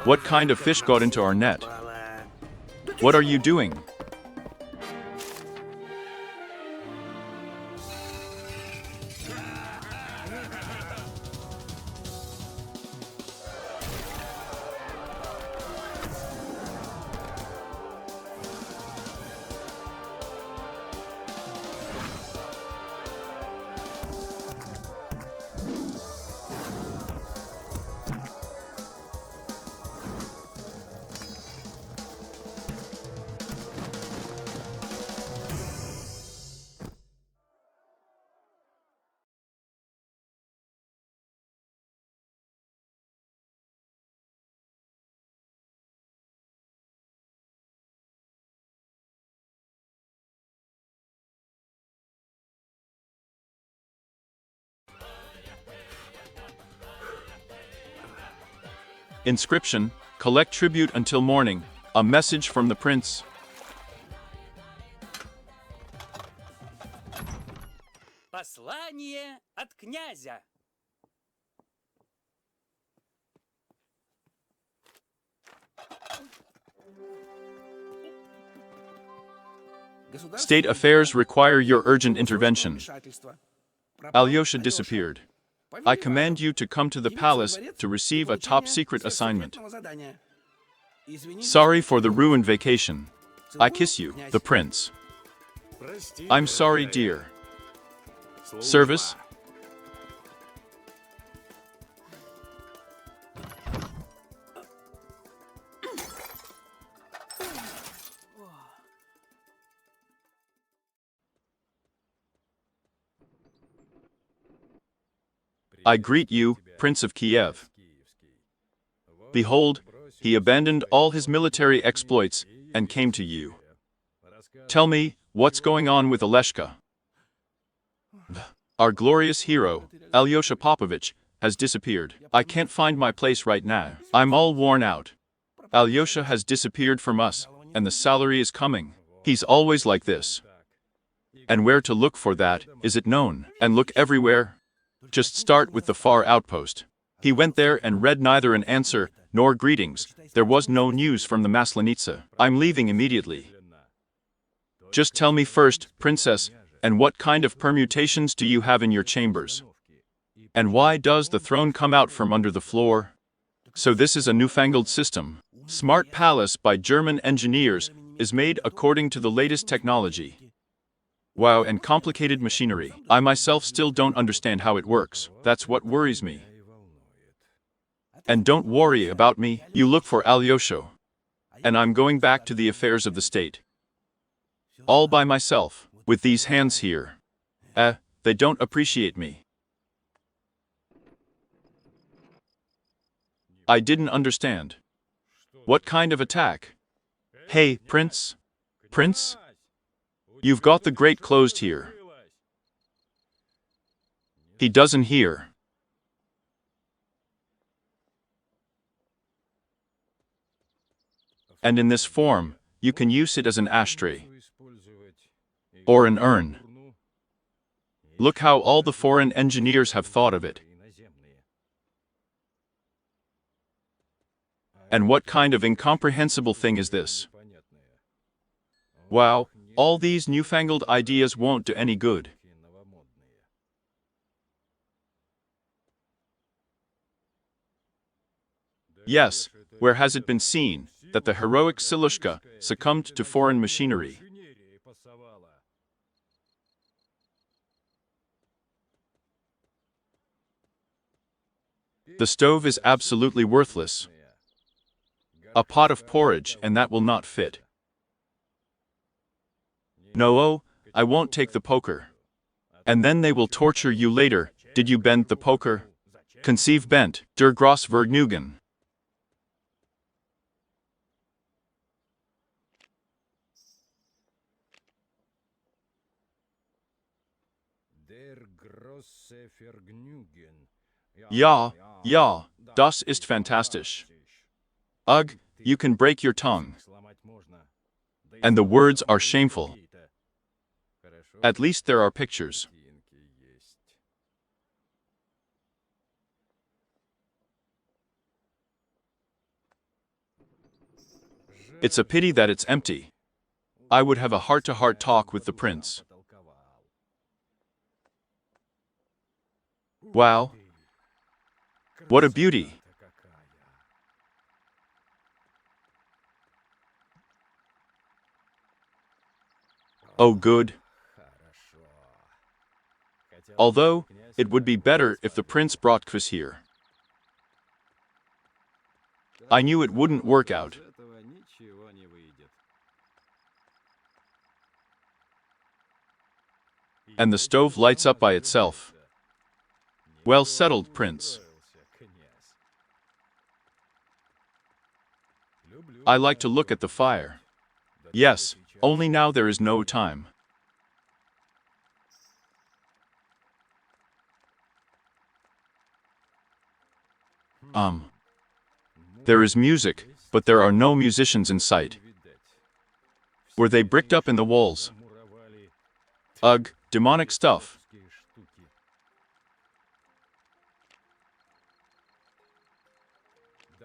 What kind of fish got into our net? What are you doing? Inscription: collect tribute until morning. A message from the prince. Послание от князя. State affairs require your urgent intervention. Alyosha disappeared. I command you to come to the palace to receive a top-secret assignment. Sorry for the ruined vacation. I kiss you, the prince. I'm sorry, dear. Service? I greet you, Prince of Kiev. Behold, he abandoned all his military exploits and came to you. Tell me, what's going on with Oleshka? Our glorious hero, Alyosha Popovich, has disappeared. I can't find my place right now. I'm all worn out. Alyosha has disappeared from us, and the salary is coming. He's always like this. And where to look for that, is it known? And look everywhere. Just start with the far outpost. He went there and read neither an answer nor greetings. There was no news from the Maslenitsa. I'm leaving immediately. Just tell me first, princess, and what kind of permutations do you have in your chambers? And why does the throne come out from under the floor? So this is a newfangled system. Smart palace by German engineers is made according to the latest technology. Wow, and complicated machinery. I myself still don't understand how it works. That's what worries me. And don't worry about me, you look for Alyosha. And I'm going back to the affairs of the state. All by myself, with these hands here. They don't appreciate me. I didn't understand. What kind of attack? Hey, Prince? Prince? You've got the grate closed here. He doesn't hear. And in this form, you can use it as an ashtray. Or an urn. Look how all the foreign engineers have thought of it. And what kind of incomprehensible thing is this? Wow, all these newfangled ideas won't do any good. Yes, where has it been seen that the heroic Silushka succumbed to foreign machinery? The stove is absolutely worthless. A pot of porridge, and that will not fit. No, I won't take the poker. And then they will torture you later. Did you bend the poker? Conceive bent, der Gross Vergnügen. Ja, das ist fantastisch. Ugh, you can break your tongue. And the words are shameful. At least there are pictures. It's a pity that it's empty. I would have a heart-to-heart talk with the prince. Wow. What a beauty. Oh, good. Although, it would be better if the prince brought Chris here. I knew it wouldn't work out. And the stove lights up by itself. Well settled, prince. I like to look at the fire. Yes, only now there is no time. There is music, but there are no musicians in sight. Were they bricked up in the walls? Ugh, demonic stuff.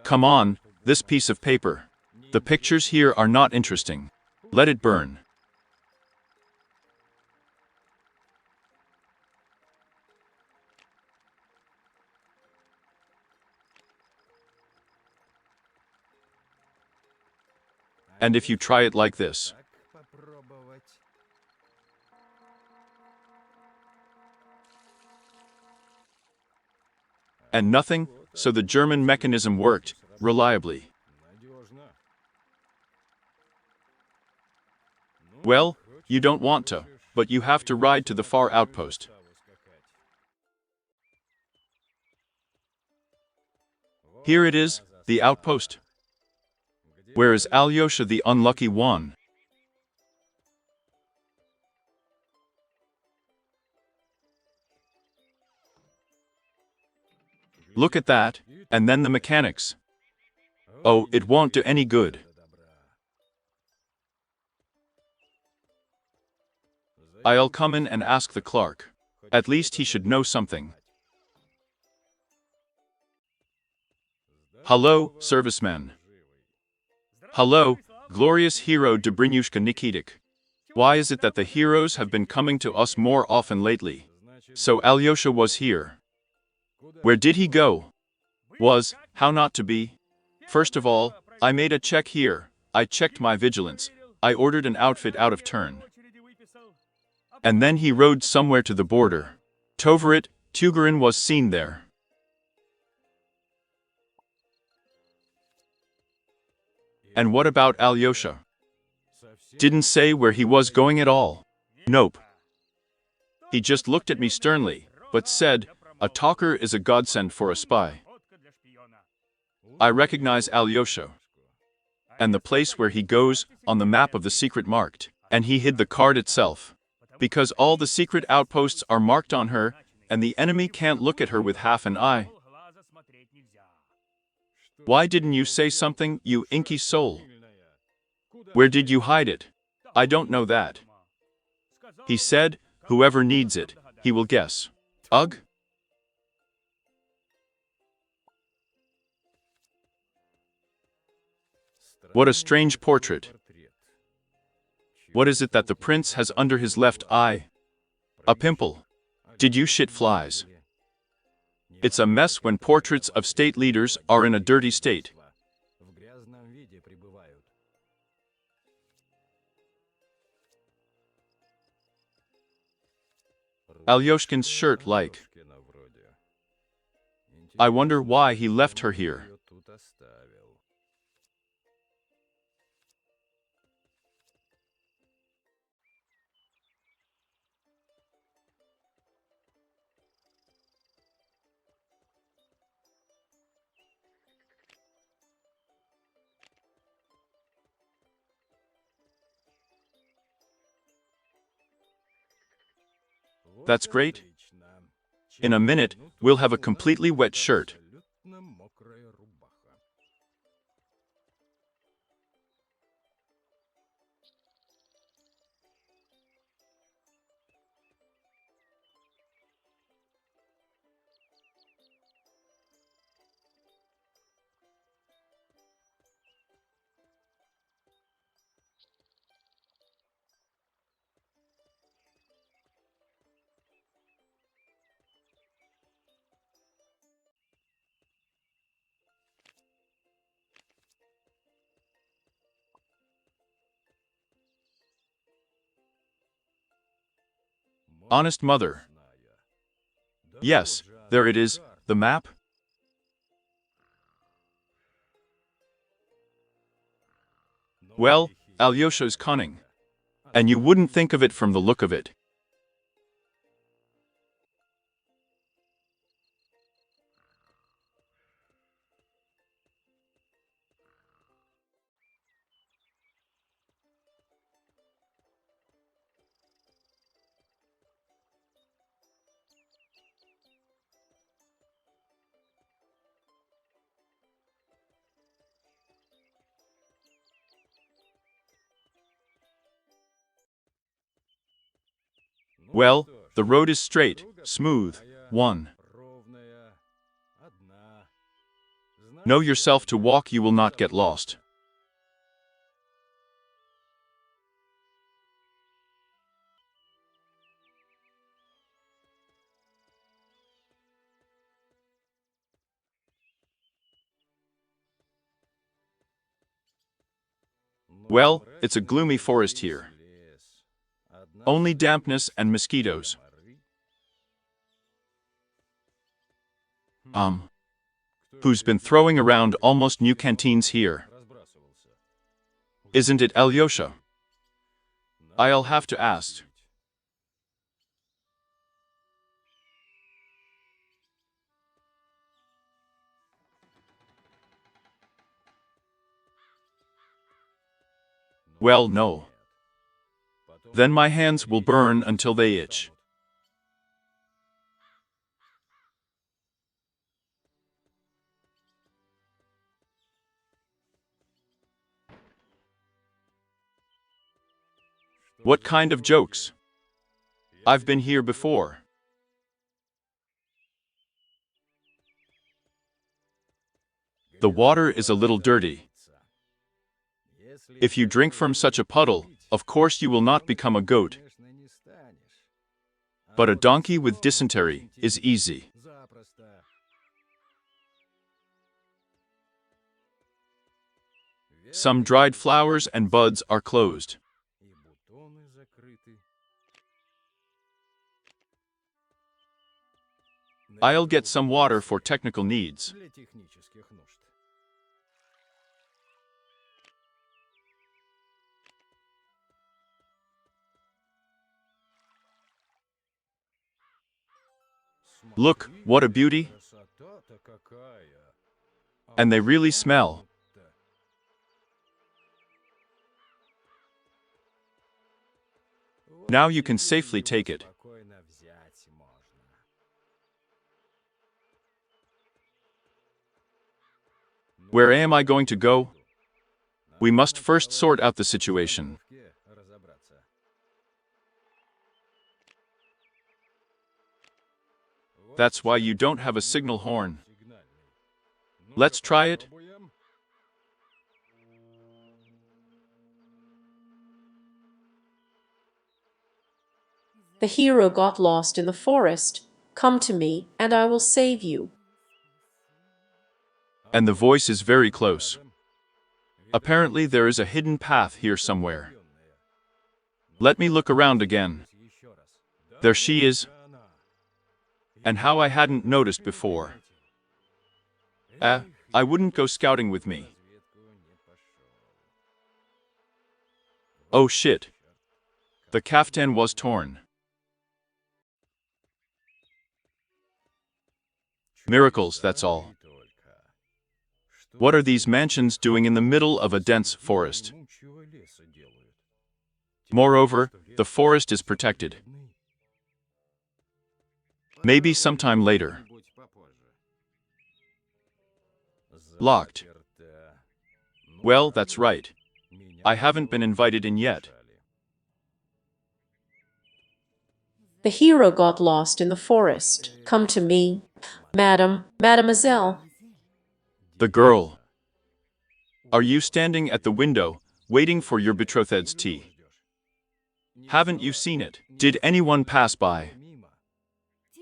Come on, this piece of paper. The pictures here are not interesting. Let it burn. And if you try it like this. And nothing, so the German mechanism worked, reliably. Well, you don't want to, but you have to ride to the far outpost. Here it is, the outpost. Where is Alyosha the unlucky one? Look at that, and then the mechanics. Oh, it won't do any good. I'll come in and ask the clerk. At least he should know something. Hello, servicemen. Hello, glorious hero Dobrynyushka Nikitic. Why is it that the heroes have been coming to us more often lately? So Alyosha was here. Where did he go? Was, how not to be? First of all, I made a check here. I checked my vigilance. I ordered an outfit out of turn. And then he rode somewhere to the border. Tovarit, Tugarin was seen there. And what about Alyosha? Didn't say where he was going at all. Nope. He just looked at me sternly, but said, "A talker is a godsend for a spy." I recognize Alyosha. And the place where he goes, on the map of the secret marked, and he hid the card itself. Because all the secret outposts are marked on her, and the enemy can't look at her with half an eye. Why didn't you say something, you inky soul? Where did you hide it? I don't know that. He said, whoever needs it, he will guess. Ugh. What a strange portrait. What is it that the prince has under his left eye? A pimple. Did you shit flies? It's a mess when portraits of state leaders are in a dirty state. Alyoshkin's shirt like. I wonder why he left her here. That's great. In a minute, we'll have a completely wet shirt. Honest mother. Yes, there it is, the map. Well, Alyosha's cunning. And you wouldn't think of it from the look of it. Well, the road is straight, smooth, one. Know yourself to walk, you will not get lost. Well, it's a gloomy forest here. Only dampness and mosquitoes. Who's been throwing around almost new canteens here? Isn't it Alyosha? I'll have to ask. Well, no. Then my hands will burn until they itch. What kind of jokes? I've been here before. The water is a little dirty. If you drink from such a puddle, of course you will not become a goat. But a donkey with dysentery is easy. Some dried flowers and buds are closed. I'll get some water for technical needs. Look, what a beauty! And they really smell. Now you can safely take it. Where am I going to go? We must first sort out the situation. That's why you don't have a signal horn. Let's try it. The hero got lost in the forest. Come to me, and I will save you. And the voice is very close. Apparently there is a hidden path here somewhere. Let me look around again. There she is. And how I hadn't noticed before. I wouldn't go scouting with me. Oh shit. The kaftan was torn. Miracles, that's all. What are these mansions doing in the middle of a dense forest? Moreover, the forest is protected. Maybe sometime later. Locked. Well, that's right. I haven't been invited in yet. The hero got lost in the forest. Come to me, madam, mademoiselle. The girl. Are you standing at the window, waiting for your betrothed's tea? Haven't you seen it? Did anyone pass by?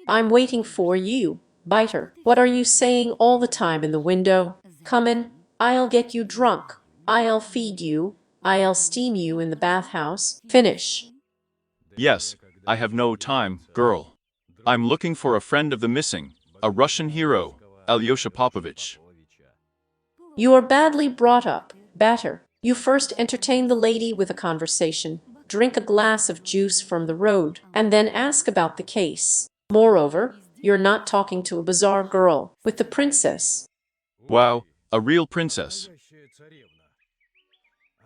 I'm waiting for you, biter. What are you saying all the time in the window? Come in, I'll get you drunk. I'll feed you. I'll steam you in the bathhouse. Finish. Yes, I have no time, girl. I'm looking for a friend of the missing, a Russian hero, Alyosha Popovich. You are badly brought up, batter. You first entertain the lady with a conversation, drink a glass of juice from the road, and then ask about the case. Moreover, you're not talking to a bizarre girl with the princess. Wow, a real princess.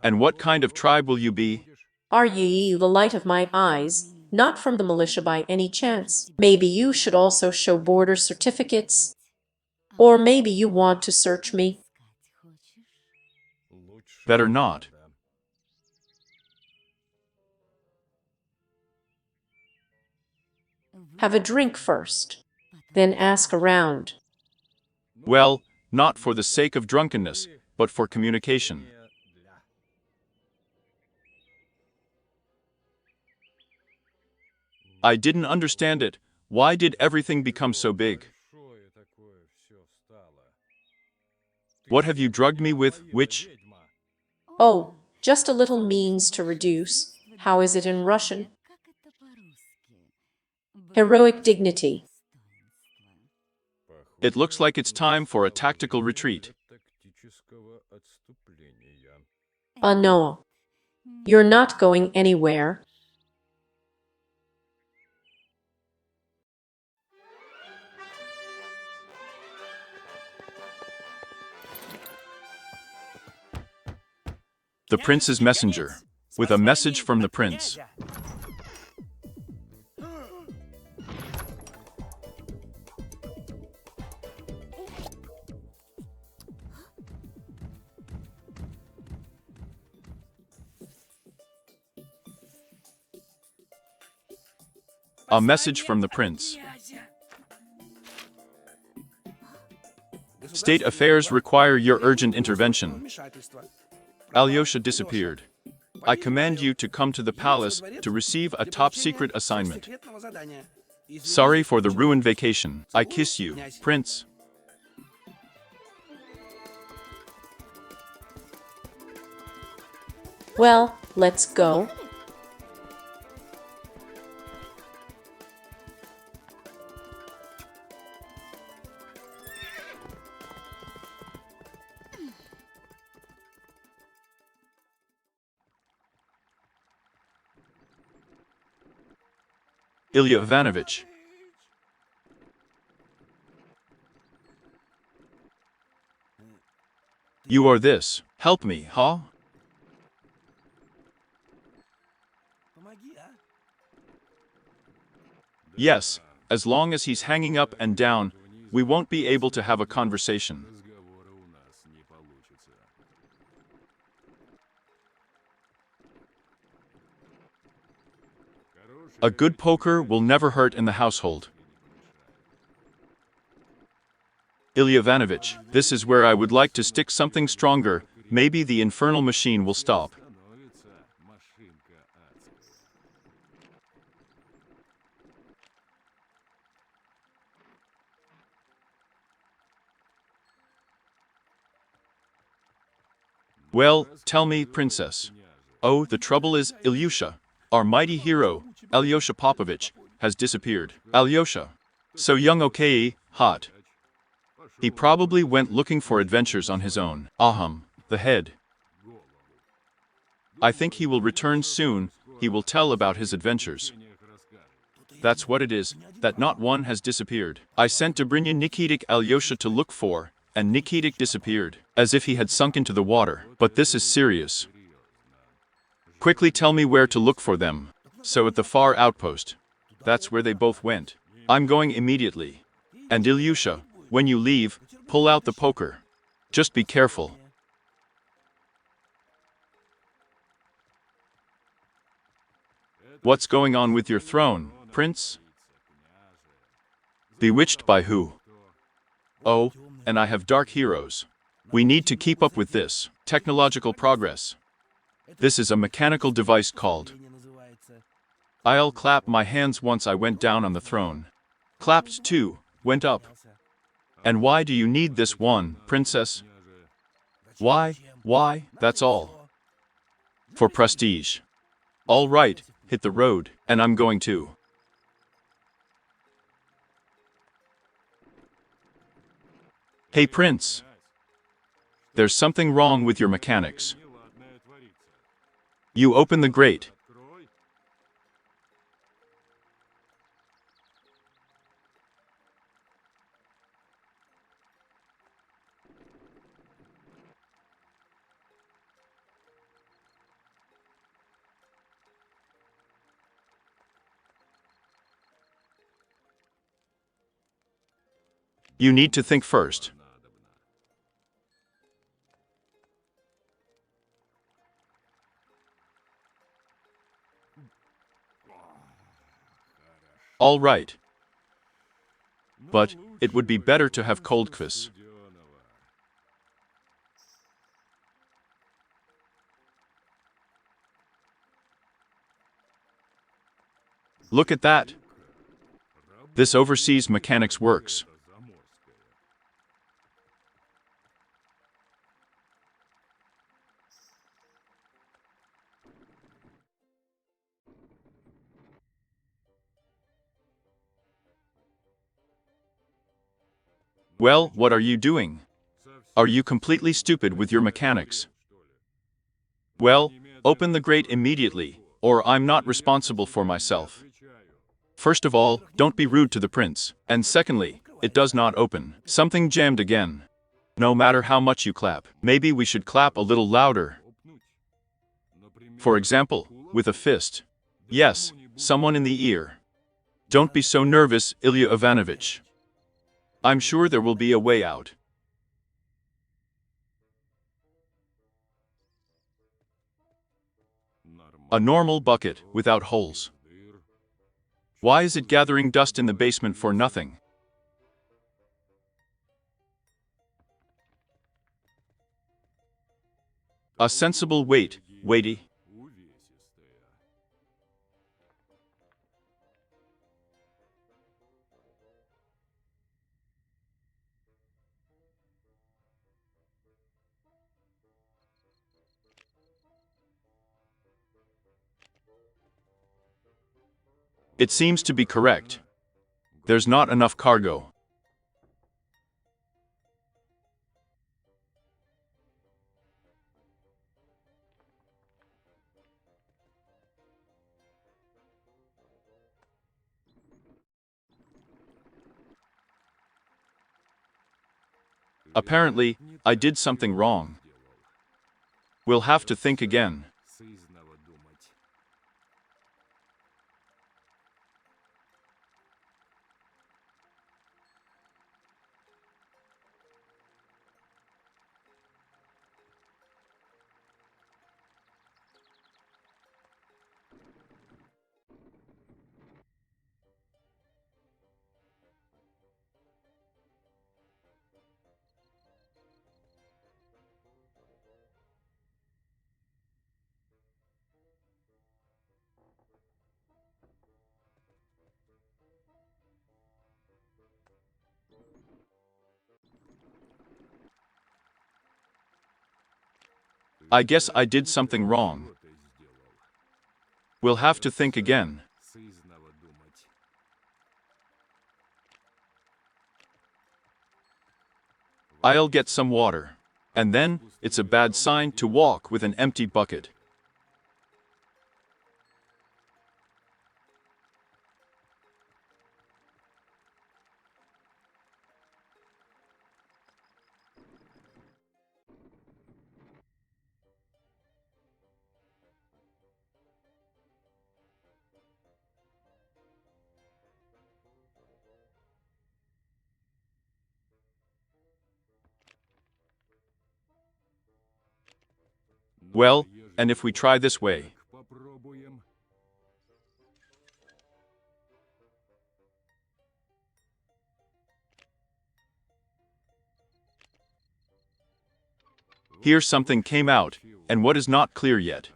And what kind of tribe will you be? Are ye the light of my eyes, not from the militia by any chance? Maybe you should also show border certificates. Or maybe you want to search me? Better not. Have a drink first, then ask around. Well, not for the sake of drunkenness, but for communication. I didn't understand it. Why did everything become so big? What have you drugged me with, witch? Oh, just a little means to reduce. How is it in Russian? Heroic dignity. It looks like it's time for a tactical retreat. No. You're not going anywhere. The prince's messenger, with a message from the prince. A message from the prince. State affairs require your urgent intervention. Alyosha disappeared. I command you to come to the palace to receive a top-secret assignment. Sorry for the ruined vacation. I kiss you, Prince. Well, let's go. Ilya Ivanovich. You are this. Help me, huh? Yes, as long as he's hanging up and down, we won't be able to have a conversation. A good poker will never hurt in the household. Ilya Ivanovich, this is where I would like to stick something stronger. Maybe the infernal machine will stop. Well, tell me, princess. Oh, the trouble is, Ilyusha, our mighty hero, Alyosha Popovich, has disappeared. Alyosha. So young, okay, hot. He probably went looking for adventures on his own. The head. I think he will return soon. He will tell about his adventures. That's what it is, that not one has disappeared. I sent Dobrynya Nikitic Alyosha to look for, and Nikitic disappeared, as if he had sunk into the water. But this is serious. Quickly tell me where to look for them. So at the far outpost. That's where they both went. I'm going immediately. And Ilyusha, when you leave, pull out the poker. Just be careful. What's going on with your throne, Prince? Bewitched by who? Oh, and I have dark heroes. We need to keep up with this technological progress. This is a mechanical device called. I'll clap my hands once I went down on the throne. Clapped too, went up. And why do you need this one, princess? Why, that's all. For prestige. All right, hit the road, and I'm going to. Hey Prince, there's something wrong with your mechanics. You open the grate. You need to think first. All right. But it would be better to have cold kvass. Look at that. This overseas mechanics works. Well, what are you doing? Are you completely stupid with your mechanics? Well, open the grate immediately, or I'm not responsible for myself. First of all, don't be rude to the prince. And secondly, it does not open. Something jammed again. No matter how much you clap, maybe we should clap a little louder. For example, with a fist. Yes, someone in the ear. Don't be so nervous, Ilya Ivanovich. I'm sure there will be a way out. A normal bucket, without holes. Why is it gathering dust in the basement for nothing? A sensible weight, weighty. It seems to be correct. There's not enough cargo. Apparently, I did something wrong. We'll have to think again. I guess I did something wrong. We'll have to think again. I'll get some water. And then, it's a bad sign to walk with an empty bucket. Well, and if we try this way? Here something came out, and what is not clear yet.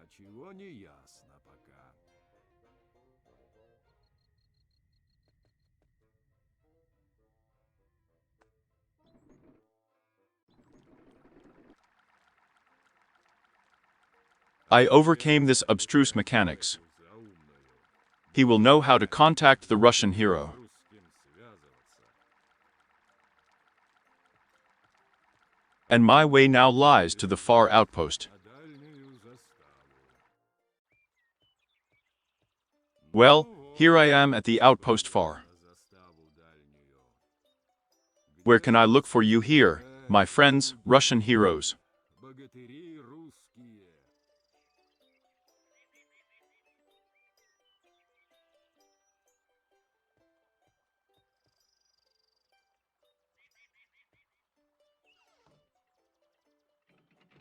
I overcame this abstruse mechanics. He will know how to contact the Russian hero. And my way now lies to the far outpost. Well, here I am at the outpost far. Where can I look for you here, my friends, Russian heroes?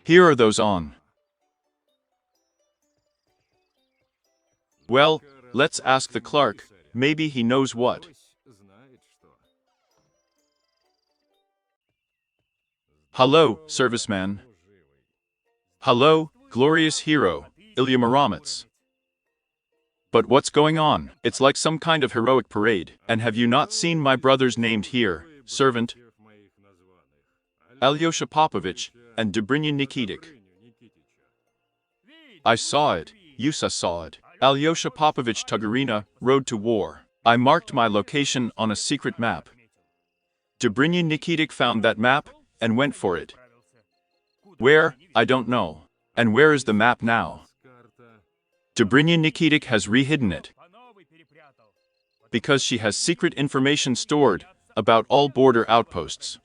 Here are those on. Well, let's ask the clerk, maybe he knows what. Hello, serviceman. Hello, glorious hero, Ilya Muromets. But what's going on? It's like some kind of heroic parade. And have you not seen my brothers named here, servant? Alyosha Popovich and Dobrynya Nikitic. I saw it, Yusa saw it. Alyosha Popovich Tugarina, Road to War. I marked my location on a secret map. Dobrynya Nikitic found that map and went for it. Where? I don't know. And where is the map now? Dobrynya Nikitic has rehidden it. Because she has secret information stored about all border outposts.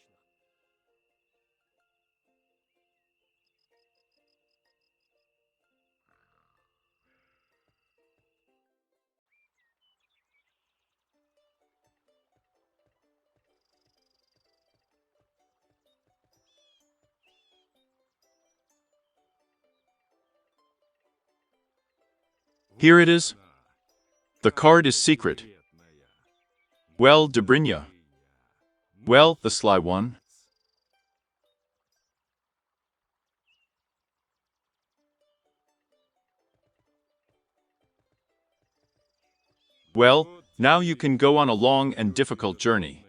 Here it is. The card is secret. Well, Dobrynya. Well, the sly one. Well, now you can go on a long and difficult journey.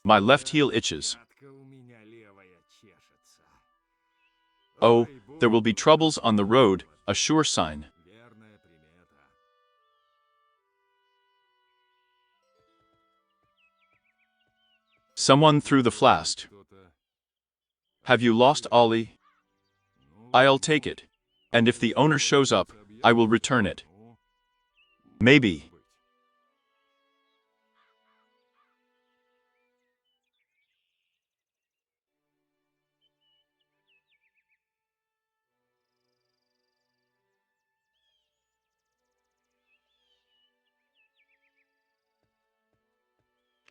My left heel itches. Oh, there will be troubles on the road, a sure sign. Someone threw the flask. Have you lost Ollie? I'll take it. And if the owner shows up, I will return it. Maybe.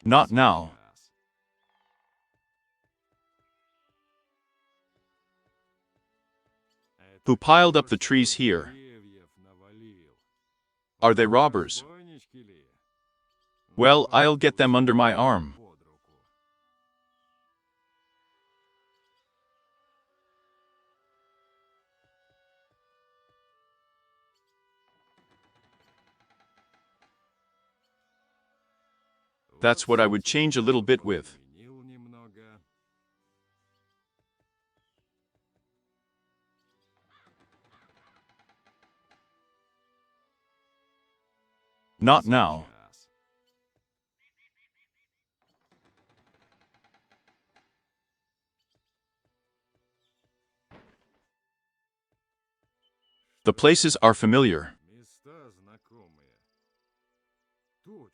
Not now. Who piled up the trees here? Are they robbers? Well, I'll get them under my arm. That's what I would change a little bit with. Not now. The places are familiar.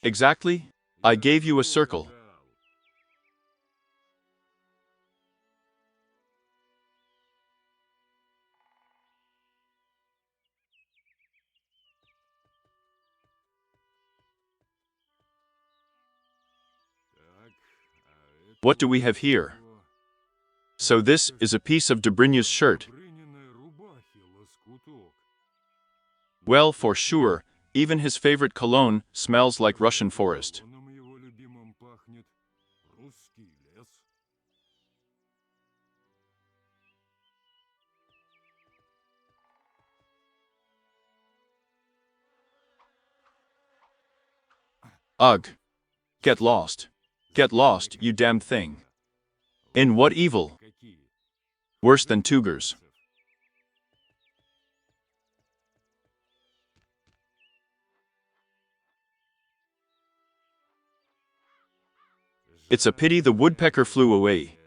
Exactly. I gave you a circle. What do we have here? So this is a piece of Dobrynya's shirt. Well, for sure, even his favorite cologne smells like Russian forest. Ugh. Get lost. Get lost, you damned thing. In what evil? Worse than Tugars. It's a pity the woodpecker flew away.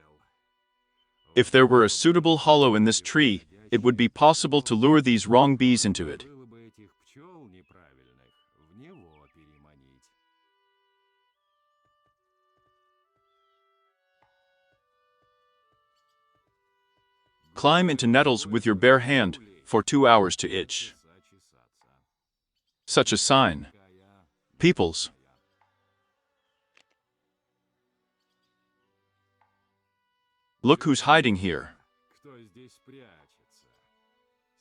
If there were a suitable hollow in this tree, it would be possible to lure these wrong bees into it. Climb into nettles with your bare hand for 2 hours to itch. Such a sign. Peoples. Look who's hiding here.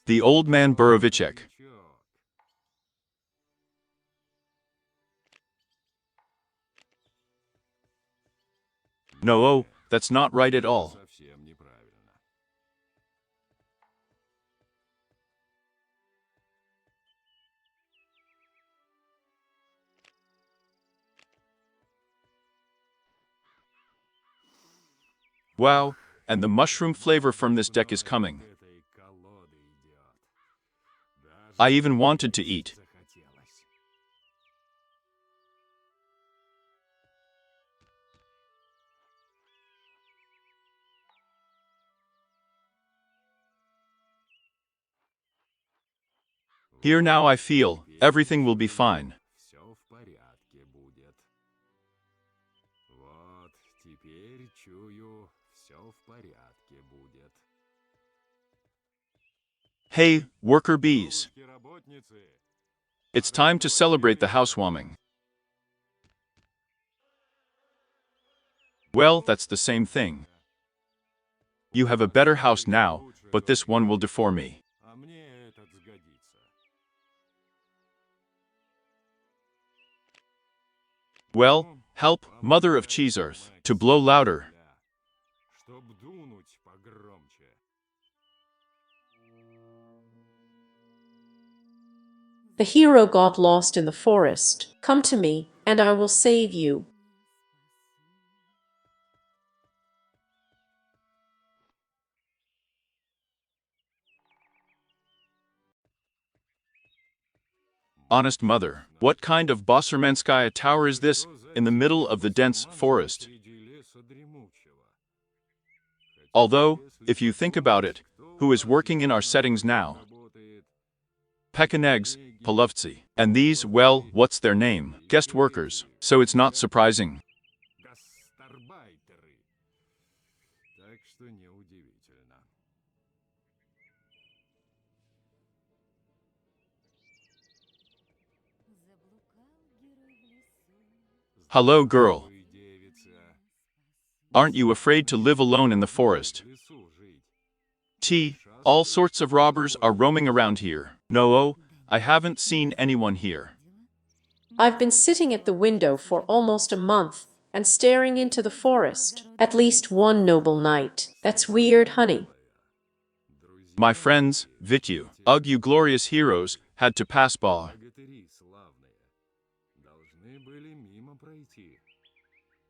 The old man Borovichek. No, oh, that's not right at all. Wow, and the mushroom flavor from this deck is coming. I even wanted to eat. Here now I feel, everything will be fine. Hey, worker bees. It's time to celebrate the housewarming. Well, that's the same thing. You have a better house now, but this one will do for me. Well, help, mother of cheese earth, to blow louder. The hero got lost in the forest. Come to me, and I will save you. Honest mother, what kind of Bossermanskaya tower is this, in the middle of the dense forest? Although, if you think about it, who is working in our settings now? Pekinegs, Polovtsi. And these, well, what's their name? Guest workers. So it's not surprising. Hello, girl. Aren't you afraid to live alone in the forest? All sorts of robbers are roaming around here. No, oh, I haven't seen anyone here. I've been sitting at the window for almost a month and staring into the forest. At least one noble knight. That's weird, honey. My friends, Vityu, ugh, you glorious heroes, had to pass by.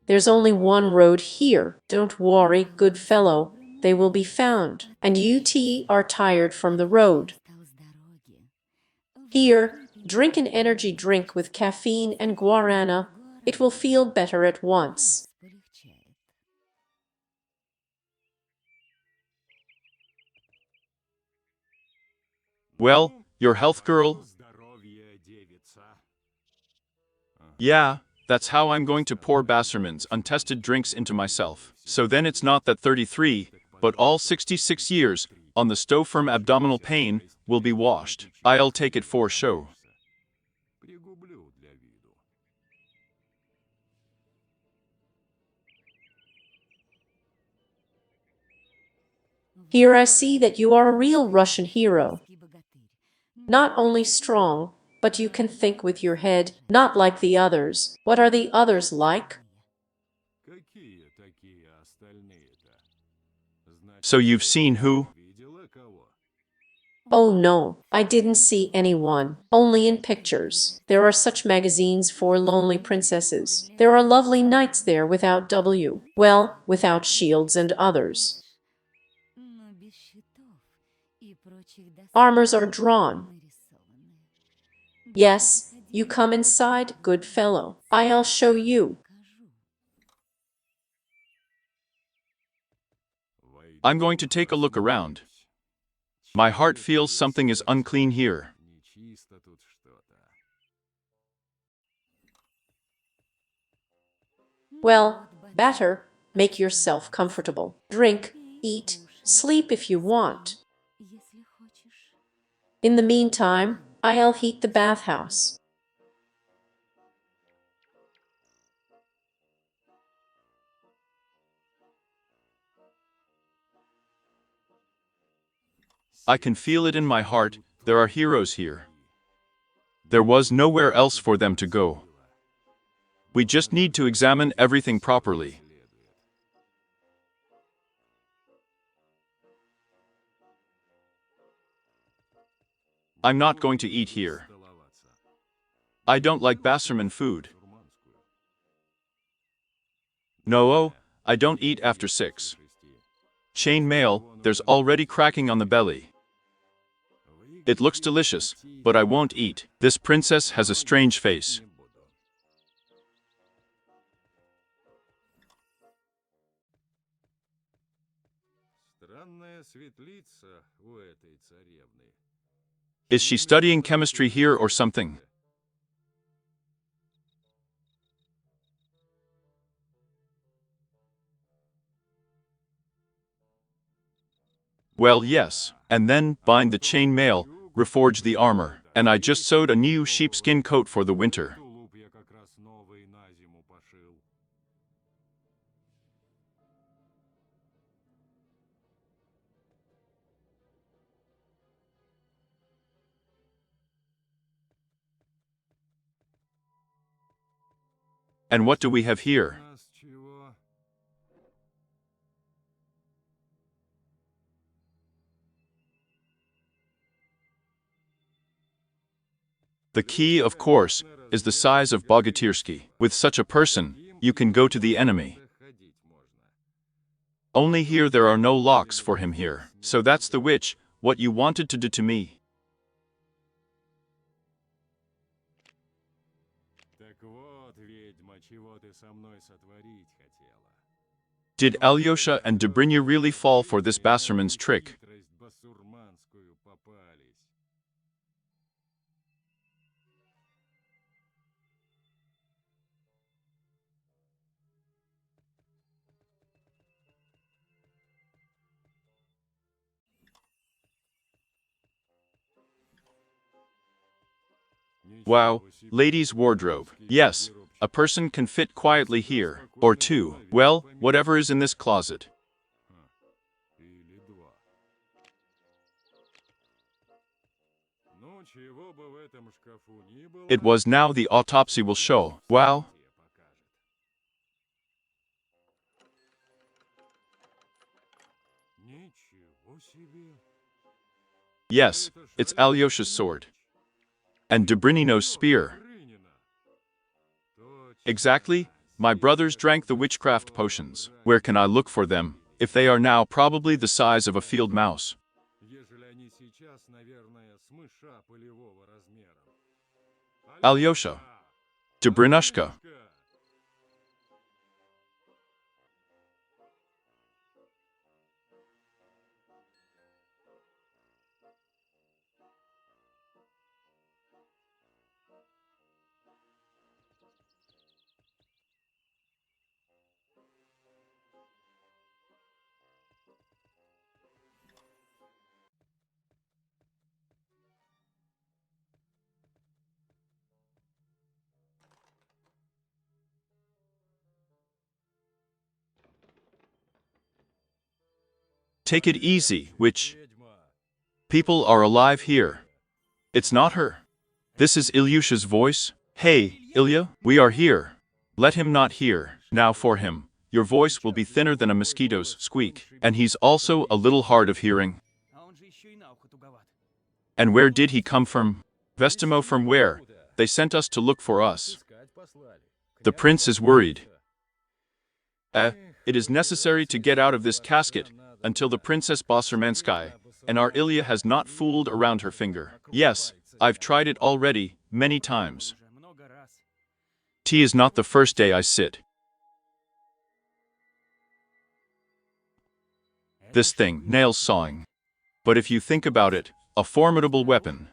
There's only one road here. Don't worry, good fellow. They will be found. And you are tired from the road. Here, drink an energy drink with caffeine and guarana. It will feel better at once. Well, your health, girl? Yeah, that's how I'm going to pour Basserman's untested drinks into myself. So then it's not that 33, but all 66 years, on the stove-firm abdominal pain, will be washed. I'll take it for show. Here I see that you are a real Russian hero. Not only strong, but you can think with your head, not like the others. What are the others like? So you've seen who? Oh no, I didn't see anyone, only in pictures. There are such magazines for lonely princesses. There are lovely knights there without well, without shields and others. Armors are drawn. Yes, you come inside, good fellow. I'll show you. I'm going to take a look around. My heart feels something is unclean here. Well, better make yourself comfortable. Drink, eat, sleep if you want. In the meantime, I'll heat the bathhouse. I can feel it in my heart, there are heroes here. There was nowhere else for them to go. We just need to examine everything properly. I'm not going to eat here. I don't like Basserman food. No, I don't eat after 6. Chain mail, there's already cracking on the belly. It looks delicious, but I won't eat. This princess has a strange face. Is she studying chemistry here or something? Well, yes. And then, bind the chain mail, reforge the armor. And I just sewed a new sheepskin coat for the winter. And what do we have here? The key, of course, is the size of Bogatyrsky. With such a person, you can go to the enemy. Only here there are no locks for him here. So that's the witch, what you wanted to do to me. Did Alyosha and Dobrynya really fall for this Basserman's trick? Wow, ladies' wardrobe. Yes, a person can fit quietly here, or two. Well, whatever is in this closet. It was now the autopsy will show. Wow. Yes, it's Alyosha's sword. And Dobryny's spear. Exactly, my brothers drank the witchcraft potions. Where can I look for them, if they are now probably the size of a field mouse? Alyosha. Dobrynyshka. Take it easy, witch. People are alive here. It's not her. This is Ilyusha's voice. Hey, Ilya, we are here. Let him not hear. Now for him. Your voice will be thinner than a mosquito's squeak. And he's also a little hard of hearing. And where did he come from? Vestimo from where? They sent us to look for us. The prince is worried. It is necessary to get out of this casket until the Princess Bassermanskaya and our Ilya has not fooled around her finger. Yes, I've tried it already, many times. Tea is not the first day I sit. This thing, nail sawing. But if you think about it, a formidable weapon.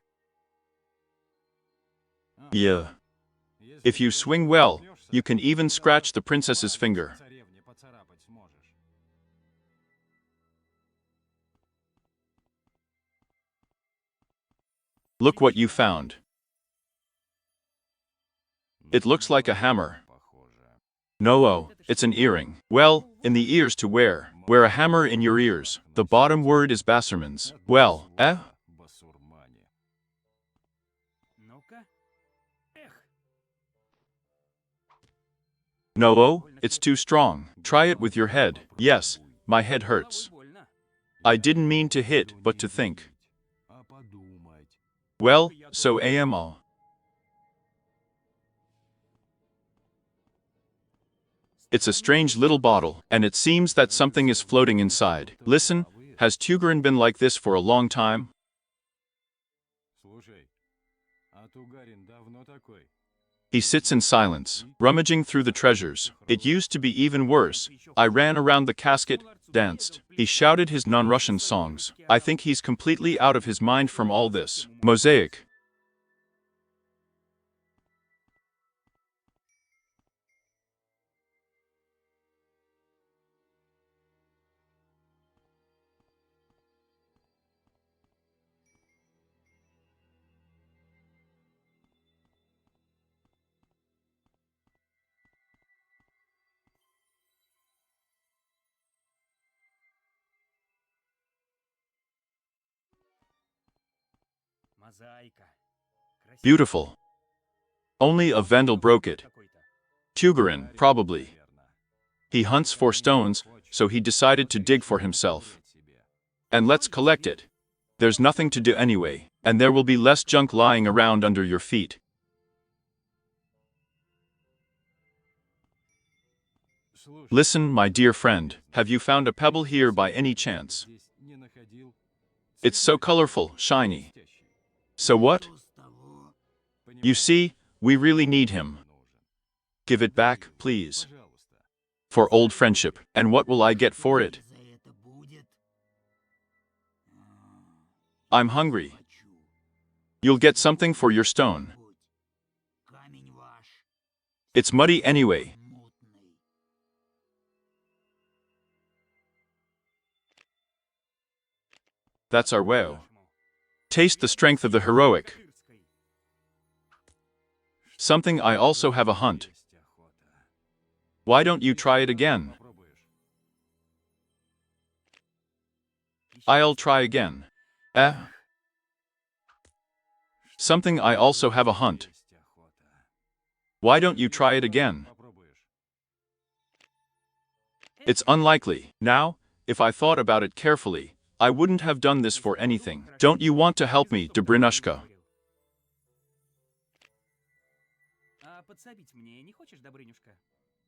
Yeah. If you swing well, you can even scratch the princess's finger. Look what you found. It looks like a hammer. No, it's an earring. Well, in the ears to wear. Wear a hammer in your ears. The bottom word is basurmans. Well, eh? No, it's too strong. Try it with your head. Yes, my head hurts. I didn't mean to hit, but to think. Well, so AMO. It's a strange little bottle, and it seems that something is floating inside. Listen, has Tugarin been like this for a long time? He sits in silence, rummaging through the treasures. It used to be even worse. I ran around the casket, danced. He shouted his non-Russian songs. I think he's completely out of his mind from all this. Mosaic. Beautiful. Only a vandal broke it. Tugarin, probably. He hunts for stones, so he decided to dig for himself. And let's collect it. There's nothing to do anyway, and there will be less junk lying around under your feet. Listen, my dear friend, have you found a pebble here by any chance? It's so colorful, shiny. So what? You see, we really need him. Give it back, please. For old friendship. And what will I get for it? I'm hungry. You'll get something for your stone. It's muddy anyway. That's our wow. Taste the strength of the heroic. Something I also have a hunt. Why don't you try it again? I'll try again. Something I also have a hunt. Why don't you try it again? It's unlikely. Now, if I thought about it carefully, I wouldn't have done this for anything. Don't you want to help me, Dobrinushka?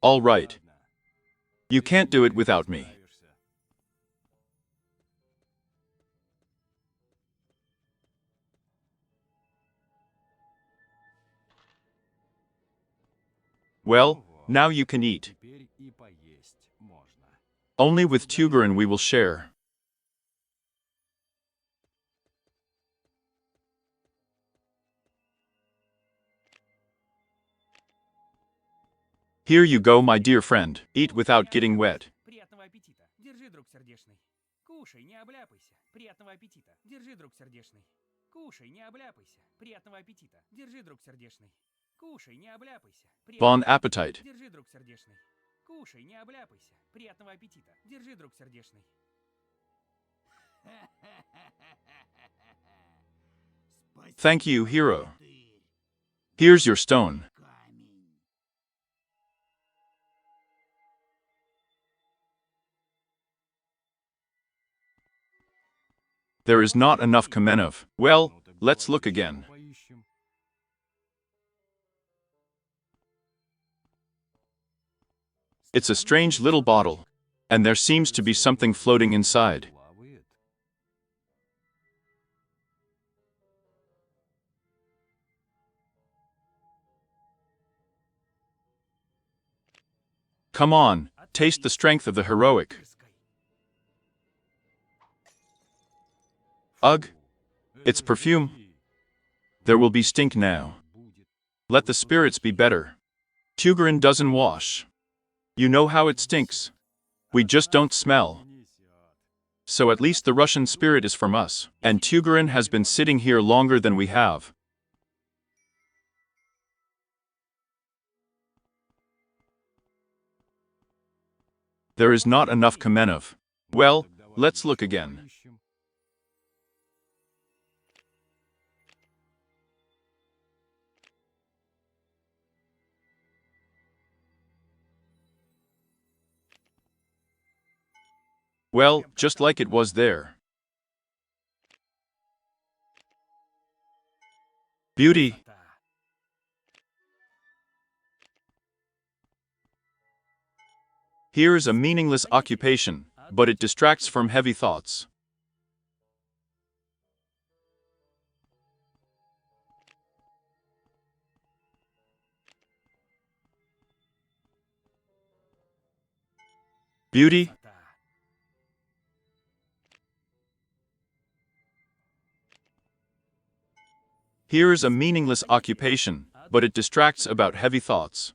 All right. You can't do it without me. Well, now you can eat. Only with Tugarin we will share. Here you go, my dear friend. Eat without getting wet. Приятного аппетита. Держи, друг сердечный. Кушай, не обляпайся. Приятного аппетита. Держи, друг сердечный. Кушай, не обляпайся. Приятного аппетита. Держи, друг сердечный. Кушай, не обляпайся. Bon appetit. Держи, друг сердечный. Кушай, не обляпайся. Приятного аппетита. Держи, друг сердечный. Thank you, hero. Here's your stone. There is not enough Kamenov. Well, let's look again. It's a strange little bottle, and there seems to be something floating inside. Come on, taste the strength of the heroic. Ugh! It's perfume. There will be stink now. Let the spirits be better. Tugarin doesn't wash. You know how it stinks. We just don't smell. So at least the Russian spirit is from us, and Tugarin has been sitting here longer than we have. There is not enough Kamenov. Well, let's look again. Well, just like it was there. Beauty. Here is a meaningless occupation, but it distracts from heavy thoughts. Beauty. Here is a meaningless occupation, but it distracts about heavy thoughts.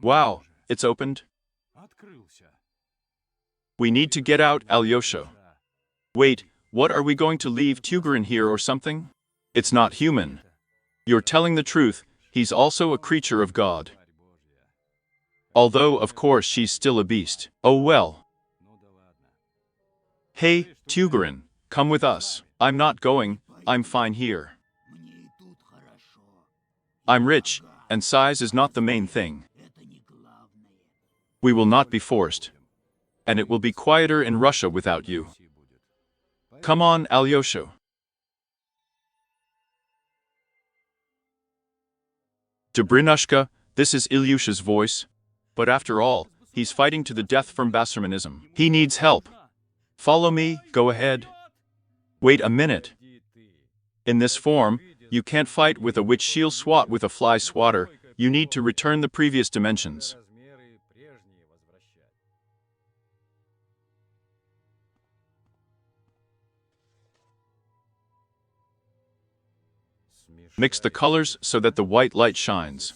Wow, it's opened? We need to get out, Alyosha. Wait, what, are we going to leave Tugurin here or something? It's not human. You're telling the truth, he's also a creature of God. Although, of course, she's still a beast. Oh well. Hey, Tugurin, come with us. I'm not going, I'm fine here. I'm rich, and size is not the main thing. We will not be forced. And it will be quieter in Russia without you. Come on, Alyosha. Dobrinushka, this is Ilyusha's voice. But after all, he's fighting to the death from Basarmanism. He needs help. Follow me, go ahead. Wait a minute. In this form, you can't fight with a witch shield swat with a fly swatter, you need to return the previous dimensions. Mix the colors so that the white light shines.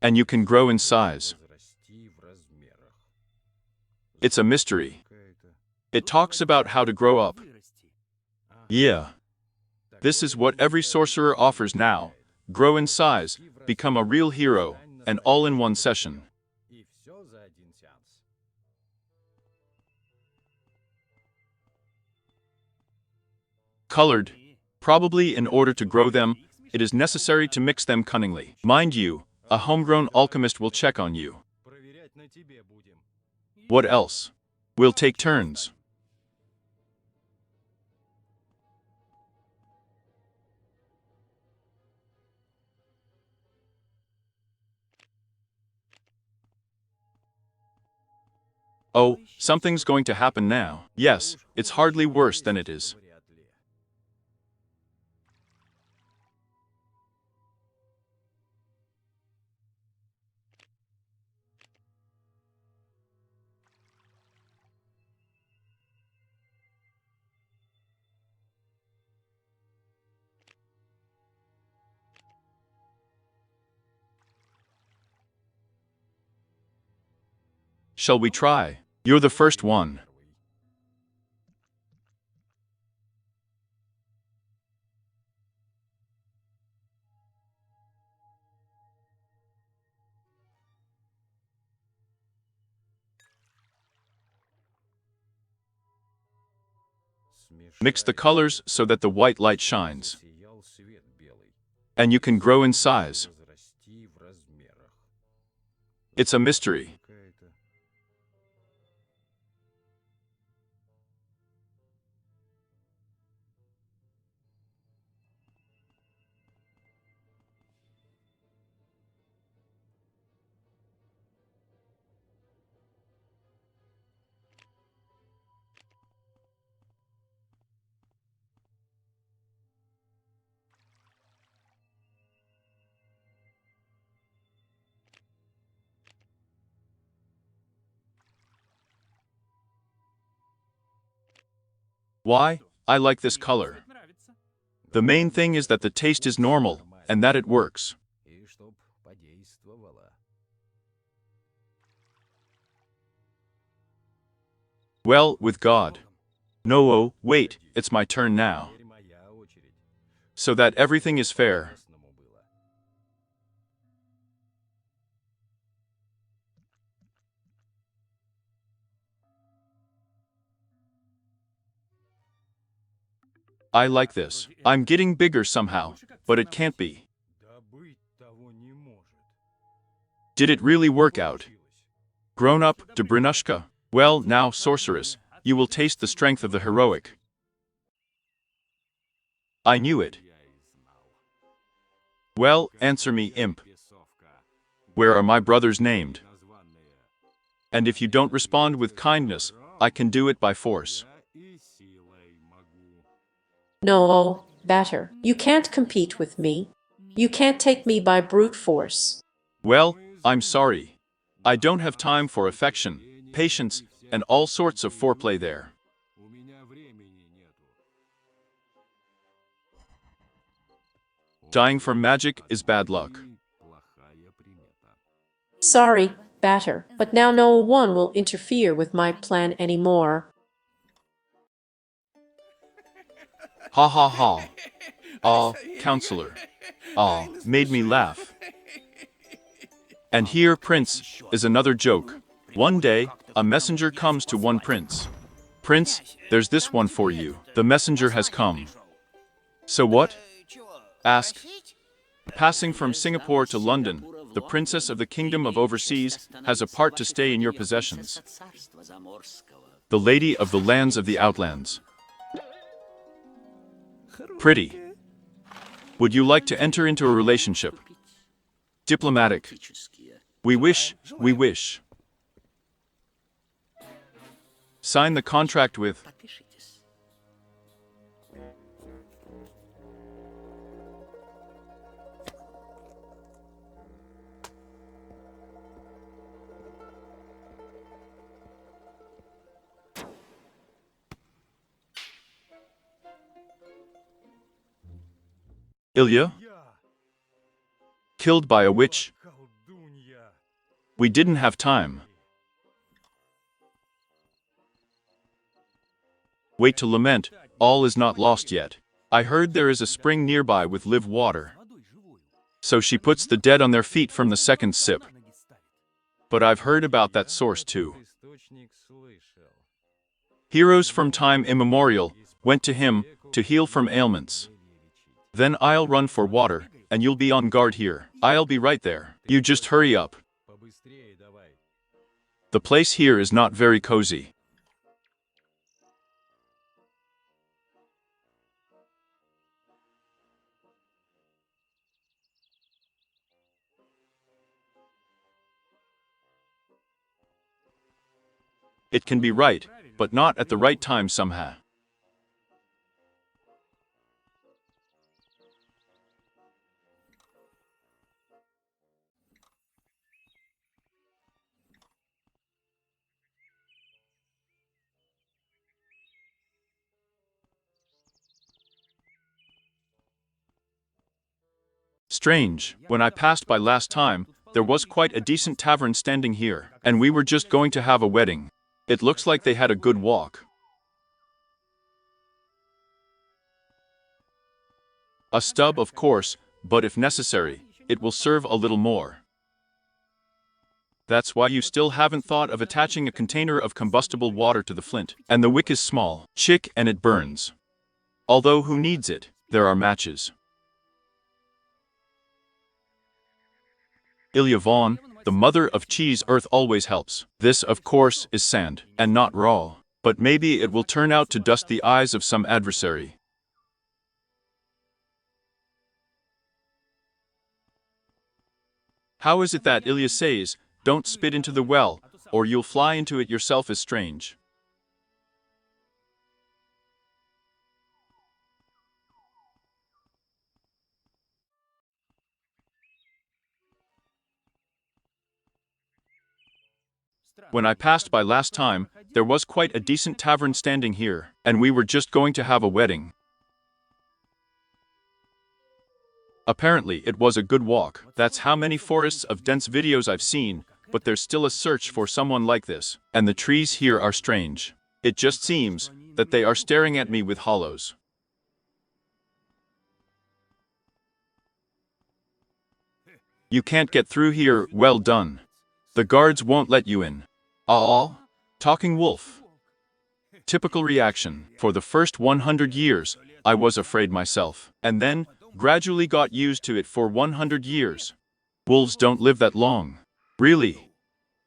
And you can grow in size. It's a mystery. It talks about how to grow up. Yeah. This is what every sorcerer offers now. Grow in size, become a real hero, and all in one session. Colored. Probably in order to grow them, it is necessary to mix them cunningly. Mind you, a homegrown alchemist will check on you. What else? We'll take turns. Oh, something's going to happen now. Yes, it's hardly worse than it is. Shall we try? You're the first one. Mix the colors so that the white light shines. And you can grow in size. It's a mystery. Why? I like this color. The main thing is that the taste is normal, and that it works. Well, with God. No, oh, wait, it's my turn now. So that everything is fair. I like this. I'm getting bigger somehow, but it can't be. Did it really work out? Grown up, Dobrinushka? Well, now, sorceress, you will taste the strength of the heroic. I knew it. Well, answer me, imp. Where are my brothers named? And if you don't respond with kindness, I can do it by force. No, Batter, you can't compete with me. You can't take me by brute force. Well, I'm sorry. I don't have time for affection, patience, and all sorts of foreplay there. Dying from magic is bad luck. Sorry, Batter, but now no one will interfere with my plan anymore. Ha ha ha. Ah, counselor. Ah, made me laugh. And here, Prince, is another joke. One day, a messenger comes to one prince. Prince, there's this one for you. The messenger has come. So what? Ask. Passing from Singapore to London, the princess of the kingdom of overseas has a part to stay in your possessions. The lady of the lands of the outlands. Pretty. Would you like to enter into a relationship? Diplomatic. We wish, we wish. Sign the contract with. Ilya? Killed by a witch? We didn't have time. Wait to lament, all is not lost yet. I heard there is a spring nearby with live water. So she puts the dead on their feet from the second sip. But I've heard about that source too. Heroes from time immemorial went to him to heal from ailments. Then I'll run for water, and you'll be on guard here. I'll be right there. You just hurry up. The place here is not very cozy. It can be right, but not at the right time somehow. Strange, when I passed by last time, there was quite a decent tavern standing here, and we were just going to have a wedding. It looks like they had a good walk. A stub, of course, but if necessary, it will serve a little more. That's why you still haven't thought of attaching a container of combustible water to the flint. And the wick is small, chick, and it burns. Although who needs it? There are matches. Ilya Vaughn, the mother of cheese, earth always helps. This, of course, is sand, and not raw. But maybe it will turn out to dust the eyes of some adversary. How is it that Ilya says, don't spit into the well, or you'll fly into it yourself is strange. When I passed by last time, there was quite a decent tavern standing here, and we were just going to have a wedding. Apparently, it was a good walk. That's how many forests of dense videos I've seen, but there's still a search for someone like this. And the trees here are strange. It just seems that they are staring at me with hollows. You can't get through here, well done. The guards won't let you in. Ah, talking wolf. Typical reaction. For the first 100 years, I was afraid myself. And then, gradually got used to it for 100 years. Wolves don't live that long. Really.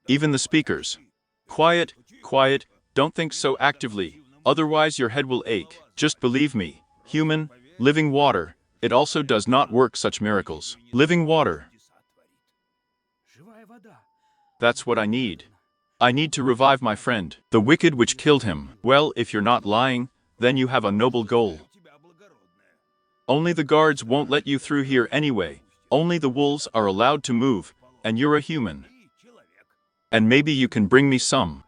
Even the speakers. Quiet, quiet, don't think so actively, otherwise your head will ache. Just believe me, human, living water, it also does not work such miracles. Living water. That's what I need. I need to revive my friend, the wicked which killed him. Well, if you're not lying, then you have a noble goal. Only the guards won't let you through here anyway. Only the wolves are allowed to move, and you're a human. And maybe you can bring me some.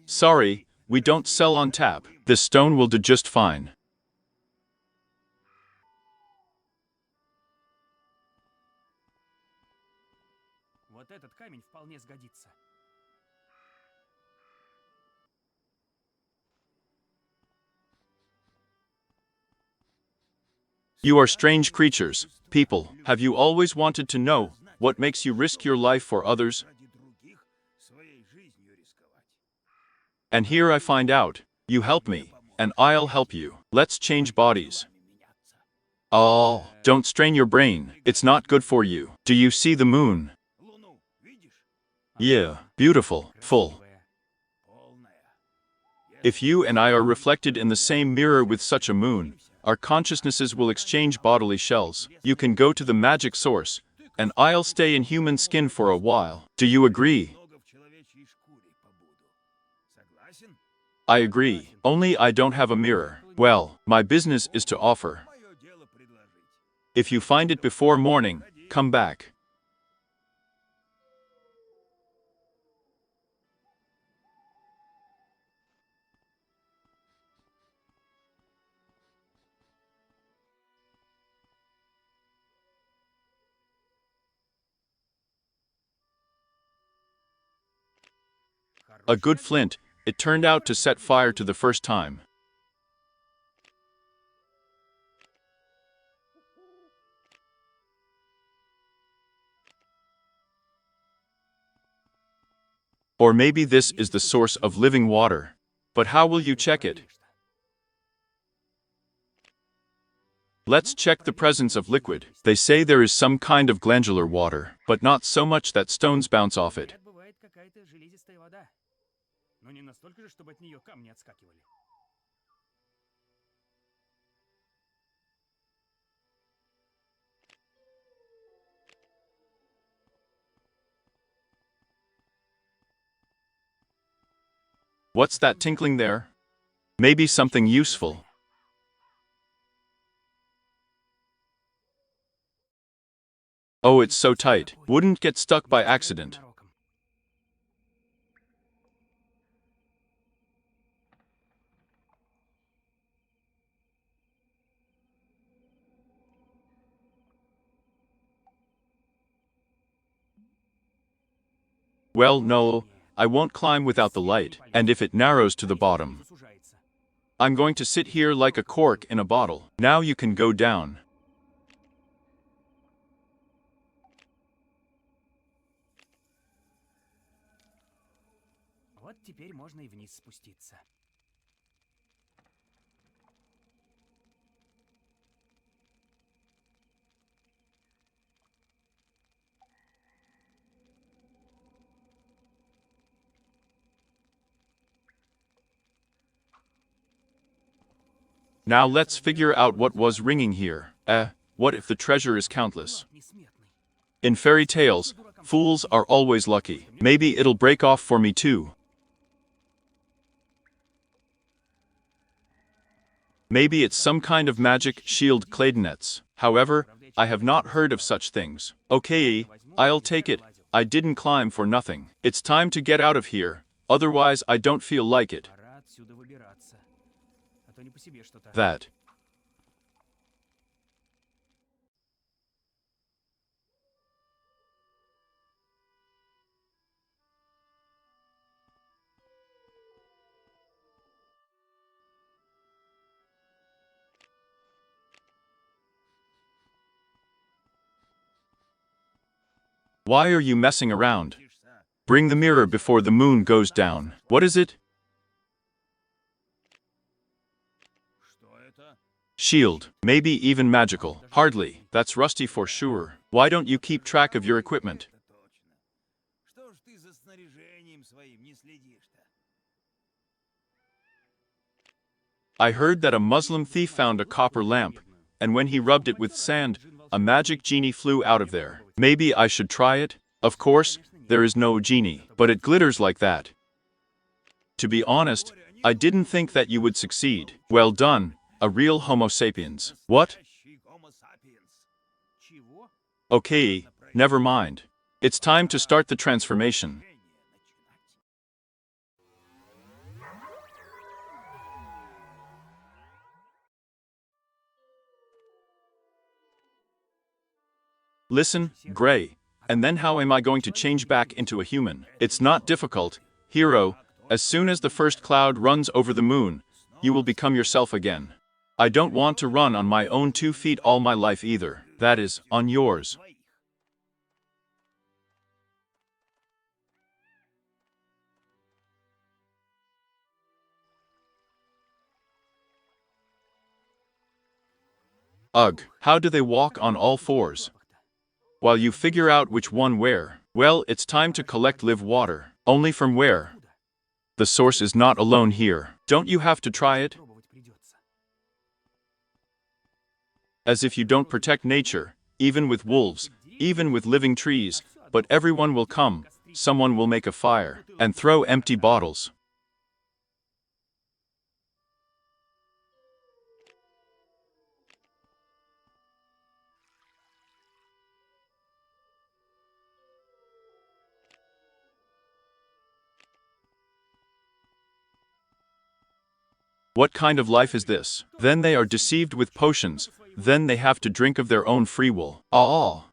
Sorry, we don't sell on tap. This stone will do just fine. камень вполне сгодится. You are strange creatures, people. Have you always wanted to know what makes you risk your life for others? And here I find out. You help me, and I'll help you. Let's change bodies. Oh, don't strain your brain. It's not good for you. Do you see the moon? Yeah, beautiful, full. If you and I are reflected in the same mirror with such a moon, our consciousnesses will exchange bodily shells. You can go to the magic source, and I'll stay in human skin for a while. Do you agree? I agree. Only I don't have a mirror. Well, my business is to offer. If you find it before morning, come back. A good flint, it turned out to set fire to the first time. Or maybe this is the source of living water. But how will you check it? Let's check the presence of liquid. They say there is some kind of glandular water, but not so much that stones bounce off it. Бывает какая-то железистая вода. Но не настолько же, чтобы от нее камни отскакивали. What's that tinkling there? Maybe something useful. Oh, it's so tight. Wouldn't get stuck by accident. Well, no, I won't climb without the light, and if it narrows to the bottom, I'm going to sit here like a cork in a bottle. Now you can go down. Вот теперь можно и вниз спуститься. Now let's figure out what was ringing here. What if the treasure is countless? Несметный. In fairy tales, fools are always lucky. Maybe it'll break off for me too. Maybe it's some kind of magic shield claydonets. However, I have not heard of such things. Okay, I'll take it. I didn't climb for nothing. It's time to get out of here, otherwise I don't feel like it. Пора отсюда выбираться. А то не по себе что-то. That. Why are you messing around? Bring the mirror before the moon goes down. What is it? Shield. Maybe even magical. Hardly. That's rusty for sure. Why don't you keep track of your equipment? Что ж ты за снаряжением своим не следишь-то? I heard that a Muslim thief found a copper lamp, and when he rubbed it with sand, a magic genie flew out of there. Maybe I should try it? Of course, there is no genie, but it glitters like that. To be honest, I didn't think that you would succeed. Well done, a real Homo sapiens. What? Настоящий Homo sapiens. Чего? Okay, never mind. It's time to start the transformation. Listen, Gray. And then how am I going to change back into a human? It's not difficult, hero. As soon as the first cloud runs over the moon, you will become yourself again. I don't want to run on my own 2 feet all my life either. That is, on yours. Ugh, how do they walk on all fours? While you figure out which one where, well, it's time to collect live water. Only from where? The source is not alone here. Don't you have to try it? As if you don't protect nature, even with wolves, even with living trees, but everyone will come, someone will make a fire, and throw empty bottles. What kind of life is this? Then they are deceived with potions, then they have to drink of their own free will. Ah.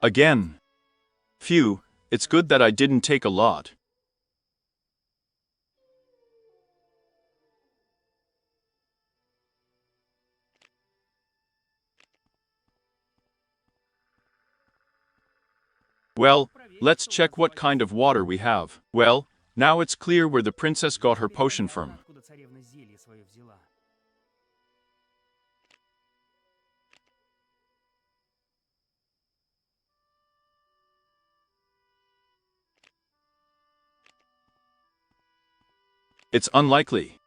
Again. Phew, it's good that I didn't take a lot. Well, let's check what kind of water we have. Well, now it's clear where the princess got her potion from. It's unlikely.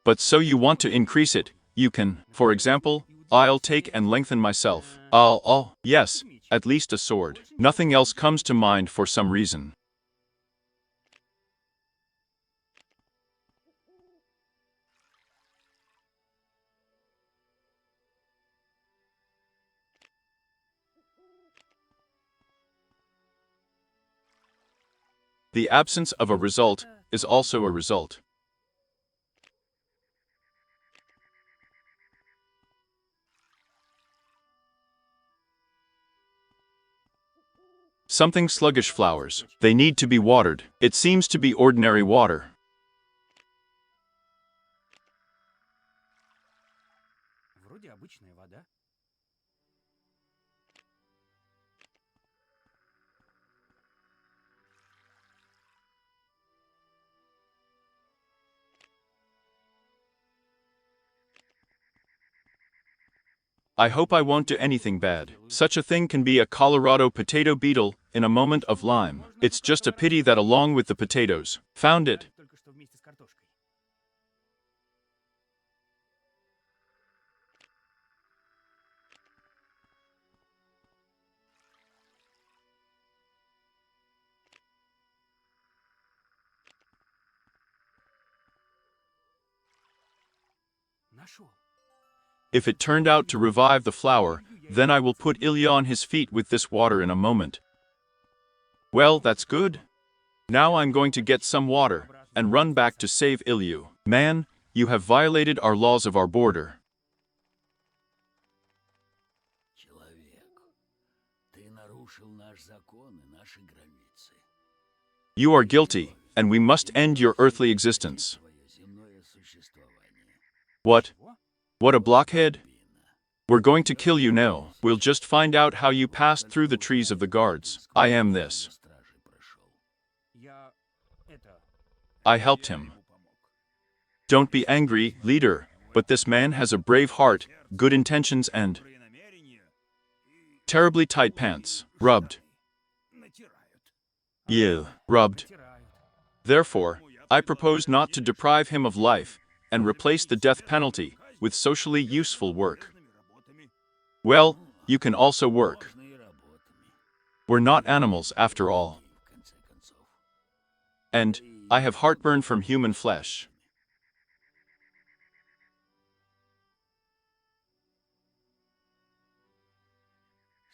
But so you want to increase it, you can, for example, I'll take and lengthen myself. Yes, at least a sword. Nothing else comes to mind for some reason. The absence of a result is also a result. Something sluggish flowers. They need to be watered. It seems to be ordinary water. Вроде обычная вода. I hope I won't do anything bad. Such a thing can be a Colorado potato beetle in a moment of lime. It's just a pity that along with the potatoes, found it. Только что вместе с картошкой. Нашел. If it turned out to revive the flower, then I will put Ilya on his feet with this water in a moment. Well, that's good. Now I'm going to get some water and run back to save Ilyu. Man, you have violated our laws of our border. Человек, ты нарушил наш закон и наши границы. You are guilty, and we must end your earthly existence. Твое земное существование. What? What a blockhead! We're going to kill you now. We'll just find out how you passed through the trees of the guards. I am this. Стражи прошел. Я... это... I helped him. Don't be angry, leader, but this man has a brave heart, good intentions and terribly tight pants. Rubbed. Yeah, rubbed. Стирают. Therefore, I propose not to deprive him of life and replace the death penalty with socially useful work. Well, you can also work. Важными работами. We're not animals after all. В конце концов. And I have heartburn from human flesh.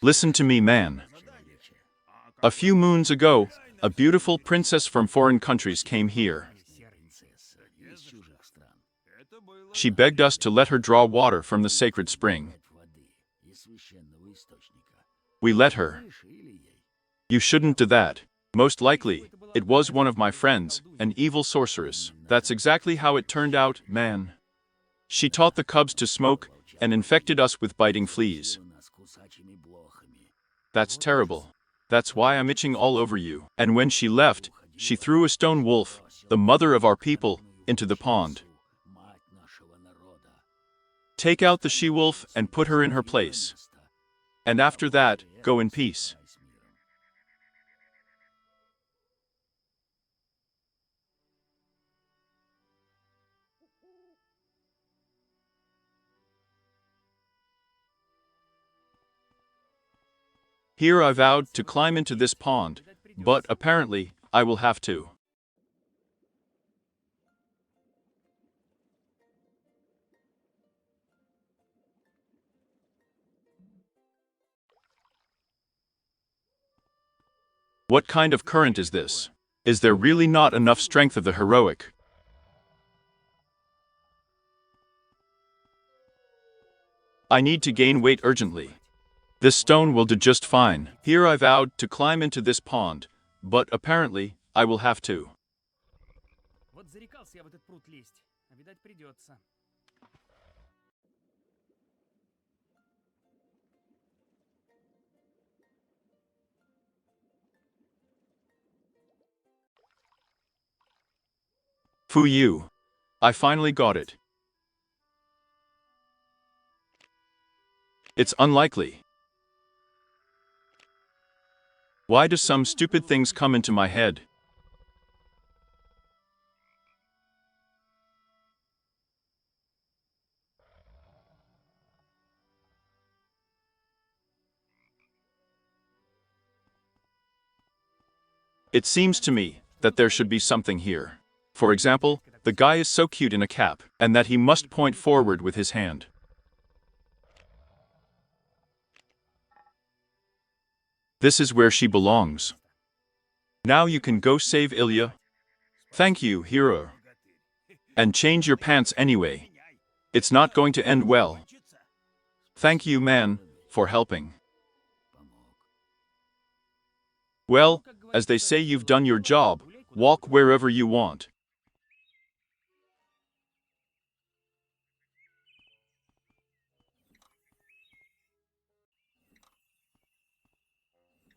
Listen to me, man. A few moons ago, a beautiful princess from foreign countries came here. She begged us to let her draw water from the sacred spring. We let her. You shouldn't do that. Most likely, it was one of my friends, an evil sorceress. That's exactly how it turned out, man. She taught the cubs to smoke and infected us with biting fleas. That's terrible. That's why I'm itching all over you. And when she left, she threw a stone wolf, the mother of our people, into the pond. Take out the she-wolf and put her in her place. And after that, go in peace. Here I vowed to climb into this pond, but apparently, I will have to. What kind of current is this? Is there really not enough strength of the heroic? I need to gain weight urgently. This stone will do just fine. Here I vowed to climb into this pond, but apparently, I will have to. Вот зарекался я в этот пруд лезть, а видать придется. Fu you. I finally got it. It's unlikely. Why do some stupid things come into my head? It seems to me that there should be something here. For example, the guy is so cute in a cap, and that he must point forward with his hand. This is where she belongs. Now you can go save Ilya. Thank you, hero. And change your pants anyway. It's not going to end well. Thank you, man, for helping. Well, as they say, you've done your job. Walk wherever you want.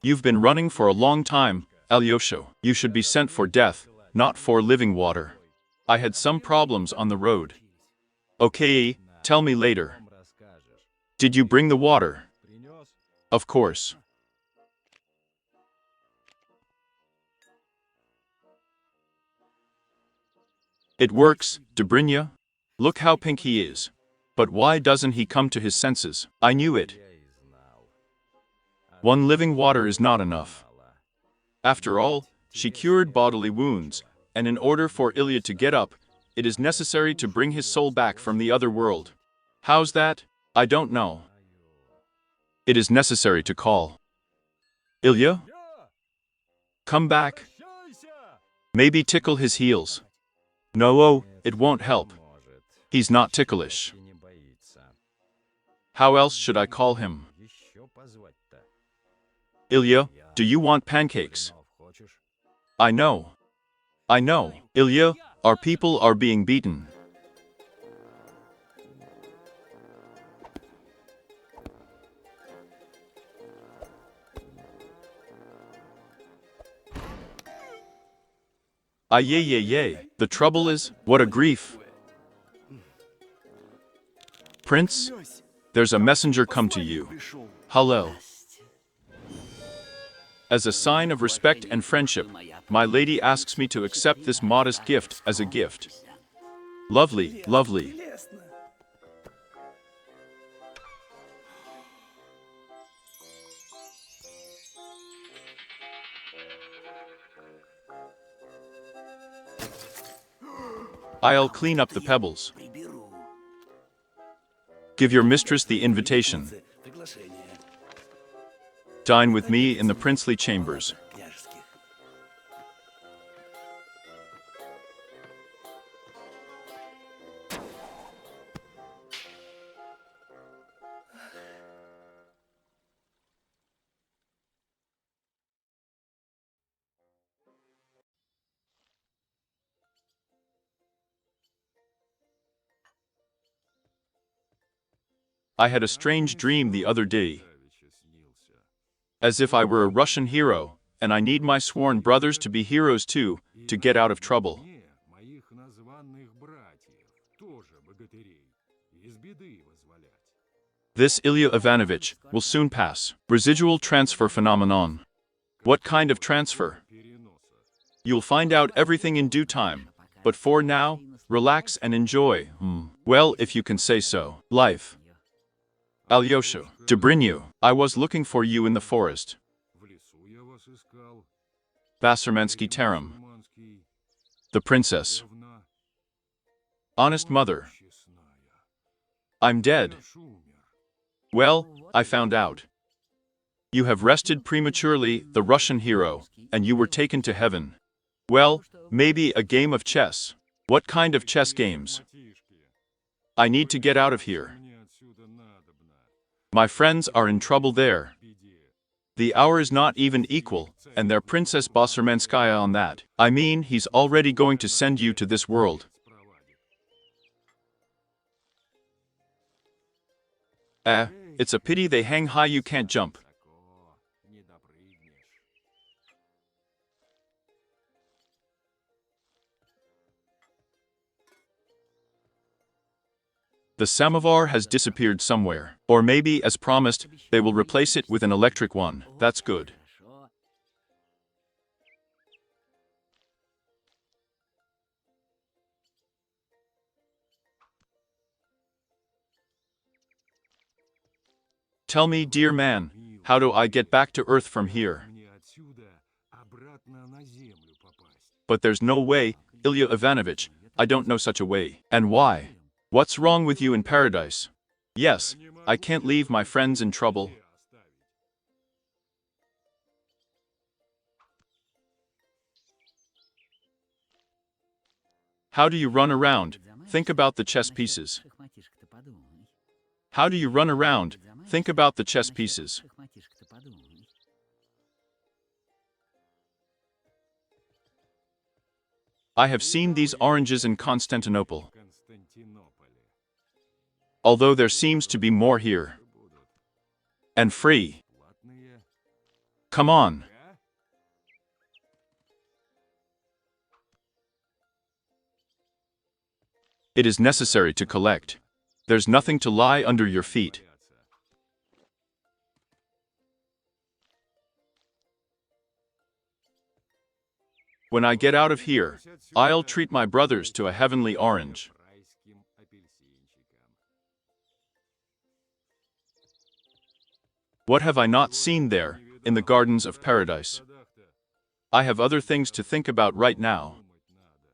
You've been running for a long time, Alyosha. You should be sent for death, not for living water. I had some problems on the road. Okay, tell me later. Did you bring the water? Of course. It works, Dobrynya. Look how pink he is. But why doesn't he come to his senses? I knew it. One living water is not enough. After all, she cured bodily wounds, and in order for Ilya to get up, it is necessary to bring his soul back from the other world. How's that? I don't know. It is necessary to call. Ilya? Come back. Maybe tickle his heels. No, it won't help. He's not ticklish. How else should I call him? Ilya, do you want pancakes? I know. I know. Ilya, our people are being beaten. Yay. The trouble is, what a grief. Prince, there's a messenger come to you. Hello. As a sign of respect and friendship, my lady asks me to accept this modest gift as a gift. Lovely, lovely. I'll clean up the pebbles. Приберу. Give your mistress the invitation. Приглашение Dine with me in the princely chambers. княжеских. I had a strange dream the other day, as if I were a Russian hero, and I need my sworn brothers to be heroes too, to get out of trouble. Моих названных братьев, тоже богатырей, из беды вызволять. This, Ilya Ivanovich, will soon pass. Residual transfer phenomenon. What kind of transfer? You'll find out everything in due time. But for now, relax and enjoy. Well, if you can say so. Life. Alyosha, Dobrinyu, I was looking for you in the forest. В лесу я вас искал. Basermansky Taram. Манский, The princess. Евна, Honest mother. честная. I'm dead. Наш умер. Well, I found out. You have rested prematurely, the Russian hero, and you were taken to heaven. Well, maybe a game of chess. What kind of chess games? Матишки, I need to get out of here. мне отсюда надобно. My friends are in trouble there. Беде. The hour is not even equal, and their Princess Basermanskaya on that. I mean, he's already going to send you to this world. Спровадит. It's a pity they hang high you can't jump. Тако, не допрыгнешь. The samovar has disappeared somewhere. Or maybe, as promised, they will replace it with an electric one. That's good. Хорошо. Tell me, dear man, how do I get back to Earth from here? Мне отсюда обратно на землю попасть. But there's no way, Ilya Ivanovich, I don't know such a way. And why? What's wrong with you in paradise? Yes, I can't leave my friends in trouble. Где оставить? How do you run around? Think about the chess pieces. Шахматишка-то подумай. How do you run around? Think about the chess pieces. Шахматишка-то подумай. I have seen these oranges in Constantinople, В Константинополе. although there seems to be more here. Будут And free. платные. Come on. А? It is necessary to collect. There's nothing to lie under your feet. Валяться. When I get out of here, I'll treat my brothers to a heavenly orange. Райским апельсинчиком. What have I not seen there, in the gardens of paradise? Садах-то I have other things to think about right now. думать надо.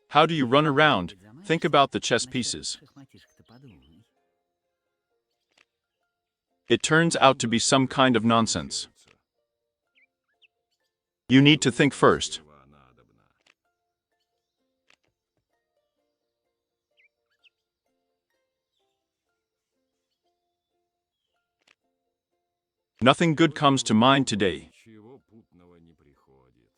How do you run around? Think about the chess pieces. Шахматишка-то подумай. It turns out to be some kind of nonsense. You need to think first. Чего надобно. Nothing good comes to mind today. Ничего путного не приходит.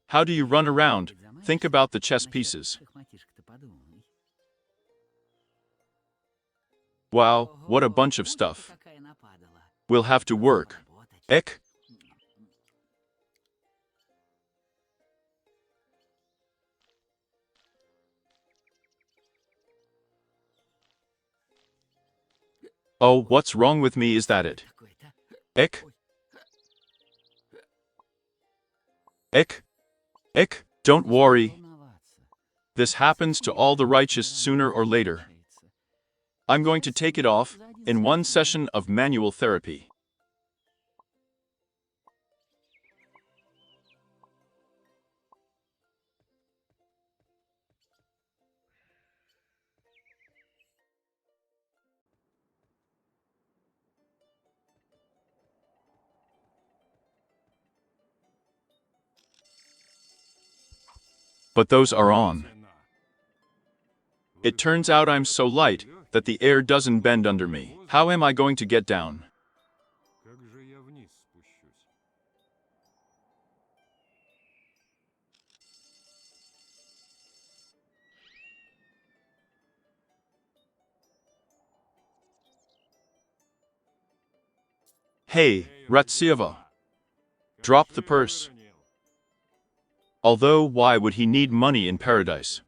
How do you run around? Think about the chess pieces. Шахматишка-то подумай. Wow, what a bunch of stuff. Какая нападала. We'll have to work. Работать. Ek? Oh, what's wrong with me, is that it? Ick? Ick? Ick? Don't worry. This happens to all the righteous sooner or later. I'm going to take it off in one session of manual therapy. But those are on. It turns out I'm so light that the air doesn't bend under me. How am I going to get down? Как же я вниз спущусь? Hey, Ratsieva. Drop the purse. Although, why would he need money in paradise?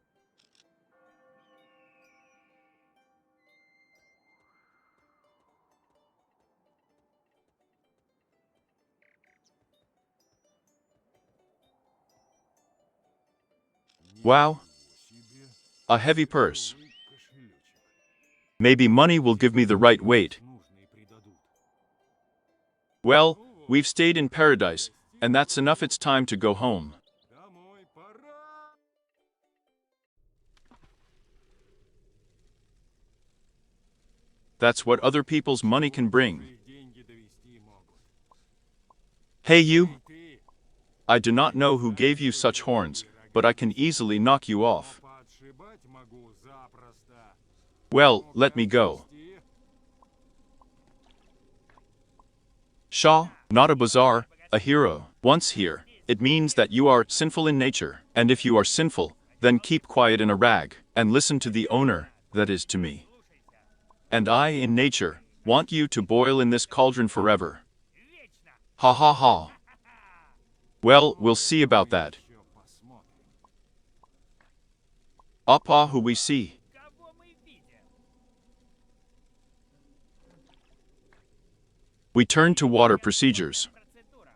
Wow, a heavy purse. Maybe money will give me the right weight. Well, we've stayed in paradise, and that's enough. It's time to go home. Домой пора! That's what other people's money can bring. Деньги довести могут. Hey you, Ты I do not know who gave you such horns, but I can easily knock you off. подшибать могу запросто. Well, let me go. Пусти. Shah, not a bazaar, a hero. Once here, it means that you are sinful in nature, and if you are sinful, then keep quiet in a rag, and listen to the owner, that is to me. And I, in nature, want you to boil in this cauldron forever. Ha ha ha. Well, we'll see about that. Еще посмотрим. Appa, who we see. Кого мы видим? We turn to water procedures. Процедура.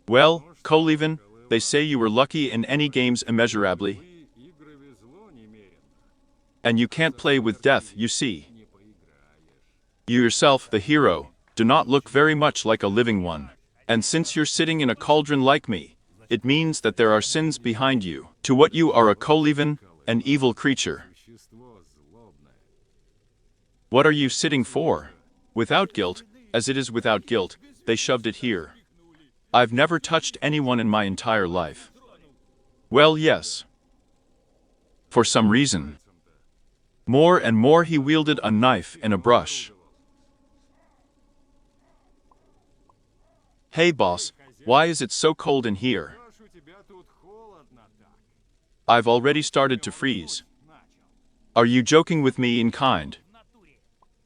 Well, Kolevin, they say you were lucky in any games immeasurably, Вы игры везло немерено. and you can't play with death, you see. Не поиграешь. You yourself, the hero, do not look very much like a living one. And since you're sitting in a cauldron like me, it means that there are sins behind you. To what you are a Kolevin, an evil creature. Существо злобное. What are you sitting for? Without guilt, as it is without guilt, they shoved it here. I've never touched anyone in my entire life. Well, yes. For some reason. More and more he wielded a knife and a brush. Hey boss, why is it so cold in here? Спрашиваю, тебя тут холодно так. I've already started to freeze. Начал. Are you joking with me in kind? В натуре.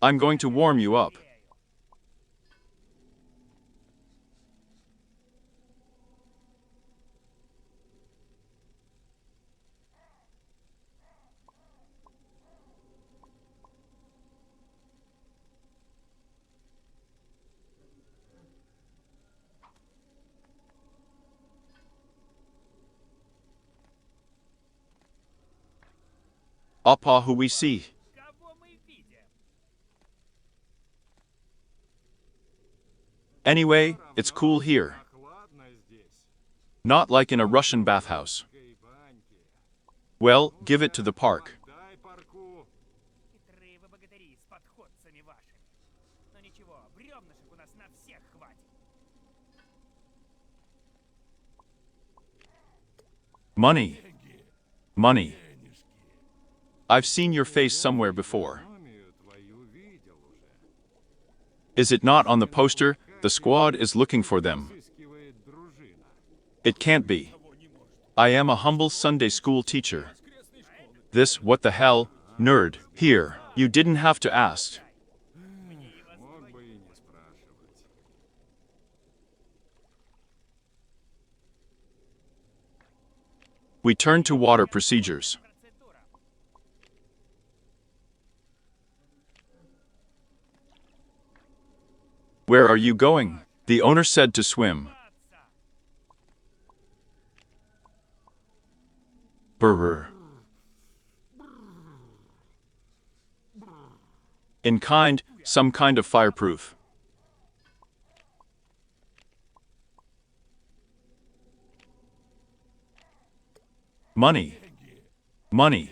I'm going to warm you up. Appa, who we see. Кого мы видим? Anyway, it's cool here. Прохладно здесь. Not like in a Russian bathhouse. Кай баньки. Well, give it to the park. Дай парку. Хитрые вы богатыри с подходцами вашими. Но ничего, бревнышек у нас на всех хватит. Money. Money. I've seen your face somewhere before. Экономию твою видел уже. Is it not on the poster? The squad is looking for them. Сыскивает дружина. It can't be. I am a humble Sunday school teacher. This, what the hell, nerd, here, you didn't have to ask. Мог бы и не спрашивать. We turn to water procedures. Процедура. Where are you going? The owner said to swim. Brr. In kind, some kind of fireproof. Money. Money.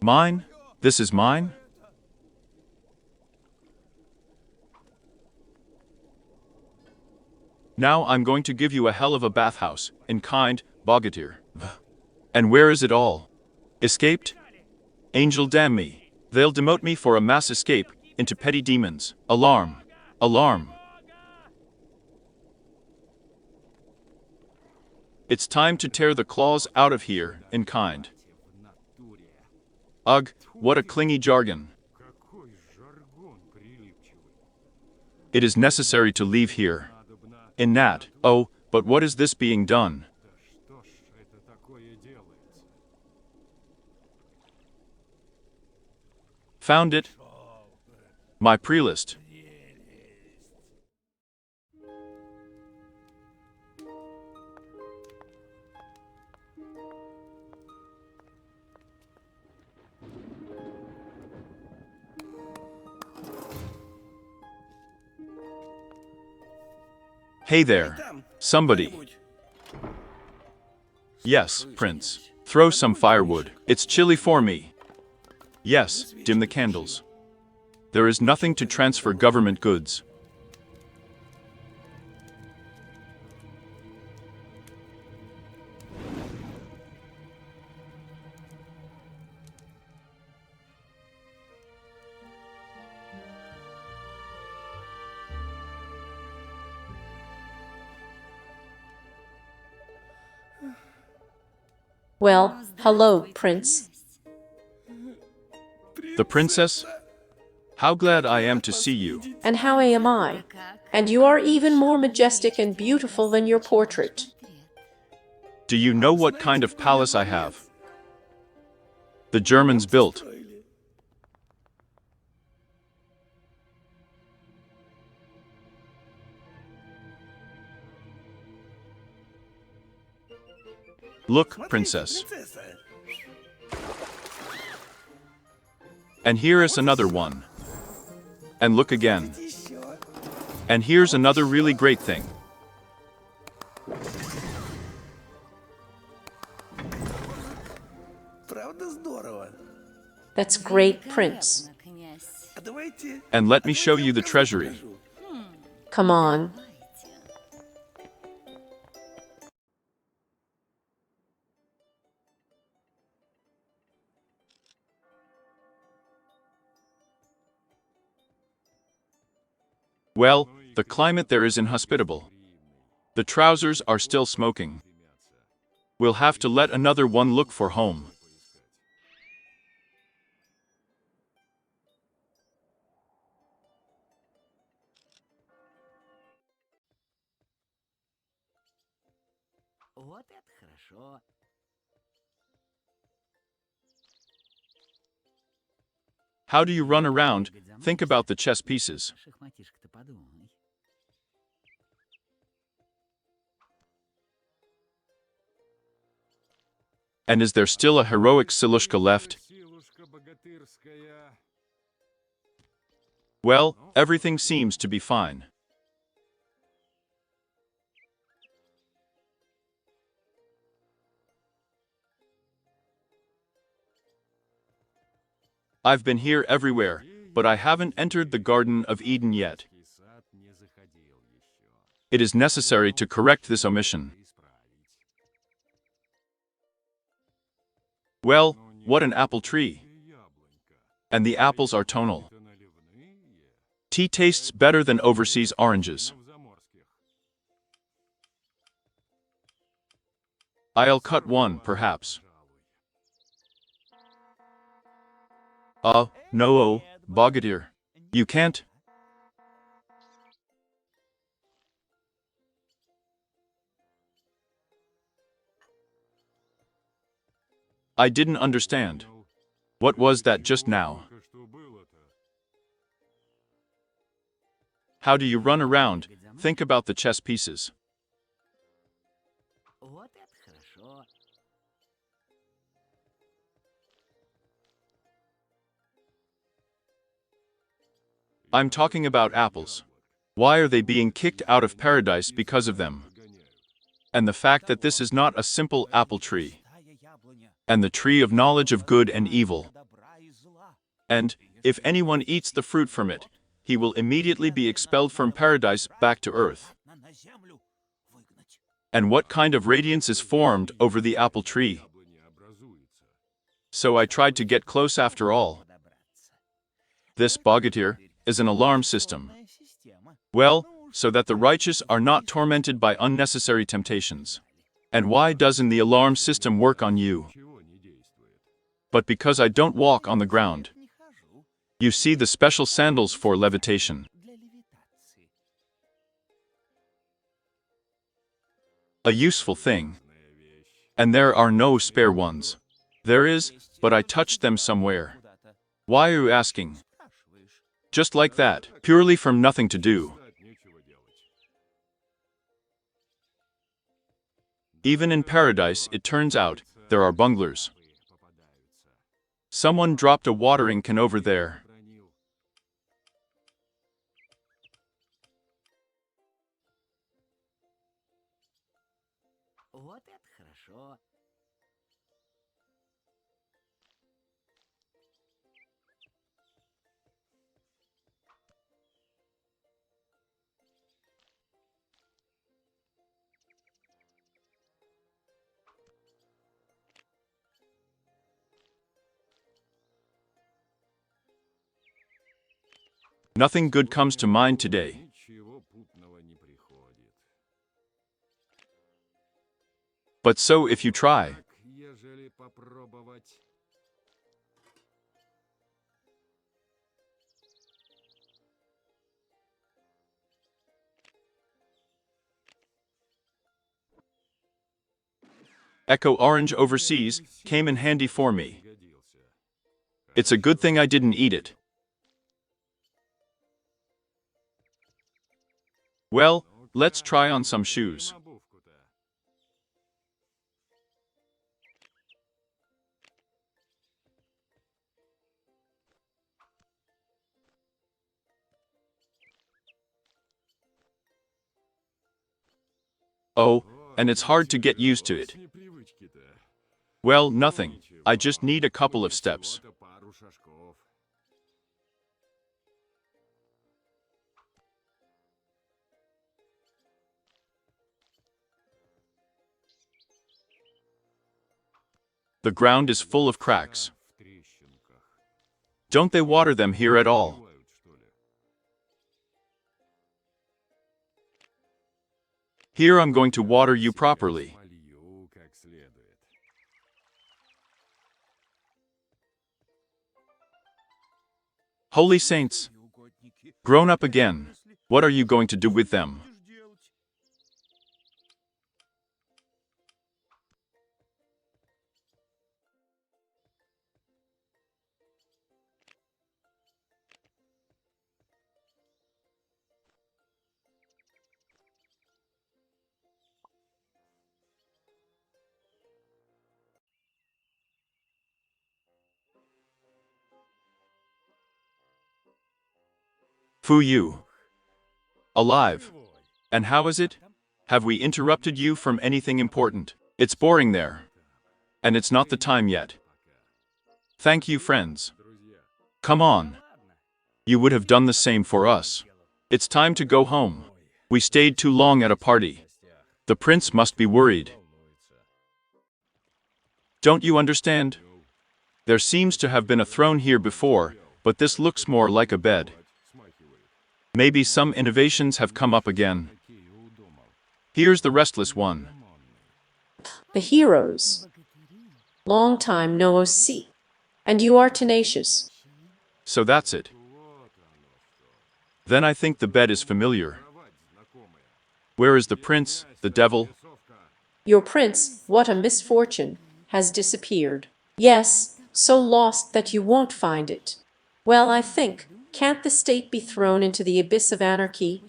Mine? This is mine? Now I'm going to give you a hell of a bathhouse, in kind, bogatir. And where is it all? Escaped? Angel damn me. They'll demote me for a mass escape into petty demons. Alarm. Alarm. It's time to tear the claws out of here, in kind. Ugh, what a clingy jargon. Какой жаргон прилипчивый. It is necessary to leave here. In Nat. Oh, but what is this being done? Да что ж это такое делается? Found it. My prelist. Hey there. Somebody. Yes, Prince. Throw some firewood. It's chilly for me. Yes, dim the candles. There is nothing to transfer government goods. Well, hello, Prince. The princess? How glad I am to see you. And how am I? And you are even more majestic and beautiful than your portrait. Do you know what kind of palace I have? The Germans built. Look, princess. And here is another one. And look again. And here's another really great thing. Правда здорово. That's great, Prince. А давайте... And let me show you the treasury. Come on. Well, the climate there is inhospitable. The trousers are still smoking. We'll have to let another one look for home. Вот это хорошо. How do you run around? Think about the chess pieces. Шахматишка-то подумай. And is there still a heroic Silushka left? Силушка богатырская. Well, everything seems to be fine. I've been here everywhere, but I haven't entered the Garden of Eden yet. И сад не заходил еще. It is necessary to correct this omission. Исправить. Well, what an apple tree. И яблонька. And the apples are tonal. Это наливные. Tea tastes better than overseas oranges. В заморских. I'll cut one, perhaps. Пожалуй. No, Bogadir. You can't? I didn't understand. What was that just now? Только что было-то. How do you run around? Think about the chess pieces. Вот это хорошо. I'm talking about apples. Why are they being kicked out of paradise because of them? And the fact that this is not a simple apple tree, and the tree of knowledge of good and evil. And, if anyone eats the fruit from it, he will immediately be expelled from paradise back to earth. And what kind of radiance is formed over the apple tree? So I tried to get close after all. This bogatir is an alarm system. Well, so that the righteous are not tormented by unnecessary temptations. And why doesn't the alarm system work on you? But because I don't walk on the ground. You see the special sandals for levitation. A useful thing. And there are no spare ones. There is, but I touched them somewhere. Why are you asking? Just like that, purely from nothing to do. Even in paradise, it turns out, there are bunglers. Someone dropped a watering can over there. Вот это хорошо. Nothing good comes to mind today. Ничего путного не приходит. But so if you try. Так, ежели попробовать. Echo Orange overseas came in handy for me. Годился. It's a good thing I didn't eat it. Well, let's try on some shoes. Обувку-то. Oh, and it's hard to get used to it. С непривычки-то. Well, nothing. I just need a couple of steps. Всего-то пару шажков. The ground is full of cracks. В трещинках. Don't they water them here at all? Бывают, что ли? Here I'm going to water you properly. Полью как следует. Holy saints, grown up again, what are you going to do with them? Fu you. Alive. And how is it? Have we interrupted you from anything important? It's boring there. And it's not the time yet. Thank you, friends. Come on. You would have done the same for us. It's time to go home. We stayed too long at a party. The prince must be worried. Don't you understand? There seems to have been a throne here before, but this looks more like a bed. Maybe some innovations have come up again. Here's the restless one. The heroes. Long time no see. And you are tenacious. So that's it. Then I think the bed is familiar. Where is the prince, the devil? Your prince, what a misfortune, has disappeared. Yes, so lost that you won't find it. Well, I think, Can't the state be thrown into the abyss of anarchy?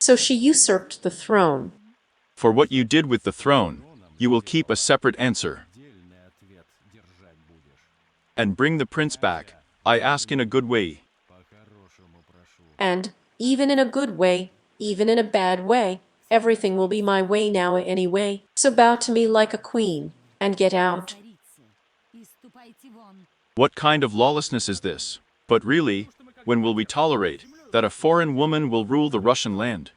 So she usurped the throne. For what you did with the throne, you will keep a separate answer. And bring the prince back, I ask in a good way. And, even in a good way, even in a bad way, everything will be my way now anyway. So bow to me like a queen, and get out. What kind of lawlessness is this? But really, when will we tolerate that a foreign woman will rule the Russian land?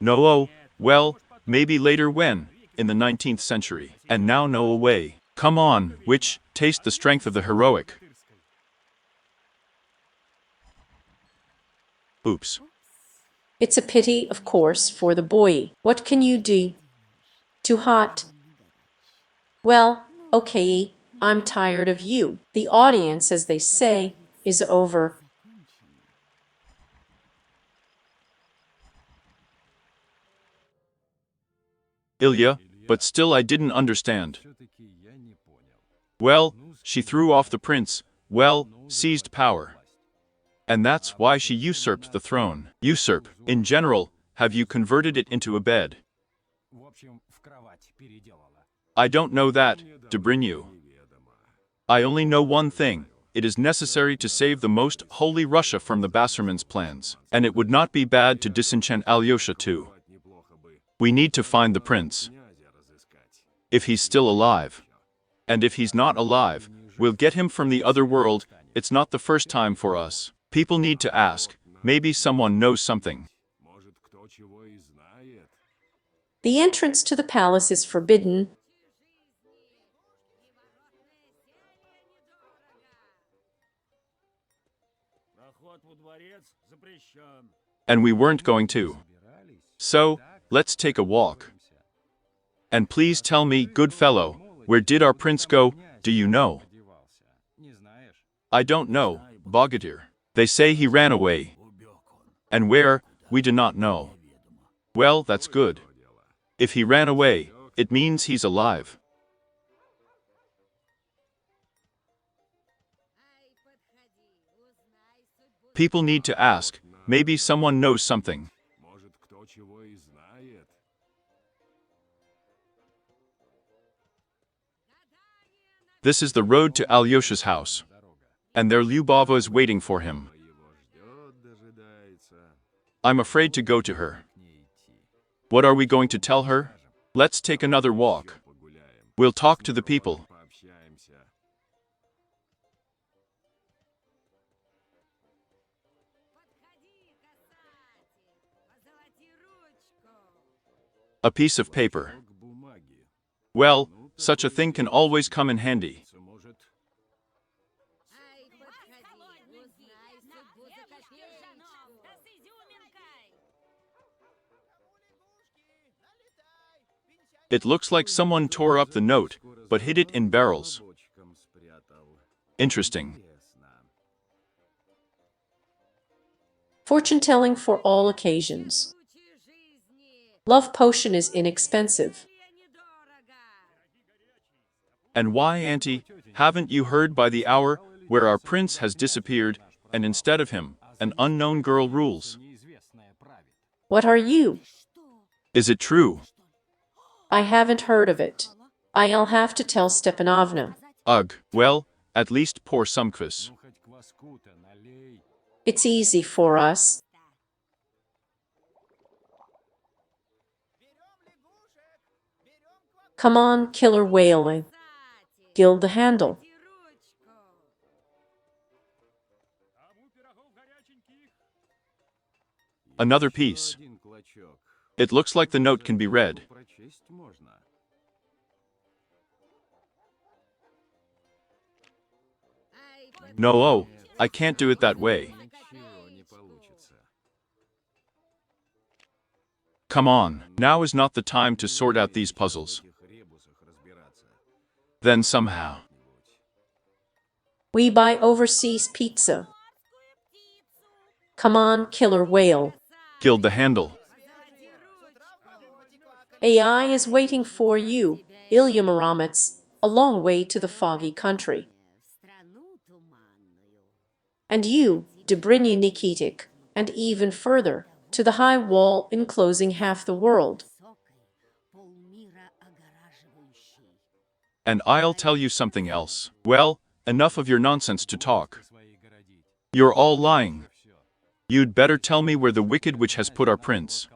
No, oh, well, maybe later when, in the 19th century. And now no away. Come on, which, taste the strength of the heroic. Oops. It's a pity, of course, for the boy. What can you do? Too hot. Well, okay, I'm tired of you. The audience, as they say, is over. Ilya, but still I didn't understand. Well, she threw off the prince, well, seized power. And that's why she usurped the throne. Usurp, in general, have you converted it into a bed? I don't know that, Dobrynu. I only know one thing. It is necessary to save the most holy Russia from the Basarman's plans. And it would not be bad to disenchant Alyosha too. We need to find the prince. If he's still alive. And if he's not alive, we'll get him from the other world. It's not the first time for us. People need to ask. Maybe someone knows something. The entrance to the palace is forbidden. And we weren't going to. So, let's take a walk. And please tell me, good fellow, where did our prince go, do you know? I don't know, Bogatyr. They say he ran away. And where, we do not know. Well, that's good. If he ran away, it means he's alive. People need to ask. Maybe someone knows something. This is the road to Alyosha's house. And there Lyubova is waiting for him. I'm afraid to go to her. What are we going to tell her? Let's take another walk. We'll talk to the people. A piece of paper. Well, such a thing can always come in handy. It looks like someone tore up the note, but hid it in barrels. Interesting. Fortune-telling for all occasions. Love potion is inexpensive. And why, Auntie, haven't you heard by the hour where our prince has disappeared, and instead of him, an unknown girl rules? What are you? Is it true? I haven't heard of it. I'll have to tell Stepanovna. Ugh, well, at least pour some kvass. It's easy for us. Come on, killer whaling. Gild the handle. Another piece. It looks like the note can be read. No, oh, I can't do it that way. Come on, now is not the time to sort out these puzzles. Then somehow. We buy overseas pizza. Come on, killer whale. Gild the handle. AI is waiting for you, Ilya Muromets, a long way to the foggy country. And you, Dobryny Nikitic, and even further, to the high wall enclosing half the world. And I'll tell you something else. Well, enough of your nonsense to talk. You're all lying. You'd better tell me where the wicked witch has put our prince.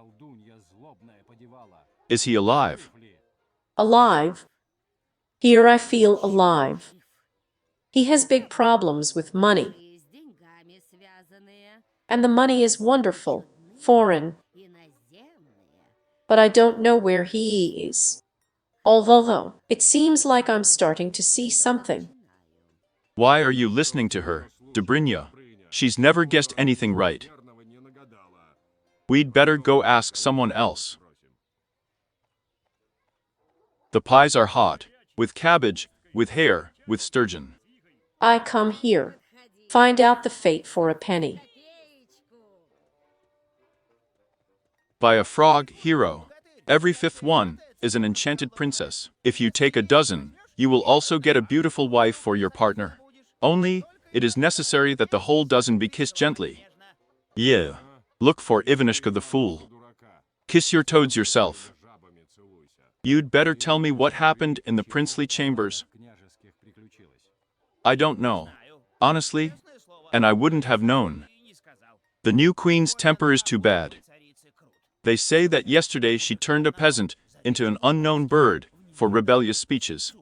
Is he alive? Alive? Here I feel alive. He has big problems with money. And the money is wonderful, foreign. But I don't know where he is. Although, it seems like I'm starting to see something. Why are you listening to her, Dobrynya? She's never guessed anything right. We'd better go ask someone else. The pies are hot, with cabbage, with hare, with sturgeon. I come here. Find out the fate for a penny. By a frog hero. Every fifth one is an enchanted princess. If you take a dozen, you will also get a beautiful wife for your partner. Only, it is necessary that the whole dozen be kissed gently. Yeah. Look for Ivanishka the fool. Kiss your toads yourself. You'd better tell me what happened in the princely chambers. I don't know. Honestly, and I wouldn't have known. The new queen's temper is too bad. They say that yesterday she turned a peasant into an unknown bird for rebellious speeches.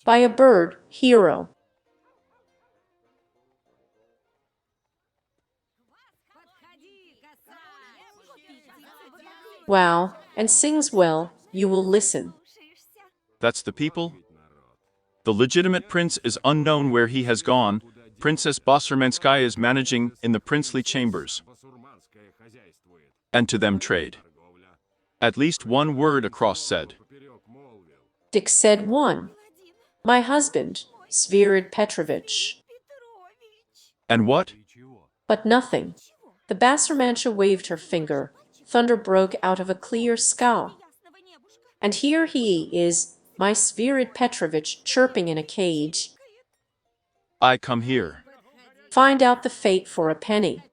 By a bird, hero. Wow, and sings well, you will listen. That's the people? The legitimate prince is unknown where he has gone. Princess Basarmenskaya is managing in the princely chambers. And to them trade. At least one word across said. Dick said one. My husband, Svirid Petrovich. And what? But nothing. The Basarmansha waved her finger. Thunder broke out of a clear sky. And here he is, my Svirid Petrovich, chirping in a cage. I come here. Find out the fate for a penny.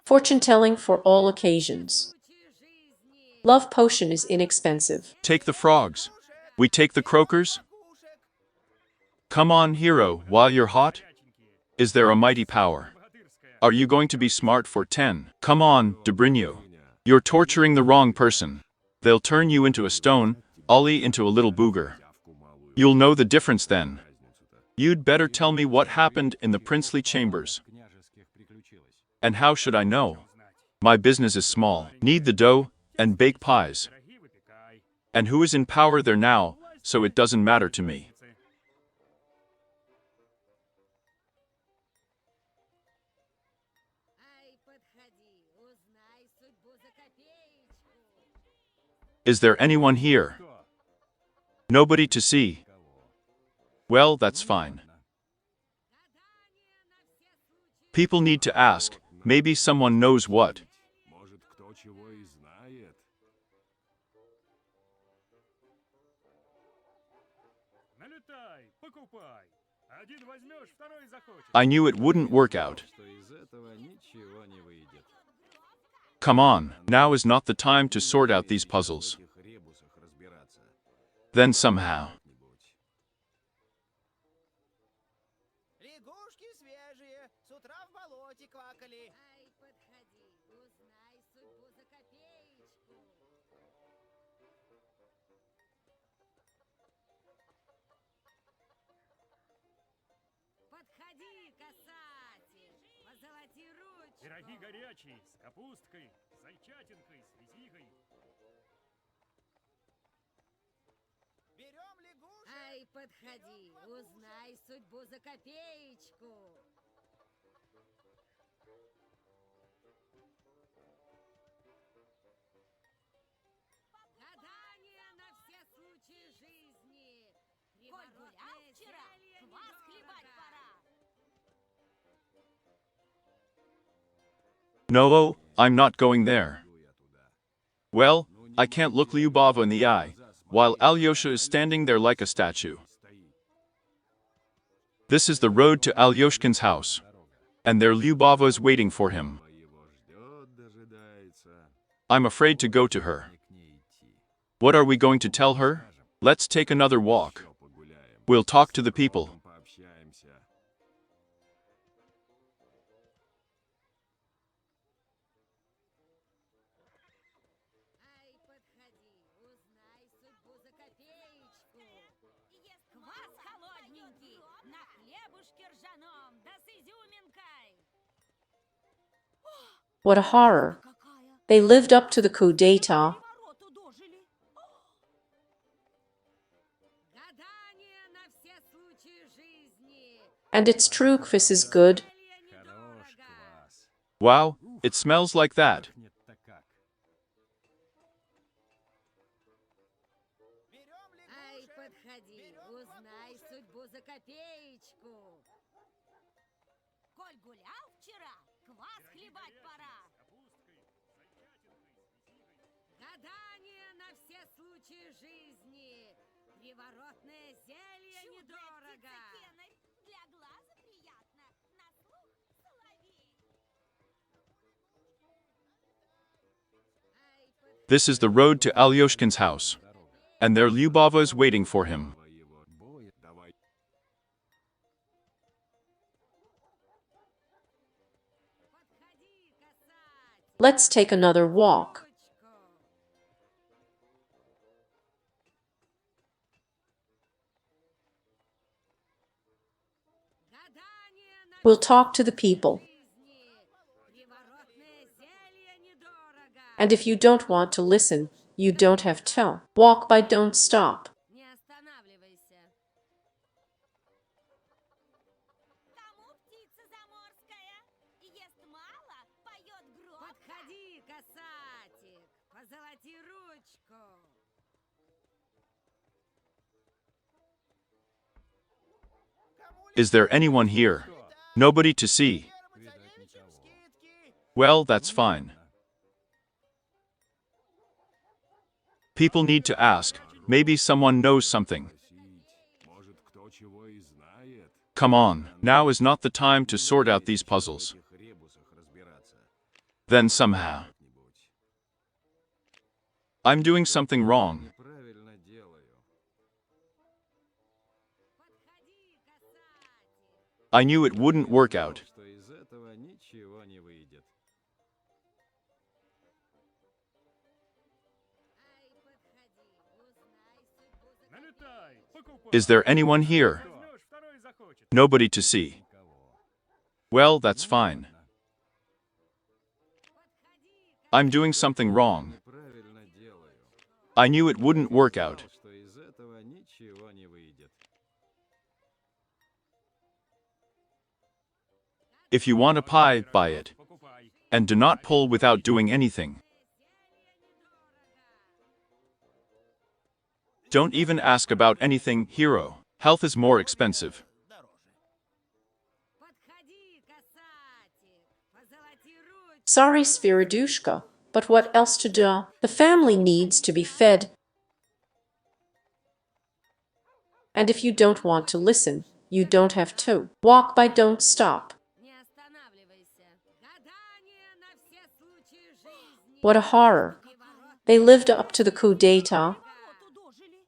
Fortune-telling for all occasions. Love potion is inexpensive. Take the frogs. We take the croakers. Come on, hero, while you're hot. Is there a mighty power? Are you going to be smart for 10? Come on, Dobrynya. You're torturing the wrong person. They'll turn you into a stone, Ollie into a little booger. You'll know the difference then. You'd better tell me what happened in the princely chambers. And how should I know? My business is small. Knead the dough and bake pies. And who is in power there now, so it doesn't matter to me. Is there anyone here? Nobody to see. Well, that's fine. People need to ask. Maybe someone knows what. I knew it wouldn't work out. Come on, now is not the time to sort out these puzzles. Then somehow. Пироги горячие, с капусткой, с зайчатинкой, с визигой. Берем лягушек. Ай, подходи, узнай судьбу за копеечку. Гадание на все случаи жизни. Коль гулял вчера, квас хлебать пора. No, I'm not going there. Well, I can't look Lyubova in the eye, while Alyosha is standing there like a statue. This is the road to Alyoshkin's house, and there Lyubova is waiting for him. I'm afraid to go to her. What are we going to tell her? Let's take another walk. We'll talk to the people. Ай, подходи, узнай судьбу за копеечку. Квас холодненький, на хлебушке ржаном, да с изюминкой. What a horror! They lived up to the coup d'etat, Вороту дожили. Гадание на все случаи жизни. and its true is good. Зелье недорого. Wow, it smells like that. Нет-то как. Ай, подходи, узнай судьбу за копеечку. Коль гулял вчера, квас хлебать пора. Гадание на все случаи жизни. Приворотное зелье недорого. Кеннель, для глаза приятно, на слух соловей. Ай, подходи. This is the road to Alyoshkin's house, and there Lyubova is waiting for him. Подходи, касать. Let's take another walk. Ручку. Гадание на We'll talk to the people. жизни. Приворотное зелье недорого. And if you don't want to listen, you don't have to. Walk by, don't stop. Не останавливайся. Кому птица заморская? Ест мало, поет громко. Подходи, касатик. Позолоти ручку. Is there anyone here? Nobody to see. Well, that's fine. People need to ask. Maybe someone knows something. Может, кто чего и знает. Come on, now is not the time to sort out these puzzles. В этих ребусах разбираться. Then somehow, Как-нибудь. I'm doing something wrong. Правильно делаю. Подходи, касатик. I knew it wouldn't work out. Что из этого ничего не выйдет. Ай, подходи. Узнай судьбу за Налетай, покупай. Is there anyone here? Возьмешь, второй захочет. Nobody to see. Well, that's fine. I'm doing something wrong. Правильно делаю. I knew it wouldn't work out. Что из этого ничего не выйдет. If you want a pie, buy it. Покупай. And do not pull without doing anything. Don't even ask about anything, hero. Health is more expensive. Подходи, касатик. Позолоти ручку. Sorry, Sviridushka, but what else to do? The family needs to be fed. And if you don't want to listen, you don't have to. Walk by, don't stop. Не останавливайся. Гадание на все случаи жизни. What a horror! They lived up to the coup d'etat, Вороту дожили.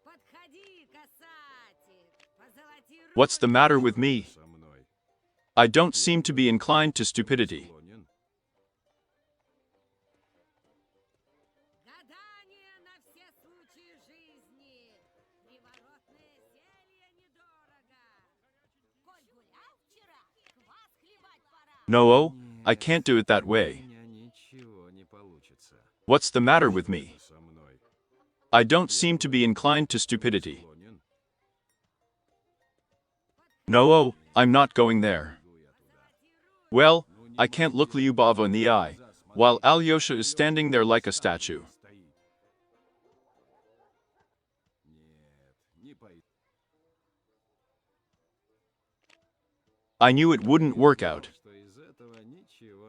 Подходи, касатик. Позолоти ручку. What's the matter with me? Со мной. I don't seem to be inclined to stupidity. Склонен. Гадание на все случаи жизни. Приворотное зелье недорого. Коль гулял вчера, квас хлебать пора. No, I can't do it that way. У меня ничего не получится. What's the matter with me? Со мной. I don't seem to be inclined to stupidity. Склонен. No, I'm not going there. Well, I can't look Lyubova in the eye, while Alyosha is standing there like a statue. Стоит. Нет, не пойду. I knew it wouldn't work out. Что из этого ничего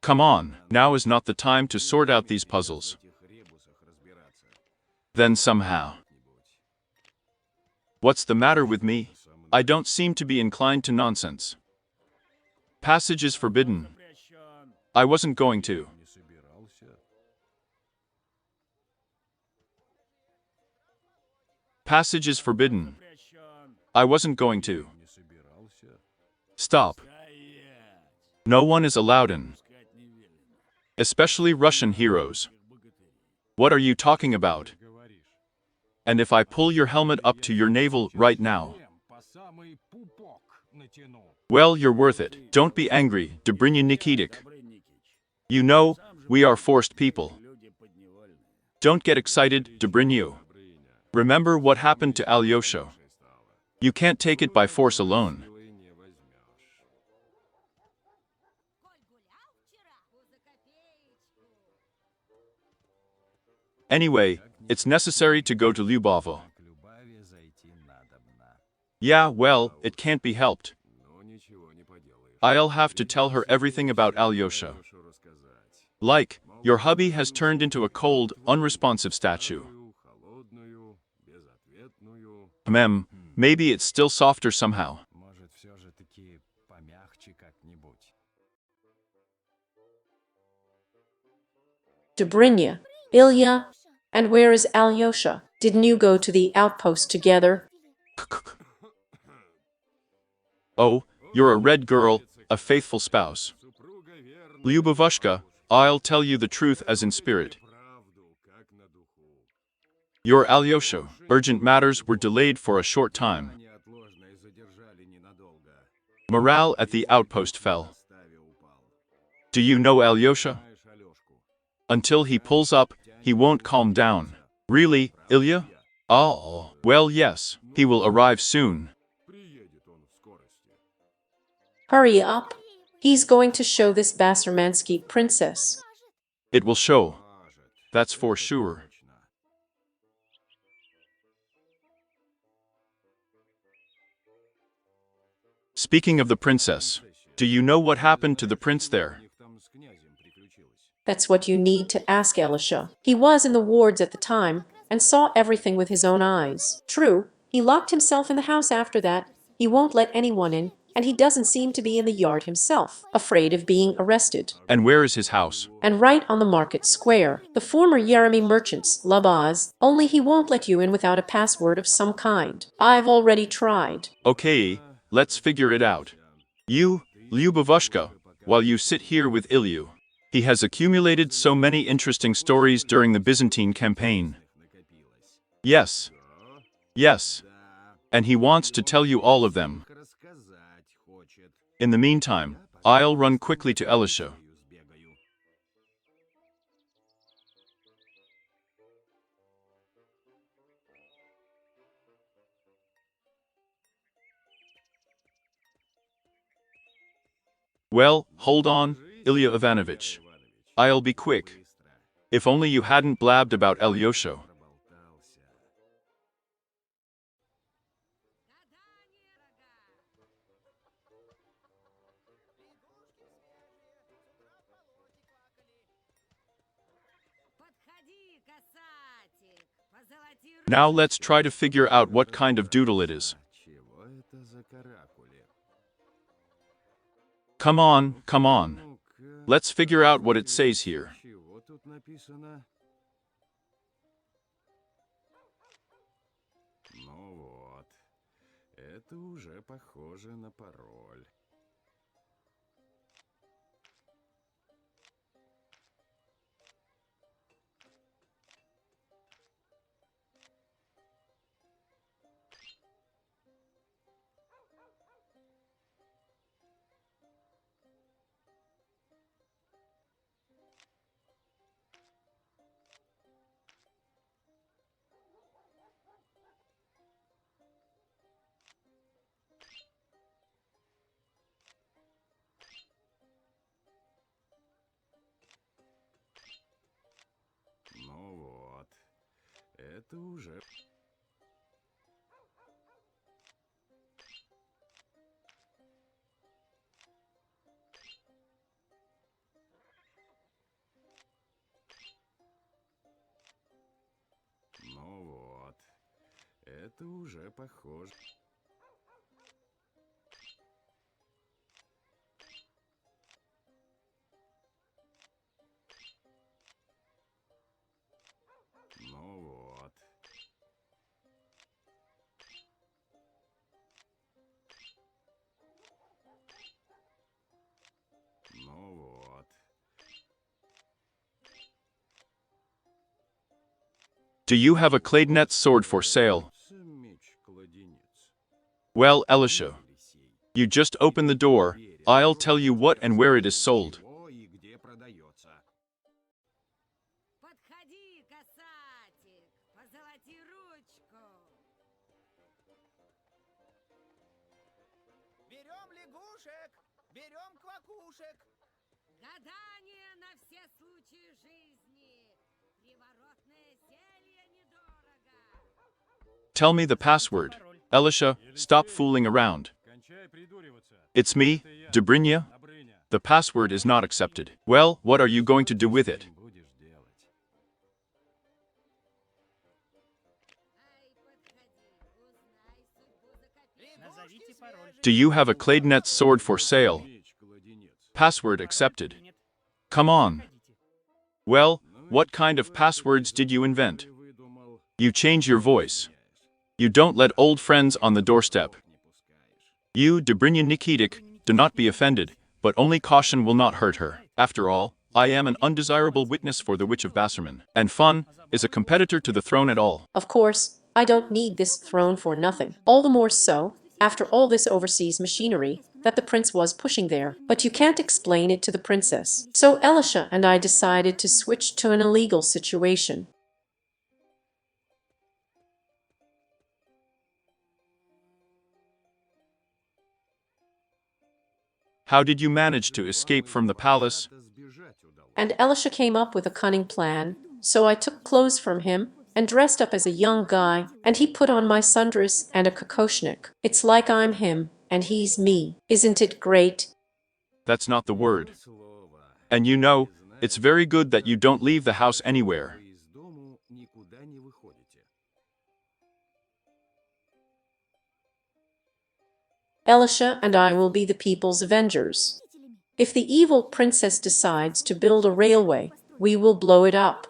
Come on, now is not the time to sort out these puzzles. Then somehow. What's the matter with me? I don't seem to be inclined to nonsense. Passage is forbidden. I wasn't going to. Passage is forbidden. I wasn't going to. Stop. No one is allowed in. Especially Russian heroes. What are you talking about? And if I pull your helmet up to your navel right now? Well, you're worth it. Don't be angry, Dobrynya Nikitic. You know, we are forced people. Don't get excited, Dobrynya. Remember what happened to Alyosha. You can't take it by force alone. Anyway, it's necessary to go to Lyubavo. Yeah, well, it can't be helped. I'll have to tell her everything about Alyosha. Like, your hubby has turned into a cold, unresponsive statue. Maybe it's still softer somehow. Dobrynya, Ilya, and where is Alyosha? Didn't you go to the outpost together? Oh, you're a red girl, a faithful spouse. Lyubovushka, I'll tell you the truth as in spirit. Your Alyosha, urgent matters were delayed for a short time. Morale at the outpost fell. Do you know Alyosha? Until he pulls up, he won't calm down. Really, Ilya? Oh, well, yes, he will arrive soon. Hurry up. He's going to show this Basarmansky princess. It will show. That's for sure. Speaking of the princess, do you know what happened to the prince there? That's what you need to ask Elisha. He was in the wards at the time and saw everything with his own eyes. True, he locked himself in the house after that. He won't let anyone in, and he doesn't seem to be in the yard himself, afraid of being arrested. And where is his house? And right on the market square, the former Yeremy merchant's, Labaz, only he won't let you in without a password of some kind. I've already tried. Okay, let's figure it out. You, Lyubovushka, while you sit here with Ilyu. He has accumulated so many interesting stories during the Byzantine campaign. Yes. Yes. And he wants to tell you all of them. In the meantime, I'll run quickly to Elisha. Well, hold on, Ilya Ivanovich. I'll be quick. If only you hadn't blabbed about Alyosha. Now let's try to figure out what kind of doodle it is. Come on, come on. Let's figure out what it says here. Это уже похоже на пароль. Ну вот, это уже... Это уже похоже. Ну вот. Ну вот. Do you have a claydnet sword for sale? Меч-кладенец. Well, Elisha, you just open the door, I'll tell you what and where it is sold. И где продается. Подходи, касатик, позолоти ручку. Берем лягушек, берем квакушек. Гадание на все случаи жизни. Приворотное зелье недорого. Tell me the password. Elisha, stop fooling around. Кончай придуриваться. It's me, Dobrynya. Добрыня. The password is not accepted. Well, what are you going to do with it? Будешь делать. Ай, подходи, узнай судьбу за копейку. Назовите пароль. Do you have a claydnet sword for sale? Меч-кладенец. Password accepted. Нет. Come on. Проходите. Well, what kind of passwords did you invent? Выдумал. You change your voice. You don't let old friends on the doorstep. Не пускаешь. You, Dobrynya Nikitic, do not be offended, but only caution will not hurt her. After all, I am an undesirable witness for the Witch of Basserman, and Fun is a competitor to the throne at all. Of course, I don't need this throne for nothing. All the more so, after all this overseas machinery that the prince was pushing there. But you can't explain it to the princess. So Elisha and I decided to switch to an illegal situation. How did you manage to escape from the palace? Это сбежать удалось. And Elisha came up with a cunning plan, so I took clothes from him and dressed up as a young guy, and he put on my sundress and a kokoshnik. It's like I'm him, and he's me. Isn't it great? That's not the word. Слово. And you know, it's very good that you don't leave the house anywhere. Вы из дому никуда не выходите. Elisha and I will be the people's avengers. If the evil princess decides to build a railway, we will blow it up.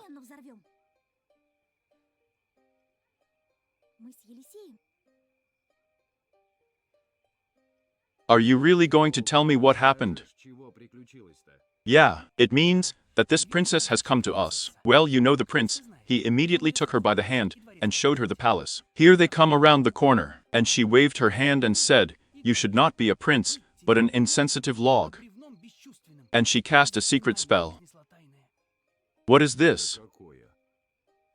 Are you really going to tell me what happened? С чего приключилось-то? Yeah, it means that this princess has come to us. Well, you know the prince. He immediately took her by the hand and showed her the palace. Here they come around the corner, and she waved her hand and said, "You should not be a prince, but an insensitive log." Бревном бесчувственным. And she cast a secret spell. Принесла тайное. What is this? Какое?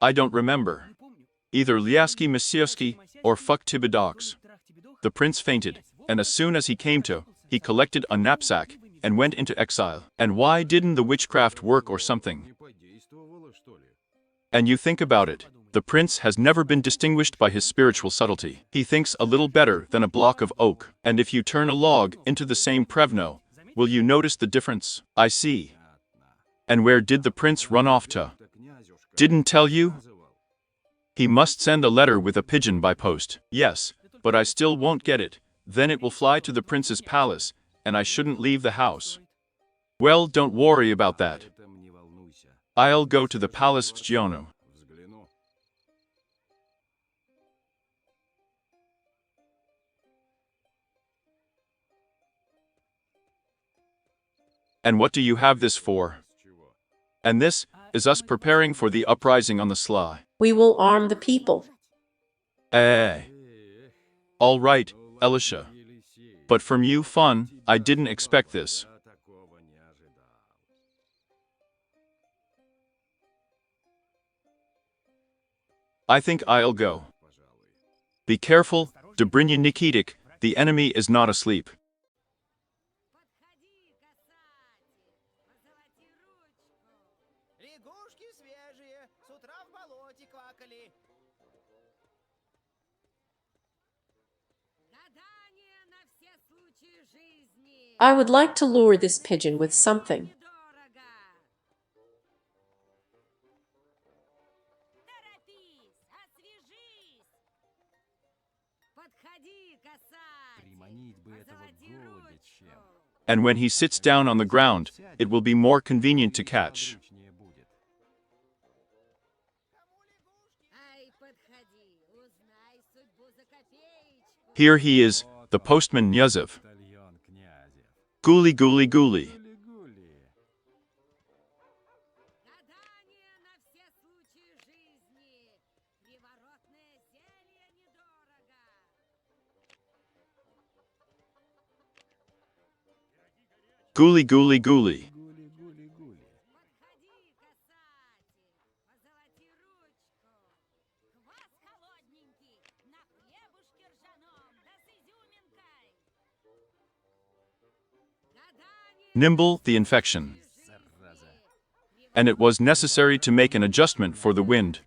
I don't remember. Не помню. Either Liaski Misieski or Fuck Tibidogs. Трах тебе дох. The prince fainted, and as soon as he came to, he collected a knapsack and went into exile. And why didn't the witchcraft work or something? Не подействовало, что ли? And you think about it, the prince has never been distinguished by his spiritual subtlety. He thinks a little better than a block of oak. And if you turn a log into the same Prevno, will you notice the difference? I see. And where did the prince run off to? Это князюшка Didn't tell you? называл. He must send a letter with a pigeon by post. Yes, but I still won't get it. Then it will fly to the prince's palace, and I shouldn't leave the house. Well, don't worry about that. Этом не волнуйся. I'll go to the palace в Giono. Взгляну. And what do you have this for? С чего? And this is us preparing for the uprising on the sly. We will arm the people. Eh. Эх, All right, Elisha. Елисей, But from you, Fun, I didn't expect this. я такого не ожидал. I think I'll go. Пожалуй. Be careful, Dobrynya Nikitic, the enemy is not asleep. Подходи, касатик, позолоти ручку. Лягушки свежие, с утра в болоте квакали. Гадание на все случаи жизни. I would like to lure this pigeon with something. Недорого. Торопись, освежись. And when he sits down on the ground, it will be more convenient to catch. Ай, подходи, узнай судьбу за копеечку. Here he is, the postman Nyazov. Guli guli guli. Гадание на все случаи жизни. Приворотное зелье недорого. Guli guli guli. Подходи, касатик, позолоти ручку. Квас холодненький, на хлебушке ржаном, да с изюминкой. Гадание Nimble the infection. And it was necessary to make an adjustment for the wind.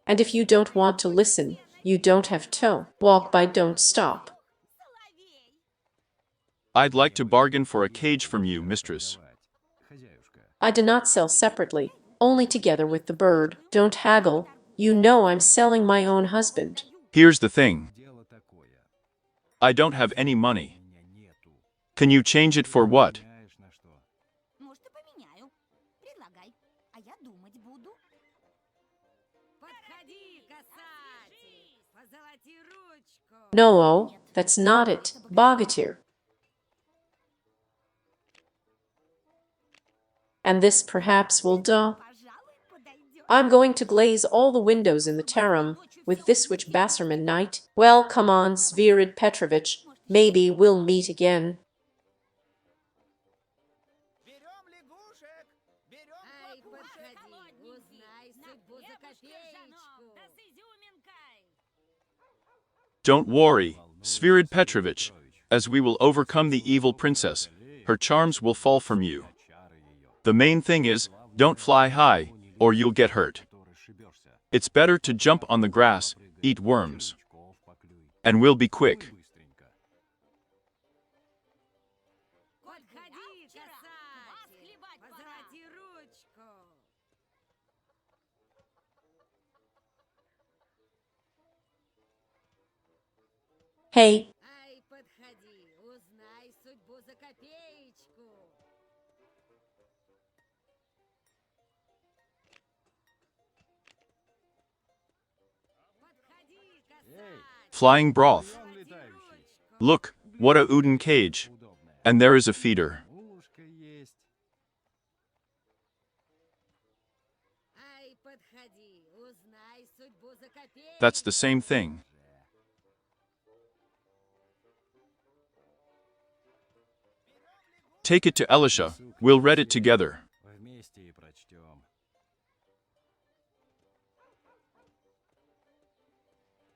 And if you don't want to listen, you don't have to. Walk by, don't stop. Соловей. I'd like to bargain for a cage from you, mistress. I do not sell separately, only together with the bird. Don't haggle. You know I'm selling my own husband. Here's the thing. I don't have any money. Can you change it for what? Может, и поменяю. Предлагай, а я думать буду. Подходи, касатик, позолоти ручку. No, that's not it, bogatir. And this perhaps will do. Пожалуй, подойдет. I'm going to glaze all the windows in the Tarum with this which Basserman night. Well, come on, Svirid Petrovich. Maybe we'll meet again. Берем лягушек! Берем Ай, квакушек! подходи, узнай судьбу за Хлебушке ржаном, да копеечку. с изюминкой. Don't worry, Svirid Petrovich, as we will overcome the evil princess. Her charms will fall from you. The main thing is, don't fly high, or you'll get hurt. It's better to jump on the grass, eat worms. And we'll be quick. Подходи, касатик, хлебать пора. позолоти ручку. Hey, Ай, подходи, узнай судьбу за копеечку. Подходи, касатик, Flying broth. позолоти ручку. Look, what a wooden cage. And there is a feeder. Ай, подходи, узнай судьбу за копеечку. That's the same thing. Take it to Elisha, we'll read it together. Вместе и прочтем.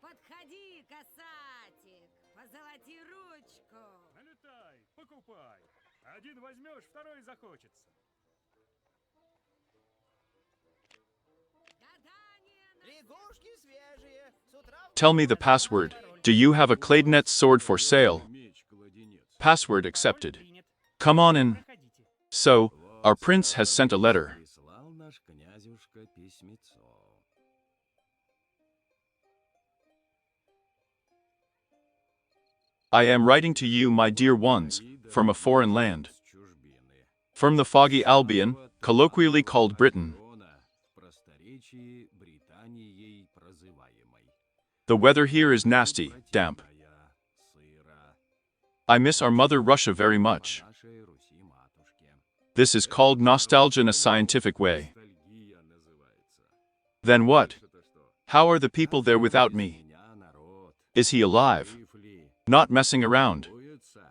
Подходи, касатик, позолоти ручку. Налетай, покупай. Один возьмешь, второй захочется. Гадание на Лягушки свежие! С утра в Tell me the password. Do you have a Claydnet sword for sale? Меч-кладенец. Password accepted. Принят. Come on in. Проходите. So, our prince has sent a letter. Прислал наш князюшка письмецо. I am writing to you, my dear ones, from a foreign land. С чужбины. From the foggy Albion, colloquially called Britain. Региона, в просторечии Британией прозываемой. The weather here is nasty, damp. Противная, сыра, I miss our mother Russia very much. нашей Руси-матушке. This is called nostalgia in a scientific way. Ностальгия называется. Then what? Это что? How are the people there without me? Меня народ. Is he alive? Жив ли? Not messing around? Дуется?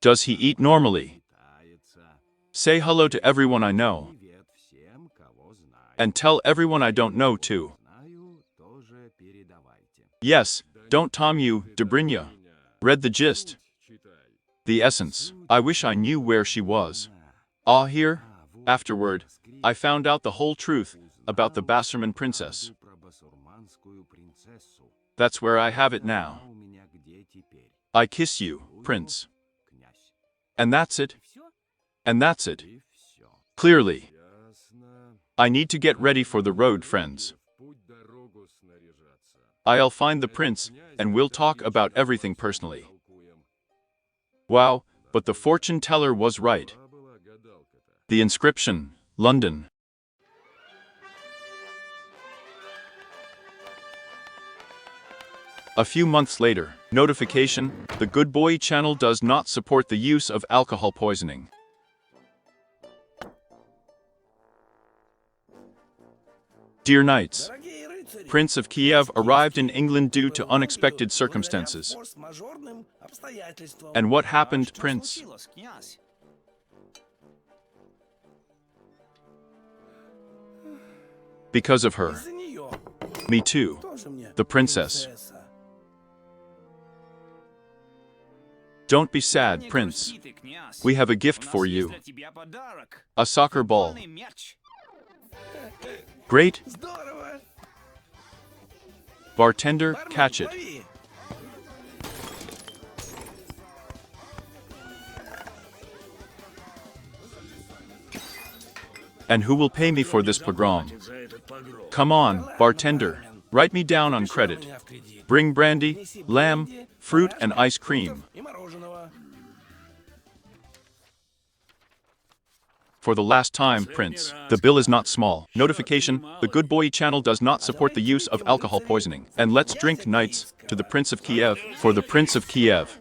Does he eat normally? Питается? Say hello to everyone I know. Привет всем, кого знаю. And tell everyone I don't know too. Знаю, тоже передавайте. Yes, don't Tom you, Dobrinya. Read the gist. Читай. The essence. I wish I knew where she was. Ah, here? Afterward, I found out the whole truth about the Basserman princess. Про басурманскую принцессу. That's where I have it now. У меня где теперь? I kiss you, prince. Князь. And that's it. Все? And that's it. И все. Clearly, Ясно. I need to get ready for the road, friends. В путь дорогу снаряжаться. I'll find the prince, and we'll talk about everything personally. Wow, but the fortune teller was right. The inscription, London. A few months later, notification, the Good Boy channel does not support the use of alcohol poisoning. Dear Knights, Prince of Kiev arrived in England due to unexpected circumstances. And what happened, Prince? Because of her. Me too. The princess. Don't be sad, Prince. We have a gift for you. A soccer ball. Great. Bartender, catch it. And who will pay me for this pogrom? Come on, bartender. Write me down on credit. Bring brandy, lamb, fruit, and ice cream. For the last time, Prince, the bill is not small. Notification, the Good Boy channel does not support the use of alcohol poisoning. And let's drink, Knights, to the Prince of Kiev, for the Prince of Kiev.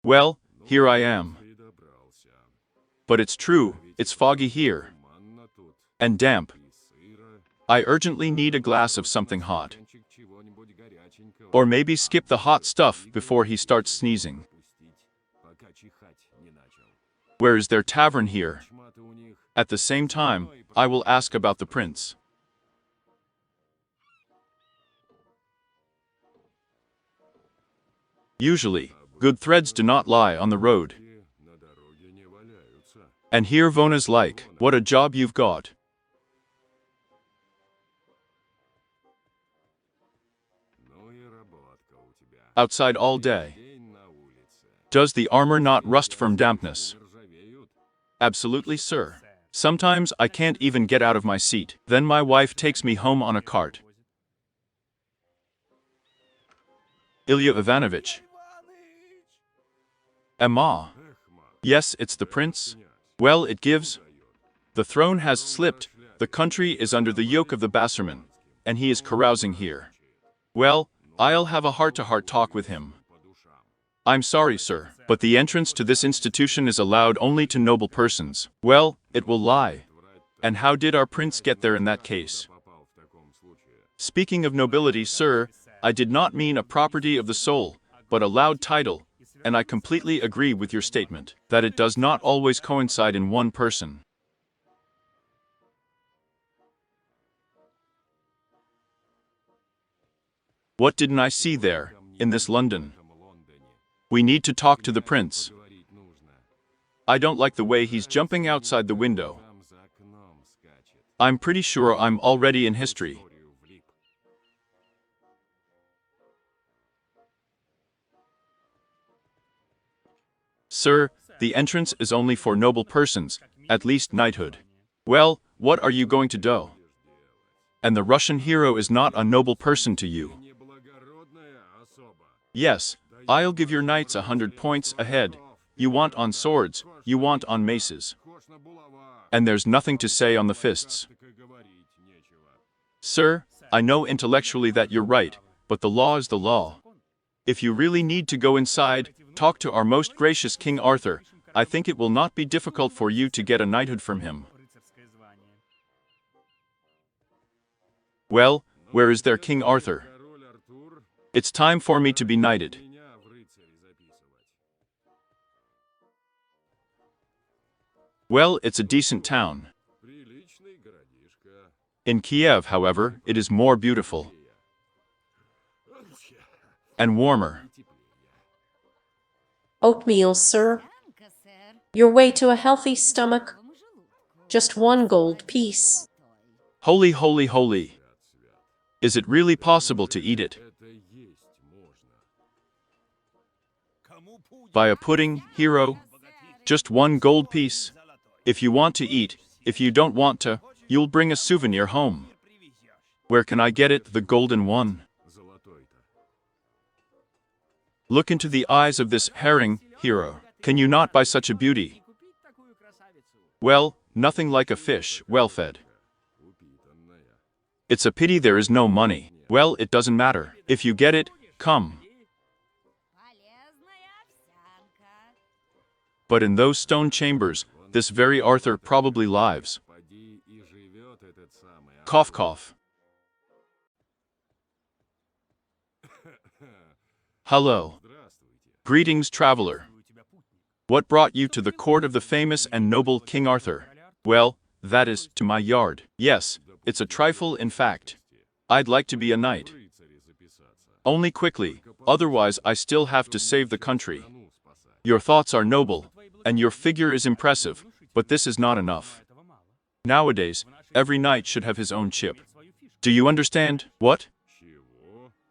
Well, here I am. But it's true, it's foggy here. And damp. I urgently need a glass of something hot. Or maybe skip the hot stuff before he starts sneezing. Where is their tavern here? At the same time, I will ask about the prince. Usually, good threads do not lie on the road. And here Vona's like, what a job you've got. Outside all day. Does the armor not rust from dampness? Absolutely, sir. Sometimes I can't even get out of my seat. Then my wife takes me home on a cart. Ilya Ivanovich. Emma. Yes, it's the prince. Well, it gives. The throne has slipped, the country is under the yoke of the Basserman, and he is carousing here. Well, I'll have a heart-to-heart talk with him. I'm sorry, sir, but the entrance to this institution is allowed only to noble persons. Well, it will lie. And how did our prince get there in that case? Speaking of nobility, sir, I did not mean a property of the soul, but a loud title, and I completely agree with your statement, that it does not always coincide in one person. What didn't I see there, in this London? We need to talk to the prince. I don't like the way he's jumping outside the window. I'm pretty sure I'm already in history. Sir, the entrance is only for noble persons, at least knighthood. Well, what are you going to do? And the Russian hero is not a noble person to you. Yes, I'll give your knights 100 points ahead. You want on swords, you want on maces. And there's nothing to say on the fists. Sir, I know intellectually that you're right, but the law is the law. If you really need to go inside, talk to our most gracious King Arthur. I think it will not be difficult for you to get a knighthood from him. Well, where is their King Arthur? It's time for me to be knighted. Well, it's a decent town. In Kiev, however, it is more beautiful. And warmer. Oatmeal, sir. Your way to a healthy stomach. Just one gold piece. Holy, holy, holy. Is it really possible to eat it? Buy a pudding, hero. Just one gold piece. If you want to eat, if you don't want to, you'll bring a souvenir home. Where can I get it, the golden one? Look into the eyes of this herring, hero. Can you not buy such a beauty? Well, nothing like a fish, well fed. It's a pity there is no money. Well, it doesn't matter. If you get it, come. Полезная овсянка. But in those stone chambers, this very Arthur probably lives. Cough, cough. Hello. Greetings, traveler. What brought you to the court of the famous and noble King Arthur? Well, that is, to my yard. Yes, it's a trifle, in fact. I'd like to be a knight. Only quickly, otherwise I still have to save the country. Your thoughts are noble, and your figure is impressive, but this is not enough. Nowadays, every knight should have his own chip. Do you understand? What?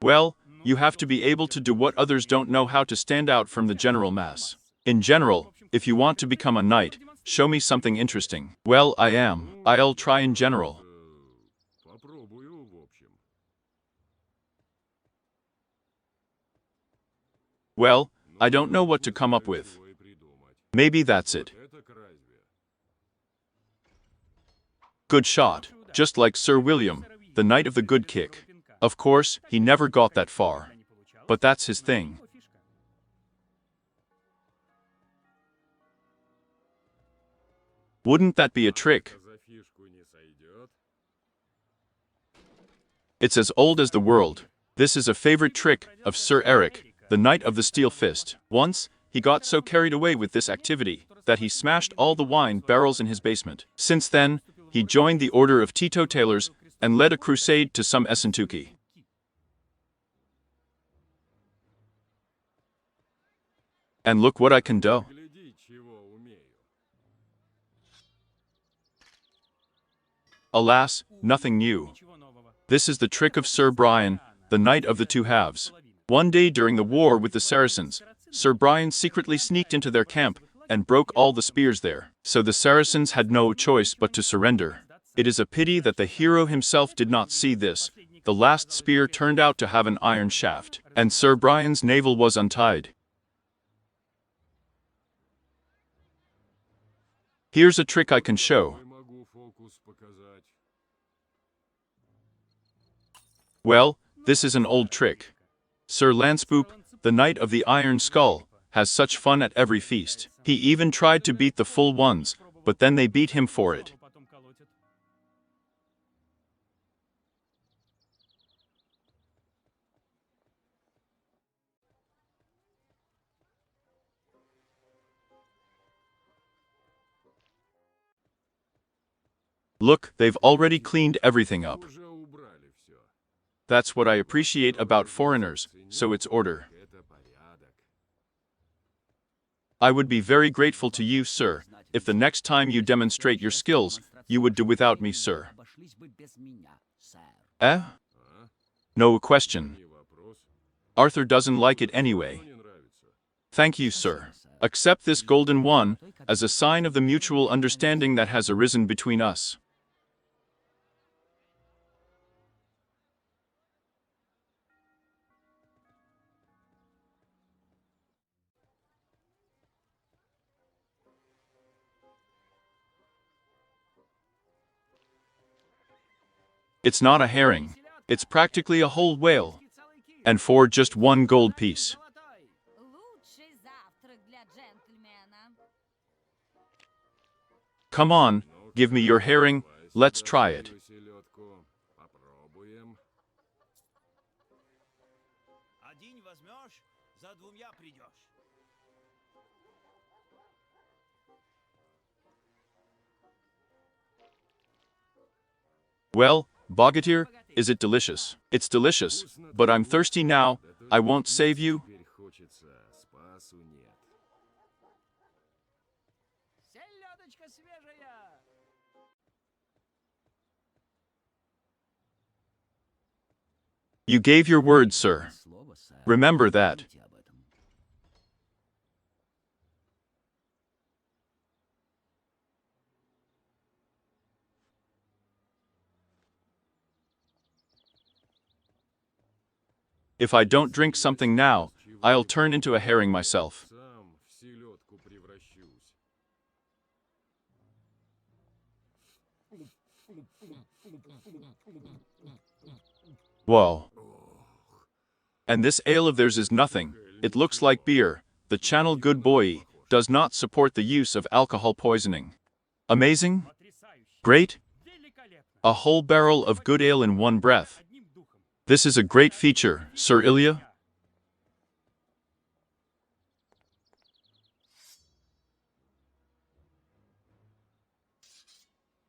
Well, you have to be able to do what others don't know how to stand out from the general mass. In general, if you want to become a knight, show me something interesting. Well, I'll try in general. Well, I don't know what to come up with. Maybe that's it. Good shot, just like Sir William, the knight of the good kick. Of course, he never got that far. But that's his thing. Wouldn't that be a trick? It's as old as the world. This is a favorite trick of Sir Eric, the knight of the steel fist. Once, he got so carried away with this activity that he smashed all the wine barrels in his basement. Since then, he joined the order of teetotalers and led a crusade to some Essentuki. And look what I can do. Alas, nothing new. This is the trick of Sir Brian, the knight of the two halves. One day during the war with the Saracens, Sir Brian secretly sneaked into their camp and broke all the spears there. So the Saracens had no choice but to surrender. It is a pity that the hero himself did not see this. The last spear turned out to have an iron shaft, and Sir Brian's navel was untied. Here's a trick I can show. Well, this is an old trick. Sir Lanspoop, the knight of the Iron Skull, has such fun at every feast. He even tried to beat the full ones, but then they beat him for it. Look, they've already cleaned everything up. That's what I appreciate about foreigners, so it's order. I would be very grateful to you, sir, if the next time you demonstrate your skills, you would do without me, sir. Eh? No question. Arthur doesn't like it anyway. Thank you, sir. Accept this golden one as a sign of the mutual understanding that has arisen between us. It's not a herring. It's practically a whole whale. And for just one gold piece. Лучший завтрак для джентльмена. Come on, give me your herring, let's try it. Один возьмешь, за двумя придешь. Well, Bogatyr, is it delicious? It's delicious, but I'm thirsty now, I won't save you. Селедочка свежая! You gave your word, sir. Remember that. If I don't drink something now, I'll turn into a herring myself. Сам в селедку превращусь. Whoa. And this ale of theirs is nothing. It looks like beer. The channel Good Boy does not support the use of alcohol poisoning. Amazing? Great? A whole barrel of good ale in one breath. This is a great feature, Sir Ilya.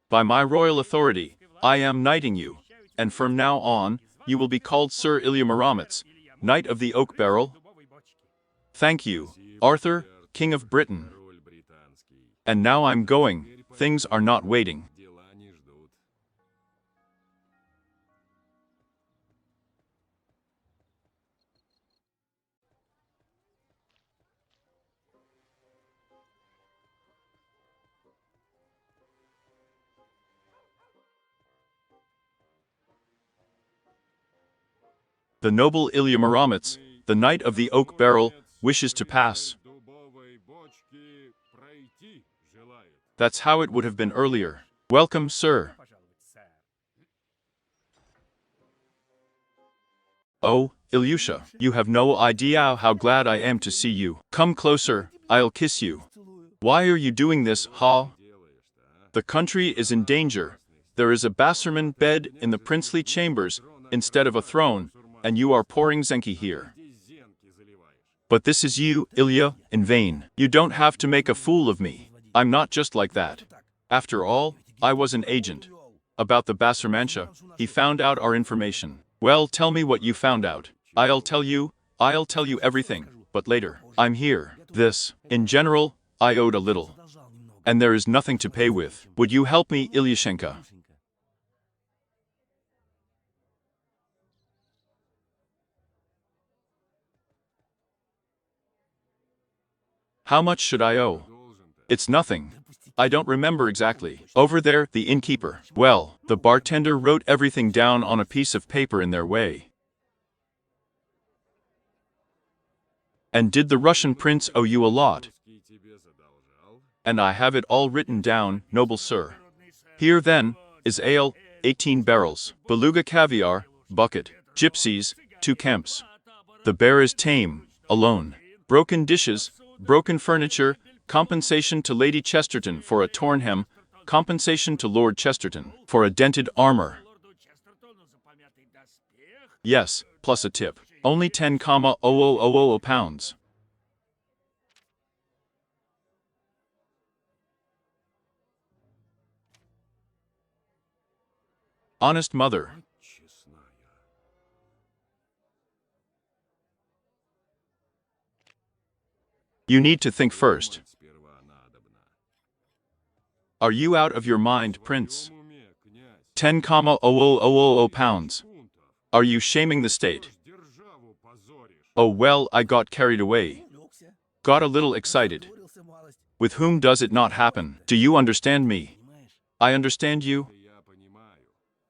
By my royal authority, I am knighting you, and from now on, you will be called Sir Ilya Muramitz, Knight of the Oak Barrel. Thank you, Arthur, King of Britain. Король британский. And now I'm going. Things are not waiting. Дела не ждут. The noble Ilya Muramitz, the Knight of the Oak Barrel, wishes to pass. Дубовой бочки пройти желает. That's how it would have been earlier. Welcome, sir. Oh, Ilyusha, you have no idea how glad I am to see you. Come closer, I'll kiss you. Why are you doing this, ha? The country is in danger. There is a Basserman bed in the princely chambers instead of a throne, and you are pouring Zenki here. Где зенки заливаешь? But this is you, Ilya, in vain. You don't have to make a fool of me. I'm not just like that. After all, I was an agent. About the Bassermansha, he found out our information. Well, tell me what you found out. I'll tell you everything, but later. I'm here. This, in general, I owed a little. And there is nothing to pay with. Would you help me, Ilyushenka? How much should I owe? It's nothing. I don't remember exactly. Over there, the innkeeper. Well, the bartender wrote everything down on a piece of paper in their way. And did the Russian prince owe you a lot? Русский тебе задолжал. And I have it all written down, noble sir. Here, then, is ale, 18 barrels, beluga caviar, bucket, gypsies, 2 kemps. The bear is tame, alone. Broken dishes, broken furniture, compensation to Lady Chesterton for a torn hem, compensation to Lord Chesterton for a dented armor. Yes, plus a tip. Only 10,0000 pounds. Honest mother. Честная. You need to think first. Сперва надобно. Are you out of your mind, prince? В уме, князь. 10,0000 pounds. Фунтов. Are you shaming the state? Державу позоришь. Oh well, I got carried away. Got a little excited. With whom does it not happen? Do you understand me? I understand you. Я понимаю.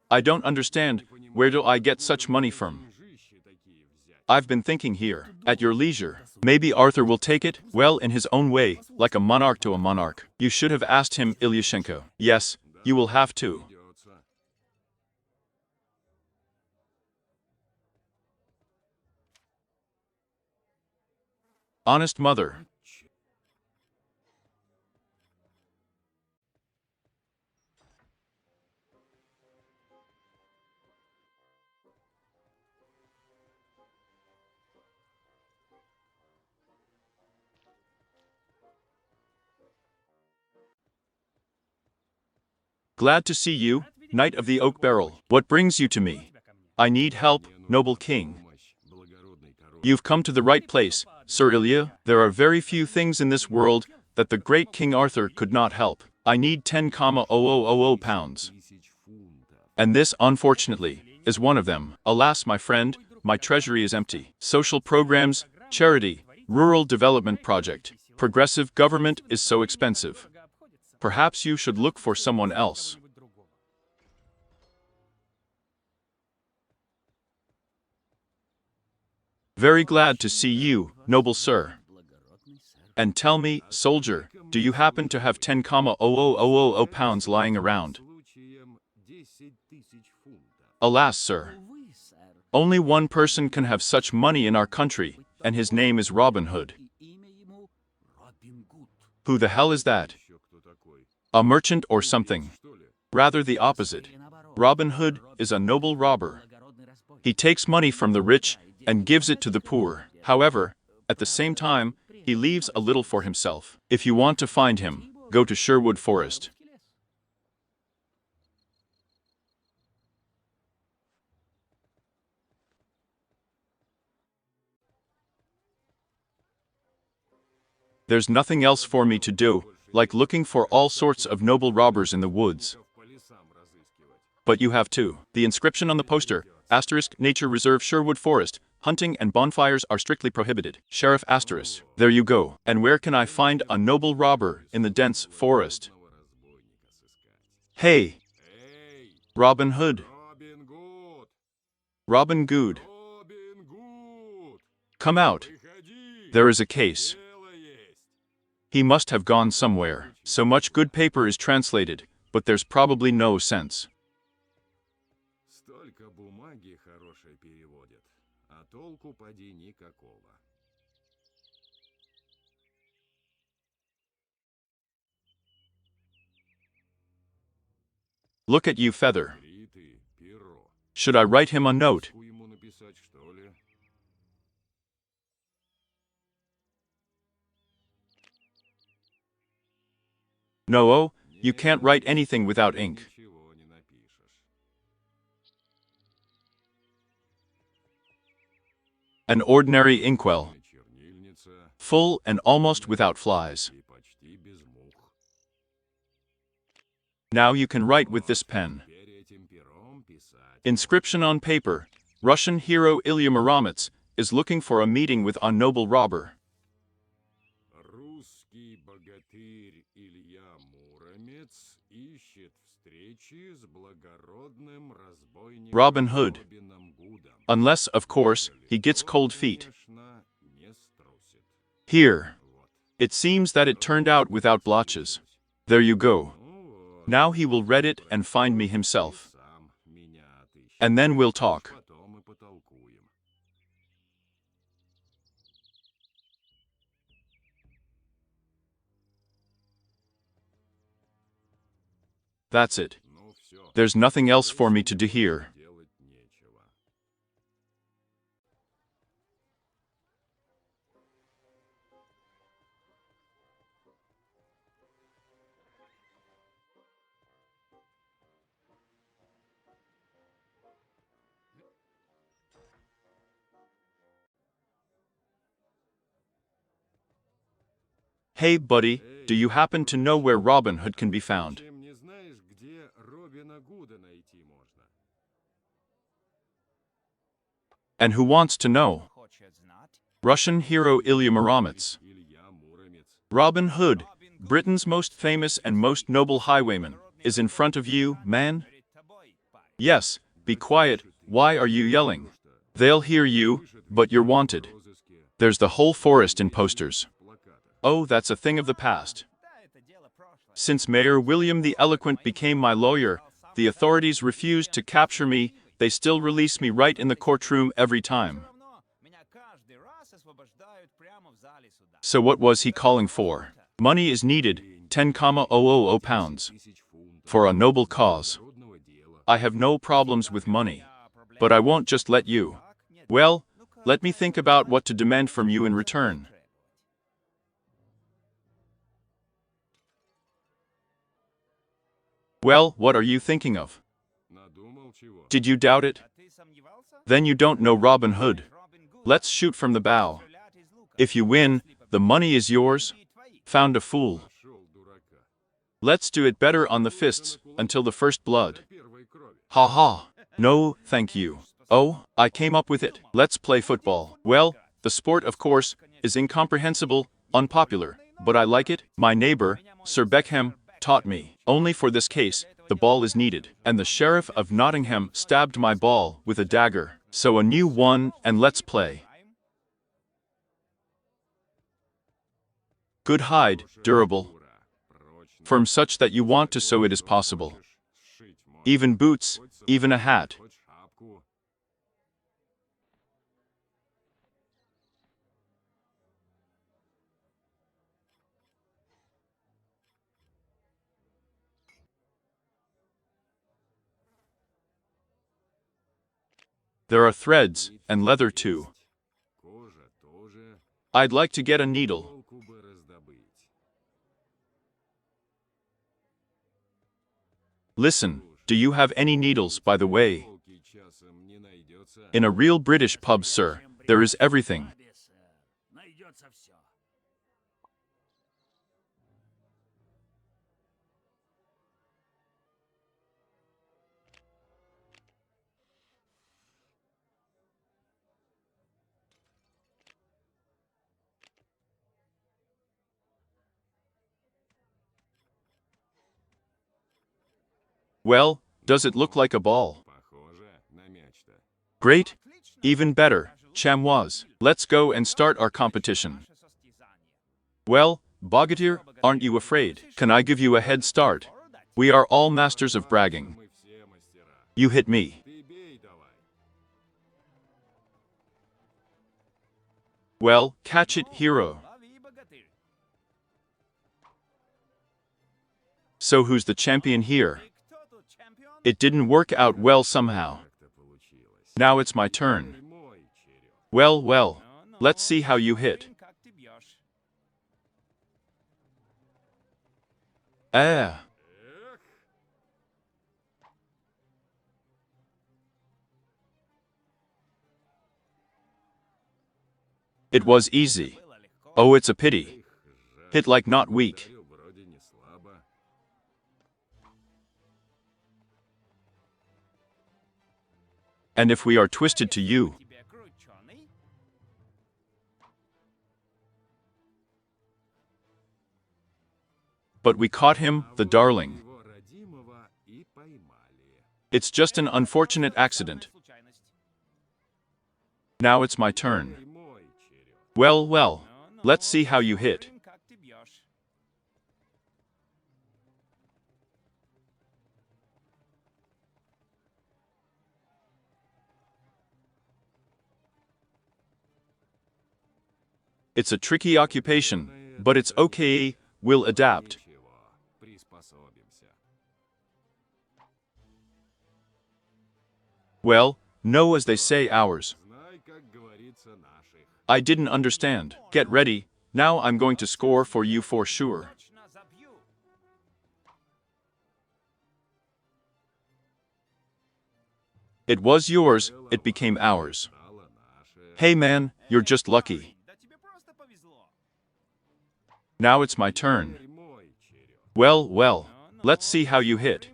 I don't understand. Where do I get such money from? Деньжищи такие взять. I've been thinking here, at your leisure. Maybe Arthur will take it, well, in his own way, like a monarch to a monarch. You should have asked him, Ilyushenko. Yes, you will have to. Придется. Honest mother. Glad to see you, Knight of the Oak Barrel. What brings you to me? I need help, noble king. Помощь, благородный король. You've come to the right place, Sir Ilya. There are very few things in this world that the great King Arthur could not help. I need 10,0000 pounds. Тысяч фунтов. And this, unfortunately, is one of them. Alas, my friend, my treasury is empty. Social programs, charity, rural development project. Progressive government is so expensive. Perhaps you should look for someone else. Very glad to see you, noble sir. And tell me, soldier, do you happen to have 10,000 pounds lying around? Alas, sir. Only one person can have such money in our country, and his name is Robin Hood. Who the hell is that? A merchant or something? Rather the opposite. Robin Hood is a noble robber. He takes money from the rich and gives it to the poor. However, at the same time, he leaves a little for himself. If you want to find him, go to Sherwood Forest. There's nothing else for me to do, like looking for all sorts of noble robbers in the woods. But you have too. The inscription on the poster, * Nature Reserve Sherwood Forest, hunting and bonfires are strictly prohibited. Sheriff *. There you go. And where can I find a noble robber in the dense forest? Hey! Robin Hood. Robin Good. Come out. There is a case. He must have gone somewhere. So much good paper is translated, but there's probably no sense. Look at you, Feather. Should I write him a note? No, you can't write anything without ink. An ordinary inkwell. Full and almost without flies. Now you can write with this pen. Inscription on paper. Russian hero Ilya Muromets is looking for a meeting with a noble robber. Robin Hood. Unless, of course, he gets cold feet. Here. It seems that it turned out without blotches. There you go. Now he will read it and find me himself. And then we'll talk. That's it. There's nothing else for me to do here. Hey, buddy, do you happen to know where Robin Hood can be found? And who wants to know? Russian hero Ilya Muromets. Robin Hood, Britain's most famous and most noble highwayman, is in front of you, man? Yes, be quiet, why are you yelling? They'll hear you, but you're wanted. There's the whole forest in posters. Oh, that's a thing of the past. Since Mayor William the Eloquent became my lawyer, the authorities refused to capture me. They still release me right in the courtroom every time. So what was he calling for? Money is needed, 10,000 pounds. For a noble cause. I have no problems with money. But I won't just let you. Well, let me think about what to demand from you in return. Well, what are you thinking of? Did you doubt it? Then you don't know Robin Hood. Let's shoot from the bow. If you win, the money is yours. Found a fool. Let's do it better on the fists, until the first blood. Ha ha. No, thank you. Oh, I came up with it. Let's play football. Well, the sport, of course, is incomprehensible, unpopular, but I like it. My neighbor, Sir Beckham, taught me. Only for this case, the ball is needed. And the Sheriff of Nottingham stabbed my ball with a dagger. So a new one, and let's play. Good hide, durable. Firm such that you want to sew it as possible. Even boots, even a hat. There are threads, and leather too. I'd like to get a needle. Listen, do you have any needles, by the way? In a real British pub, sir, there is everything. Найдется все. Well, does it look like a ball? Great. Even better, chamois. Let's go and start our competition. Well, Bogatyr, aren't you afraid? Can I give you a head start? We are all masters of bragging. You hit me. Well, catch it, hero. So who's the champion here? It didn't work out well somehow. Now it's my turn. Well, well, let's see how you hit. Ah. It was easy. Oh, it's a pity. Hit like not weak. And if we are twisted to you, but we caught him, the darling. It's just an unfortunate accident. Now it's my turn. Well, well, let's see how you hit. It's a tricky occupation, but it's okay, we'll adapt. Well, no, as they say, ours. I didn't understand. Get ready, now I'm going to score for you for sure. It was yours, it became ours. Hey man, you're just lucky. Now it's my turn. Well, well, let's see how you hit.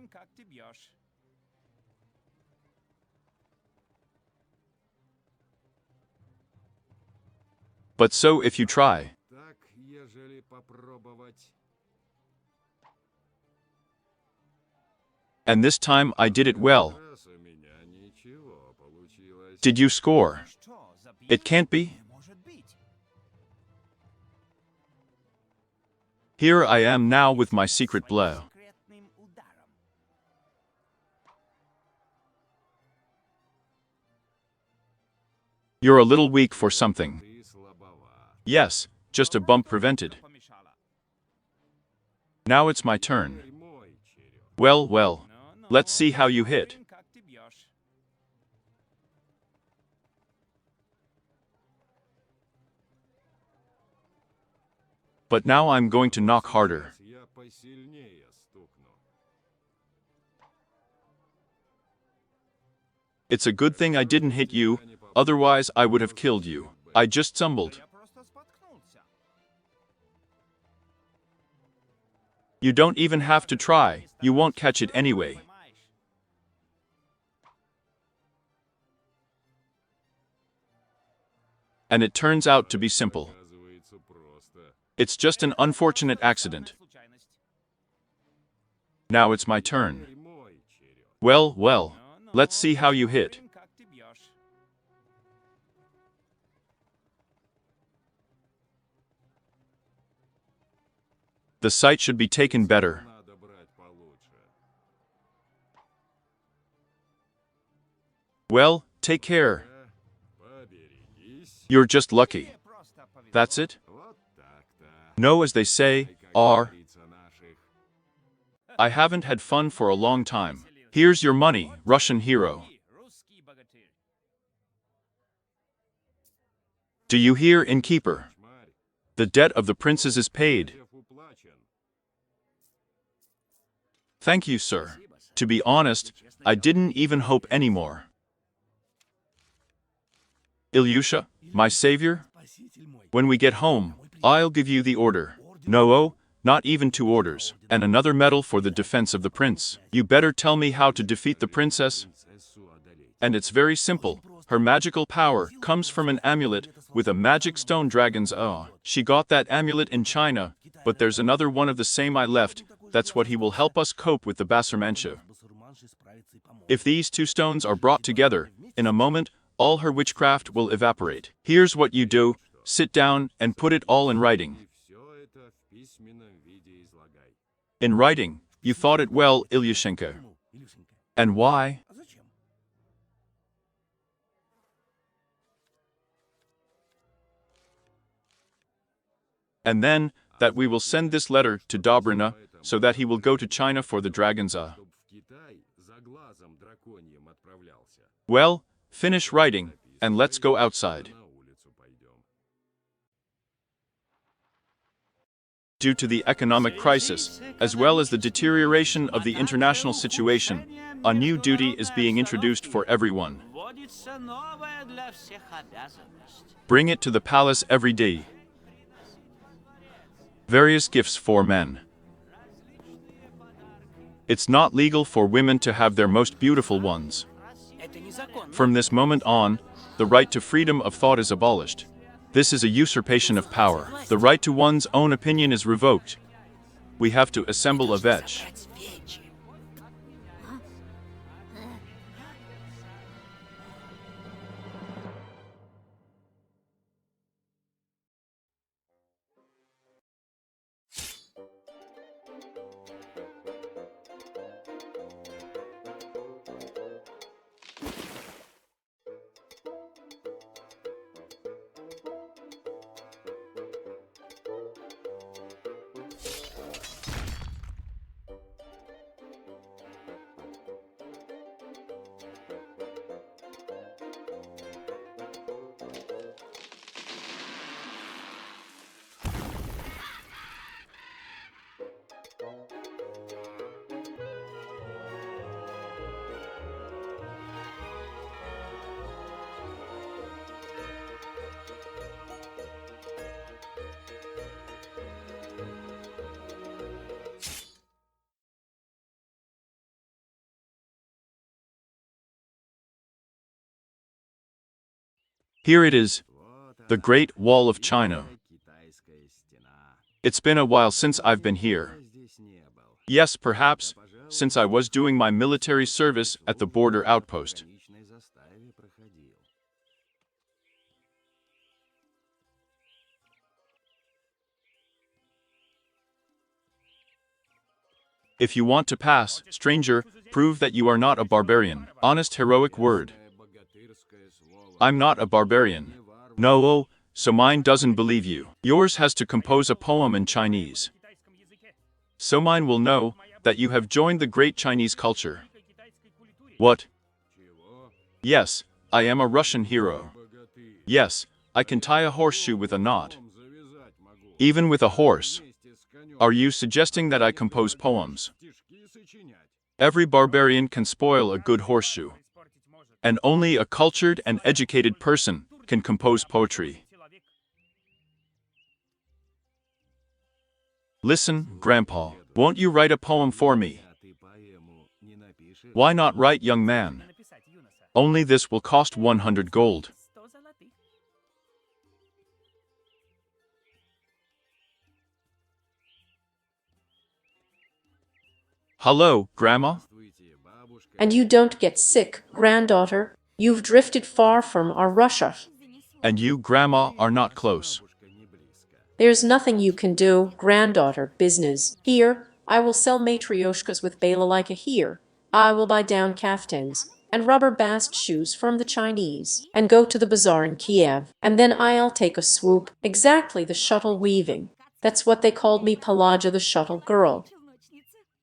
But so if you try. And this time I did it well. Did you score? It can't be. Here I am now with my secret blow. You're a little weak for something. Yes, just a bump prevented. Now it's my turn. Well, well, let's see how you hit. But now I'm going to knock harder. It's a good thing I didn't hit you, otherwise I would have killed you. I just stumbled. You don't even have to try, you won't catch it anyway. And it turns out to be simple. It's just an unfortunate accident. Now it's my turn. Well, well, let's see how you hit. The site should be taken better. Надо брать получше. Well, take care. Поберегись. You're just lucky. That's it? Вот так-то. No, as they say, are. Говорится наших. I haven't had fun for a long time. Here's your money, Russian hero. Русский богатырь. Do you hear, innkeeper? Шмарь, The debt of the princes is paid. Лев уплачен. Thank you, sir. To be honest, I didn't even hope anymore. Ilyusha, my savior? When we get home, I'll give you the order. No, not even 2 orders, and another medal for the defense of the prince. You better tell me how to defeat the princess. Принцессу одолеть. And it's very simple. Her magical power comes from an amulet with a magic stone dragon's eye. She got that amulet in China, but there's another one of the same I left. That's what he will help us cope with the Basarmansha. If these 2 stones are brought together, in a moment, all her witchcraft will evaporate. Here's what you do. Sit down and put it all in writing. И все это в письменном виде излагай. In writing, you thought it well, Ilyushenko. And why? And then, that we will send this letter to Dobrina, so that he will go to China for the dragon's eye. Чтоб в Китай за глазом драконьим отправлялся. Well, finish writing, and let's go outside. На улицу пойдем. Due to the economic crisis, as well as the deterioration of the international situation, a new duty is being introduced for everyone. Вводится новая для всех обязанность. Bring it to the palace every day. Various gifts for men. It's not legal for women to have their most beautiful ones. Это незаконно. From this moment on, the right to freedom of thought is abolished. This is a usurpation of power. The right to one's own opinion is revoked. We have to assemble a vetch. Свечи. Here it is, the Great Wall of China. Китайская стена. It's been a while since I've been here. Здесь не был. Yes, perhaps, since I was doing my military service at the border outpost. В пограничной заставе проходил. If you want to pass, stranger, prove that you are not a barbarian. Honest heroic word. Богатырское слово. I'm not a barbarian. No, so mine doesn't believe you. Yours has to compose a poem in Chinese. So mine will know that you have joined the great Chinese culture. What? Чего? Yes, I am a Russian hero. Богатырь. Yes, I can tie a horseshoe with a knot. Завязать могу. Even with a horse. Вместе с конем. Are you suggesting that I compose poems? Стишки сочинять. Every barbarian can spoil a good horseshoe. And only a cultured and educated person can compose poetry. Listen, Grandpa, won't you write a poem for me? А ты поэму не напишешь? Why not write, young man? Написать, юноса. Only this will cost 100 gold. 100 золотых. Hello, Grandma? Здравствуйте, бабушка. And you don't get sick, granddaughter. You've drifted far from our Russia. And you, Grandma, are not close. Бабушка не близко. There's nothing you can do, granddaughter, business. Here, I will sell matryoshkas with balalaika here. I will buy down kaftans and rubber bast shoes from the Chinese and go to the bazaar in Kiev. And then I'll take a swoop. Exactly, the shuttle weaving. That's what they called me, Pelagia the shuttle girl.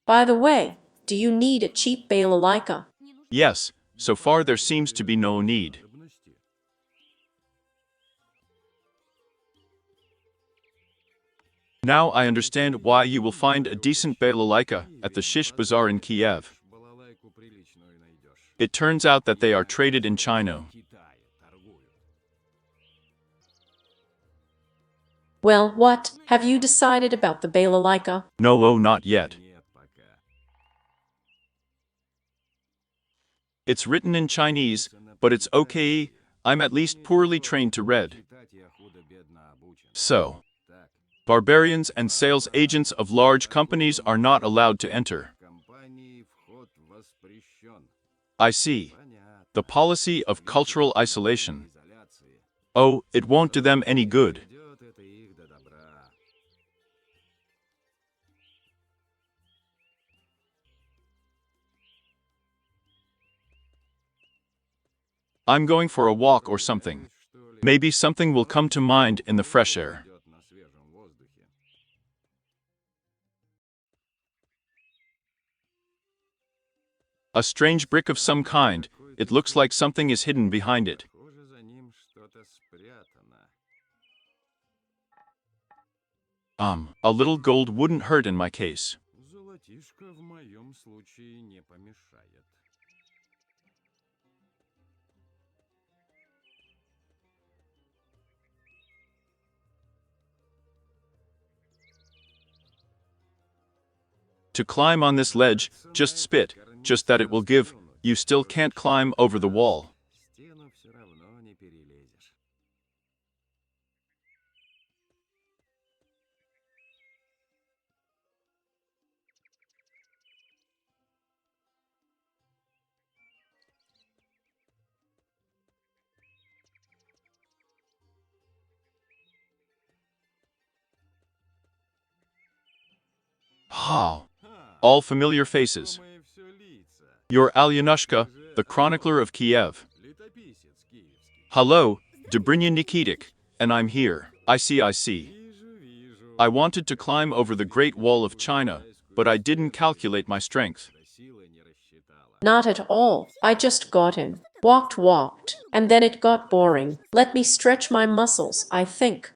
By the way, do you need a cheap balalaika? Yes, so far there seems to be no need. Now I understand why you will find a decent balalaika at the Shish Bazaar in Kiev. It turns out that they are traded in China. Well, what? Have you decided about the balalaika? No, oh, not yet. It's written in Chinese, but it's okay, I'm at least poorly trained to read. So, barbarians and sales agents of large companies are not allowed to enter. I see. The policy of cultural isolation. Oh, it won't do them any good. I'm going for a walk or something. Maybe something will come to mind in the fresh air. A strange brick of some kind. It looks like something is hidden behind it. A little gold wouldn't hurt in my case. To climb on this ledge, just spit, just that it will give, you still can't climb over the wall. How? All familiar faces. You're Alyanushka, the chronicler of Kiev. Hello, Dobrynya Nikitic, and I'm here. I see. I wanted to climb over the Great Wall of China, but I didn't calculate my strength. Not at all. I just got in. Walked, and then it got boring. Let me stretch my muscles, I think.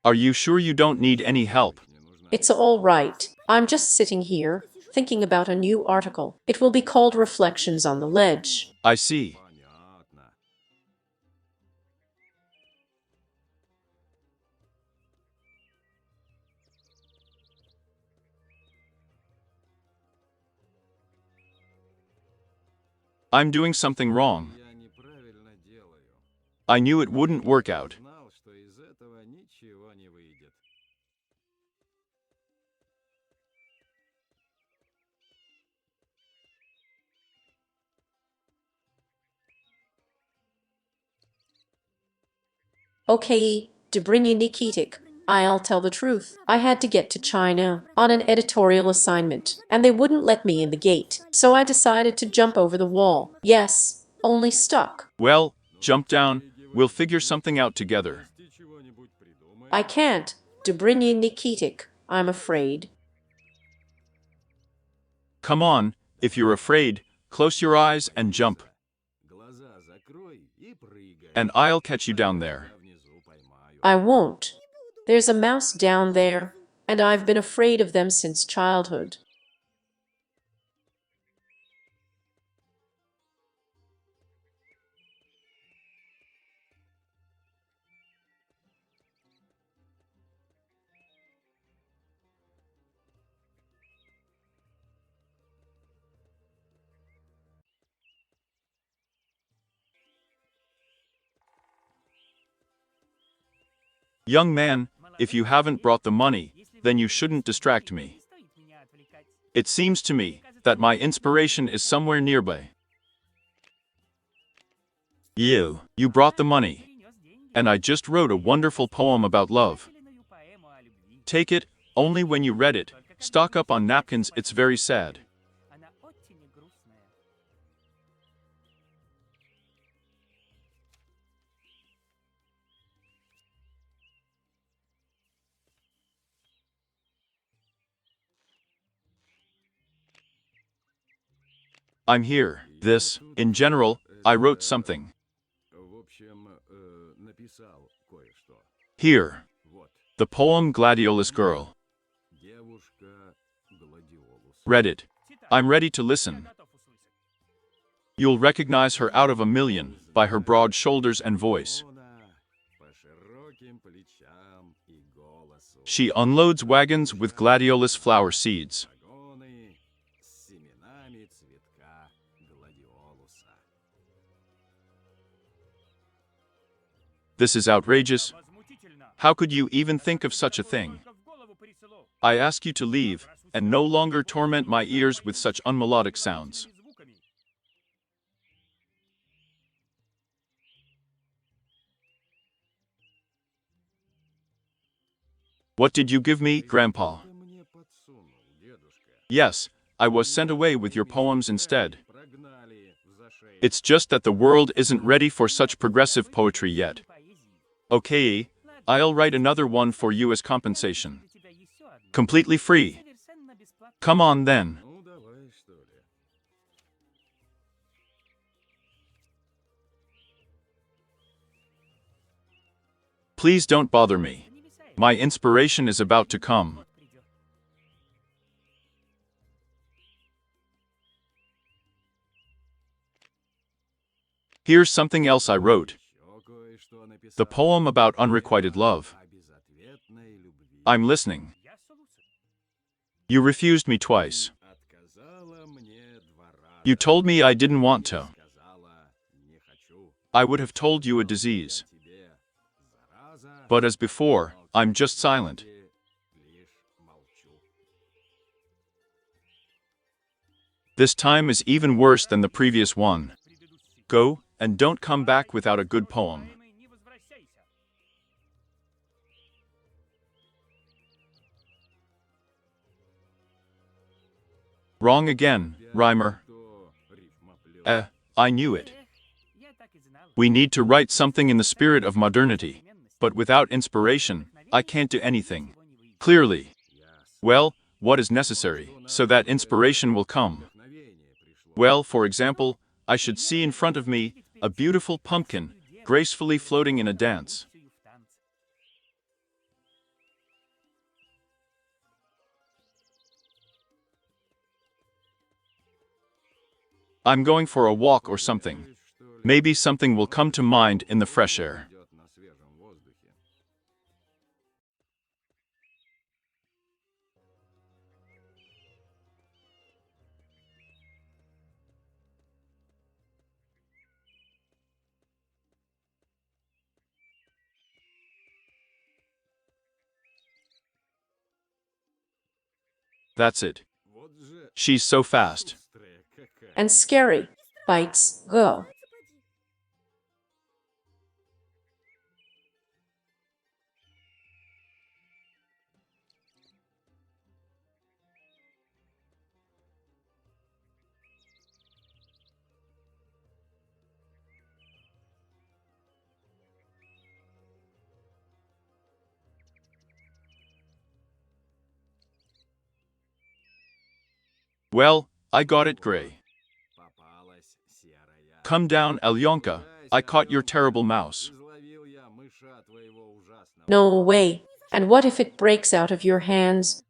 Are you sure you don't need any help? It's all right. I'm just sitting here, thinking about a new article. It will be called Reflections on the Ledge. I see. I'm doing something wrong. I knew it wouldn't work out. Okay, Dobrynya Nikitic, I'll tell the truth. I had to get to China on an editorial assignment, and they wouldn't let me in the gate. So I decided to jump over the wall. Yes, only stuck. Well, jump down. We'll figure something out together. I can't, Dobrynya Nikitic. I'm afraid. Come on, if you're afraid, close your eyes and jump. And I'll catch you down there. I won't. There's a mouse down there, and I've been afraid of them since childhood. Young man, if you haven't brought the money, then you shouldn't distract me. It seems to me that my inspiration is somewhere nearby. You brought the money. And I just wrote a wonderful poem about love. Поэму о любви. Take it, only when you read it. Stock up on napkins, it's very sad. Она очень грустная. I'm here. This, in general, I wrote something. В общем, написал кое-что. Here. Вот. The poem Gladiolus Girl. Девушка-гладиолус. Read it. I'm ready to listen. Готов услышать. You'll recognize her out of a million by her broad shoulders and voice. Она по широким плечам и голосу. She unloads wagons with gladiolus flower seeds. Вагоны с семенами цветка гладиолуса. This is outrageous. Возмутительно. How could you even think of such a thing? Только в голову прислал. I ask you to leave, and no longer torment my ears with such unmelodic sounds. Звуками. What did you give me, Grandpa? Ты мне подсунул, дедушка. Yes, I was sent away with your poems instead. Прогнали в зашей. It's just that the world isn't ready for such progressive poetry yet. Поэзии. Okay, I'll write another one for you as compensation. Для тебя еще одно. Completely free. Совершенно бесплатно. Come on then. Ну, давай, что ли. Please don't bother me. Не мешай. My inspiration is about to come. Вот придет. Here's something else I wrote. Еще кое-что написал. The poem about unrequited love. О безответной любви. I'm listening. Я слушаю. You refused me twice. Отказала мне 2 раза. You told me I didn't want to. Сказала, не хочу. I would have told you a disease. Тебе зараза. But as before, I'm just silent. Лишь молчу. This time is even worse than the previous one. Предыдущий. Go, and don't come back without a good poem. Поэмой не возвращайся. Wrong again, rhymer. Кто рифмоплет? I knew it. Эх, я так и знал. We need to write something in the spirit of modernity. But without inspiration, I can't do anything. Clearly. Well, what is necessary, so that inspiration will come? Вдохновение пришло. Well, for example, I should see in front of me a beautiful pumpkin, gracefully floating in a dance. Танцую в танце. I'm going for a walk or something. Maybe something will come to mind in the fresh air. Идет на свежем воздухе. That's it. Вот же She's so fast. шустрая какая. And scary. Bites, go. Well, I got it, Gray. Попалась серая. Come down, Alyonka. I caught your terrible mouse. Изловил я мыша твоего ужасного. No way. And what if it breaks out of your hands?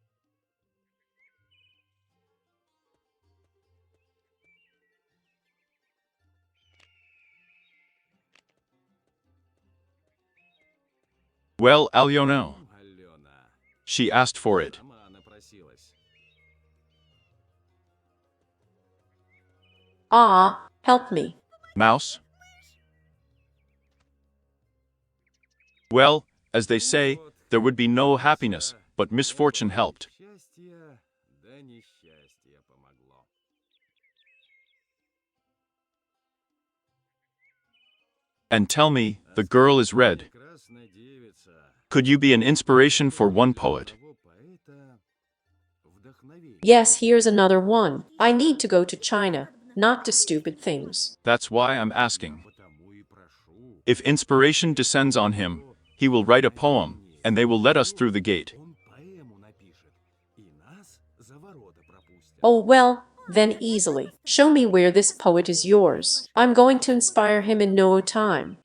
Well, Alyono. Алена. She asked for it. Сама напросилась. Ah, help me. Mouse? Well, as they say, there would be no happiness, but misfortune helped. Счастье, да несчастье помогло. And tell me, the girl is red. Could you be an inspiration for one poet? Yes, here's another one. I need to go to China, not to stupid things. That's why I'm asking. If inspiration descends on him, he will write a poem, and they will let us through the gate. Oh, well, then easily. Show me where this poet is yours. I'm going to inspire him in no time.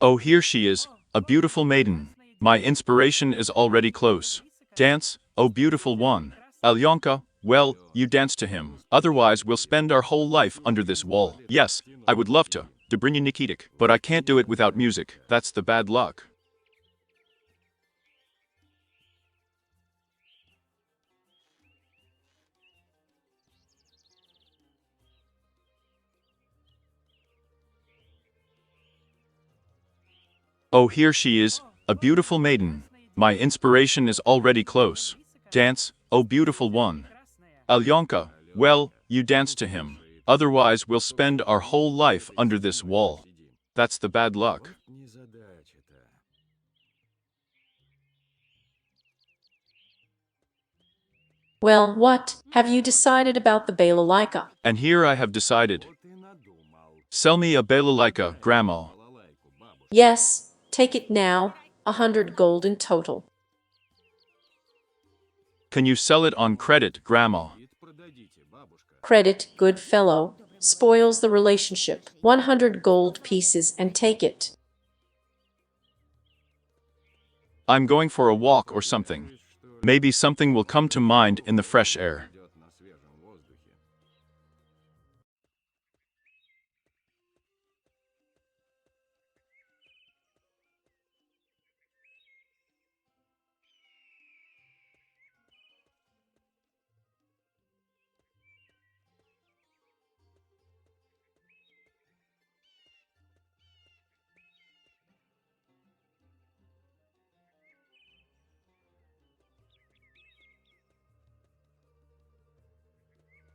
Oh, here she is, a beautiful maiden. My inspiration is already close. Dance, oh beautiful one. Alyonka, well, you dance to him. Otherwise we'll spend our whole life under this wall. Yes, I would love to, Dobrynya Nikitic, but I can't do it without music. That's the bad luck. Oh, here she is, a beautiful maiden. My inspiration is already close. Dance, oh beautiful one. Alyonka, well, you dance to him. Otherwise we'll spend our whole life under this wall. That's the bad luck. Well, what? Have you decided about the balalaika? And here I have decided. Sell me a balalaika, Grandma. Yes, take it now, 100 gold in total. Can you sell it on credit, Grandma? Credit, good fellow, spoils the relationship. 100 gold pieces and take it. I'm going for a walk or something. Maybe something will come to mind in the fresh air.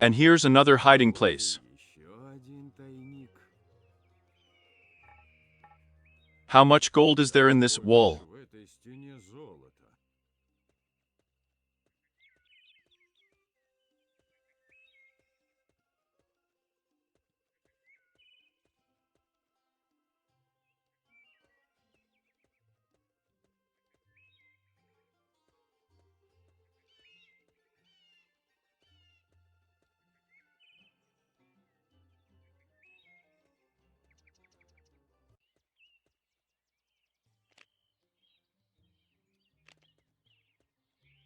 And here's another hiding place. How much gold is there in this wall?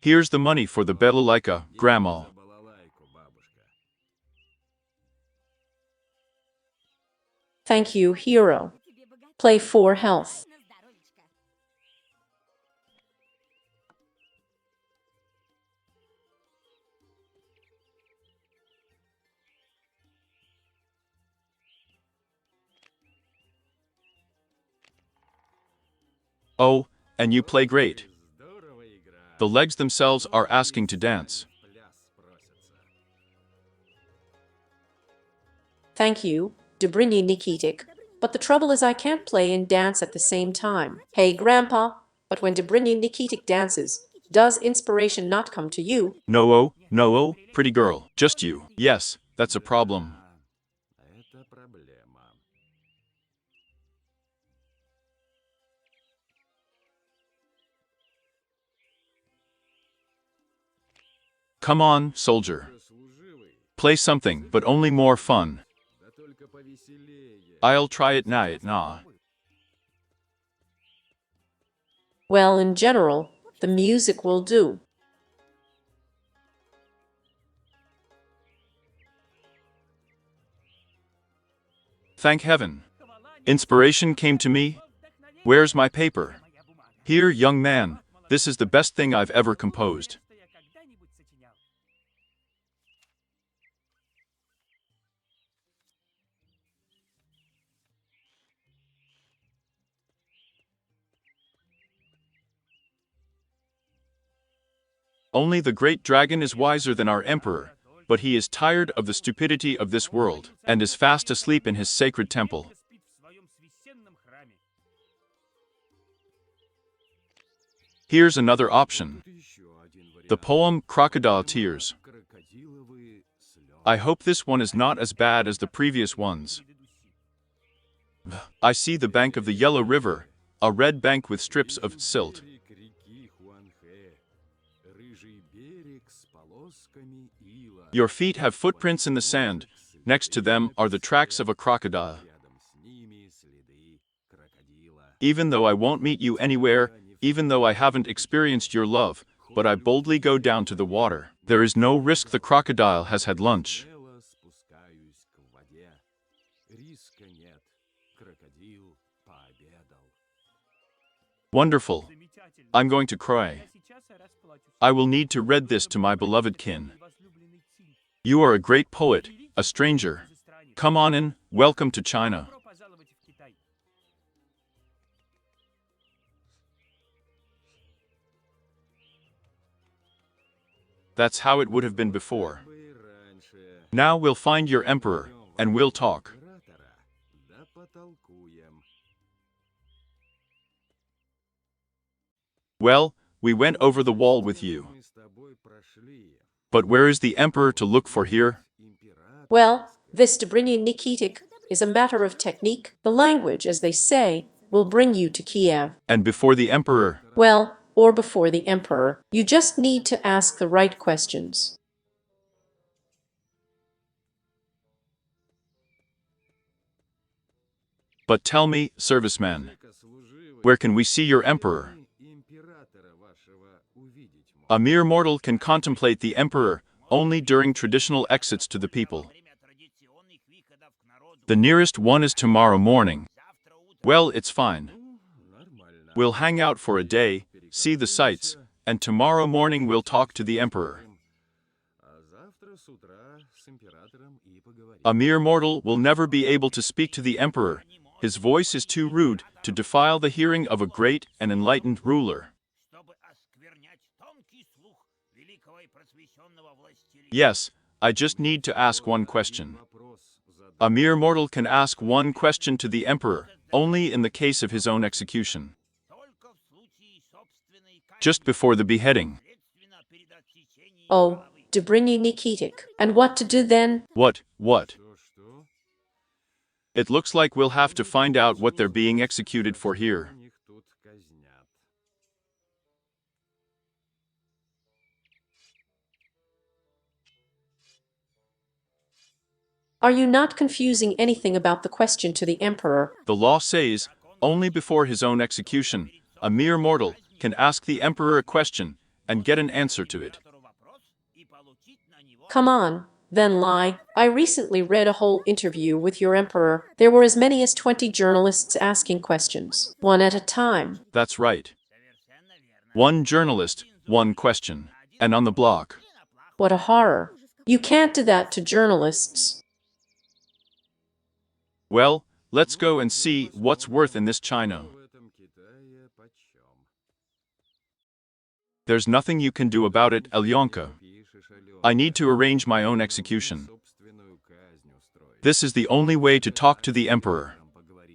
Here's the money for the balalaika, Grandma. Thank you, hero. Play for health. На здоровечко. Oh, and you play great. The legs themselves are asking to dance. Thank you, Dobrynya Nikitic. But the trouble is I can't play and dance at the same time. Hey, Grandpa, but when Dobrynya Nikitic dances, does inspiration not come to you? No, pretty girl, just you. Yes, that's a problem. Come on, soldier. Play something, but only more fun. I'll try it now. Well, in general, the music will do. Thank heaven. Inspiration came to me. Where's my paper? Here, young man, this is the best thing I've ever composed. Only the great dragon is wiser than our emperor, but he is tired of the stupidity of this world, and is fast asleep in his sacred temple. Спит в своем священном храме. Here's another option. The poem Crocodile Tears. I hope this one is not as bad as the previous ones. I see the bank of the Yellow River, a red bank with strips of silt. Your feet have footprints in the sand. Next to them are the tracks of a crocodile. Even though I won't meet you anywhere, even though I haven't experienced your love, but I boldly go down to the water. There is no risk the crocodile has had lunch. Wonderful. I'm going to cry. I will need to read this to my beloved kin. You are a great poet, a stranger. Come on in, welcome to China. Добро пожаловать в Китай. That's how it would have been before. Now we'll find your emperor, and we'll talk. Well, we went over the wall with you. But where is the emperor to look for here? Well, this to bring you Nikitic is a matter of technique. The language, as they say, will bring you to Kiev. And before the emperor? Well, or before the emperor. You just need to ask the right questions. But tell me, serviceman, where can we see your emperor? A mere mortal can contemplate the emperor only during traditional exits to the people. The nearest one is tomorrow morning. Well, it's fine. We'll hang out for a day, see the sights, and tomorrow morning we'll talk to the emperor. A mere mortal will never be able to speak to the emperor. His voice is too rude to defile the hearing of a great and enlightened ruler. Yes, I just need to ask one question. A mere mortal can ask one question to the emperor, only in the case of his own execution. Just before the beheading. Oh, to bring you Nikitic. And what to do then? What? It looks like we'll have to find out what they're being executed for here. Are you not confusing anything about the question to the emperor? The law says, only before his own execution, a mere mortal can ask the emperor a question and get an answer to it. Come on, then lie. I recently read a whole interview with your emperor. There were as many as 20 journalists asking questions, one at a time. That's right. One journalist, one question, and on the block. What a horror. You can't do that to journalists. Well, let's go and see what's worth in this China. There's nothing you can do about it, Alyonka. I need to arrange my own execution. This is the only way to talk to the emperor.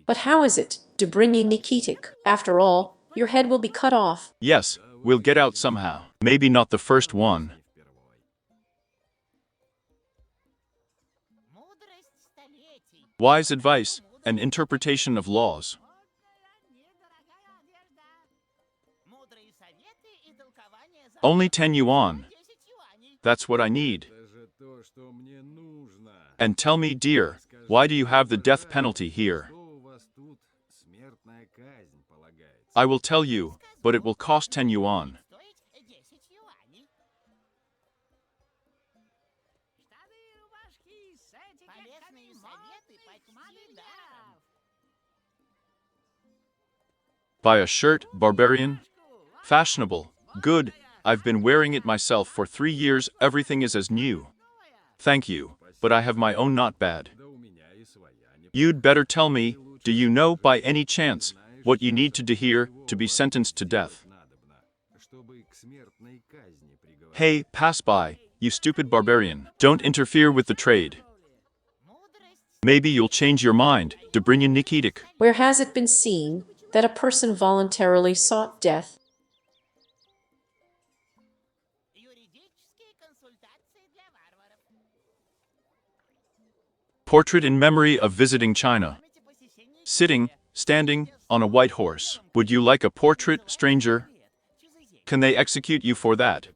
But how is it, Dobryny Nikitic? After all, your head will be cut off. Yes, we'll get out somehow. Maybe not the first one. Wise advice and interpretation of laws. Only 10 yuan. That's what I need. And tell me, dear, why do you have the death penalty here? I will tell you, but it will cost 10 yuan. Buy a shirt, barbarian? Fashionable. Good. I've been wearing it myself for 3 years. Everything is as new. Thank you, but I have my own not bad. You'd better tell me, do you know by any chance what you need to do here to be sentenced to death? Hey, pass by, you stupid barbarian. Don't interfere with the trade. Maybe you'll change your mind, Dobrynin Nikitic. Where has it been seen that a person voluntarily sought death? Юридические консультации для варваров. Portrait in memory of visiting China. Память о посещении Sitting, standing, on a white horse. Would you like a portrait, stranger? Can they execute you for that?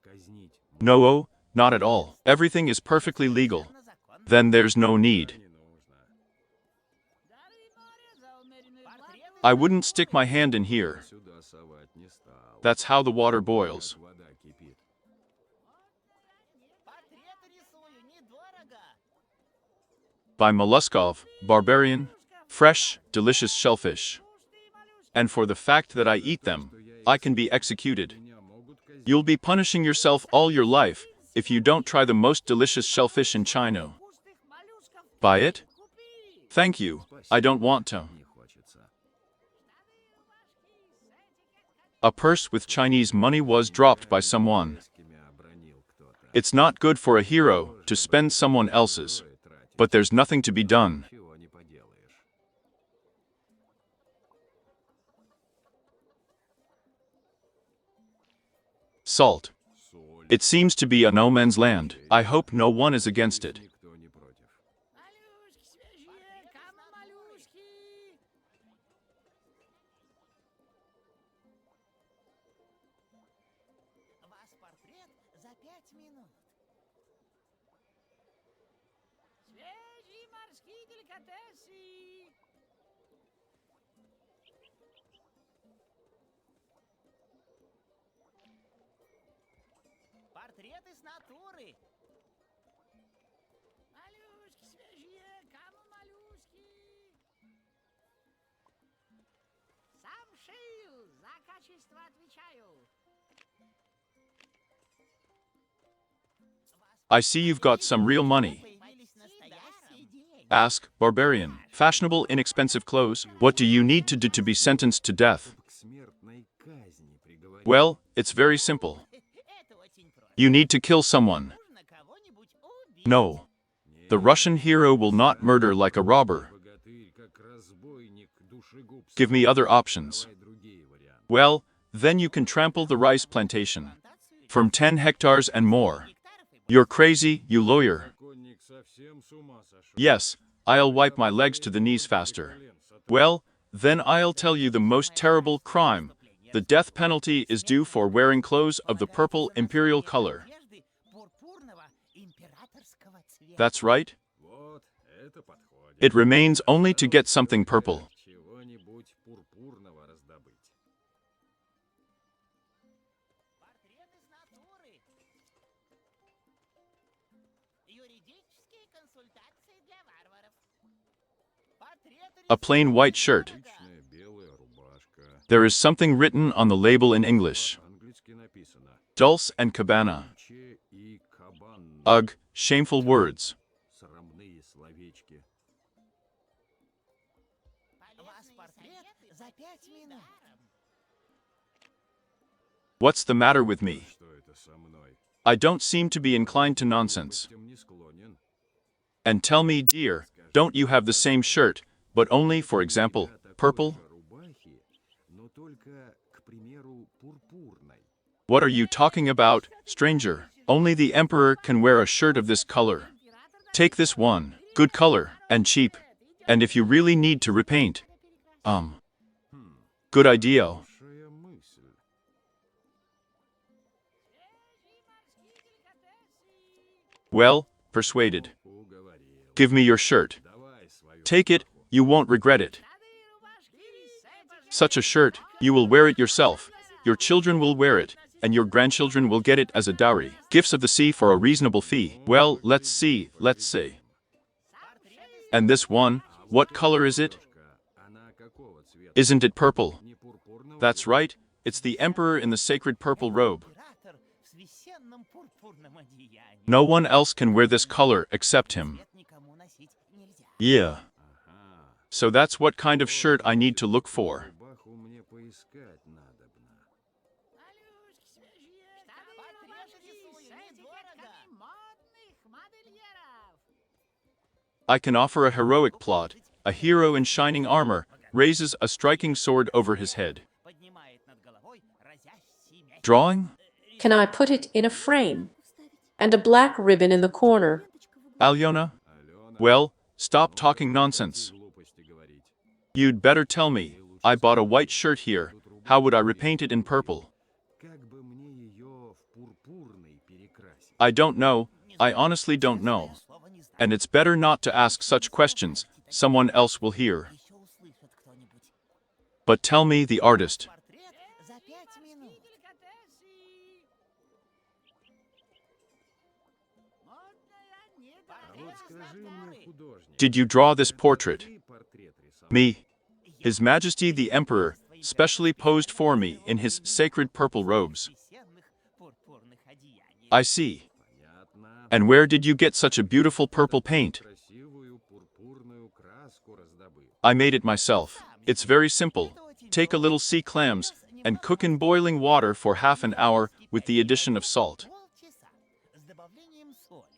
No, not at all. Everything is perfectly legal. Then there's no need. I wouldn't stick my hand in here. That's how the water boils. Портреты рисую, недорого. By Molluskov, barbarian, fresh, delicious shellfish. And for the fact that I eat them, I can be executed. You'll be punishing yourself all your life if you don't try the most delicious shellfish in China. Buy it? Thank you. I don't want to. A purse with Chinese money was dropped by someone. It's not good for a hero to spend someone else's, but there's nothing to be done. Salt. It seems to be a no man's land. I hope no one is against it. Моллюшки свежие, кама моллюшки. Ваш портрет за 5 минут. Свежие морские деликатесы. Портреты с натуры. Моллюшки свежие, кама моллюшки. Сам шию, за качество отвечаю. I see you've got some real money. Появились настоящие деньги. Ask, barbarian. Fashionable, inexpensive clothes. What do you need to do to be sentenced to death? Well, it's very simple. Это очень просто. You need to kill someone. Нужно кого-нибудь убить. No. The Russian hero will not murder like a robber. Give me other options. Well, then you can trample the rice plantation. From 10 hectares and more. You're crazy, you lawyer. Yes, I'll wipe my legs to the knees faster. Well, then I'll tell you the most terrible crime. The death penalty is due for wearing clothes of the purple imperial color. Одежды пурпурного императорского цвета. That's right. It remains only to get something purple. Портреты с натуры. Юридические консультации для варваров. Портреты A plain white shirt. There is something written on the label in English. Dulce and Cabana. Ugh, shameful words. Ваш портрет за 5 минут. What's the matter with me? I don't seem to be inclined to nonsense. And tell me, dear, don't you have the same shirt, but only, for example, purple? What are you talking about, stranger? Only the emperor can wear a shirt of this color. Take this one, good color, and cheap. And if you really need to repaint, good idea. Well, persuaded. Give me your shirt. Take it, you won't regret it. Such a shirt, you will wear it yourself, your children will wear it, and your grandchildren will get it as a dowry. Gifts of the sea for a reasonable fee. Well, let's see. And this one, what color is it? Isn't it purple? That's right, it's the emperor in the sacred purple robe. Император в священном пурпурном одеянии. No one else can wear this color except him. Цвет никому носить нельзя. Yeah. So that's what kind of shirt I need to look for. Моллюшки свежие, портреты рисую, I can offer a heroic plot. A hero in shining armor raises a striking sword over his head. Drawing? Can I put it in a frame? And a black ribbon in the corner. Alyona? Well, stop talking nonsense. You'd better tell me. I bought a white shirt here. How would I repaint it in purple? I don't know. I honestly don't know. And it's better not to ask such questions. Someone else will hear. But tell me the artist. Did you draw this portrait? Me. His Majesty the Emperor specially posed for me in his sacred purple robes. I see. And where did you get such a beautiful purple paint? I made it myself. It's very simple. Take a little sea clams and cook in boiling water for half an hour with the addition of salt.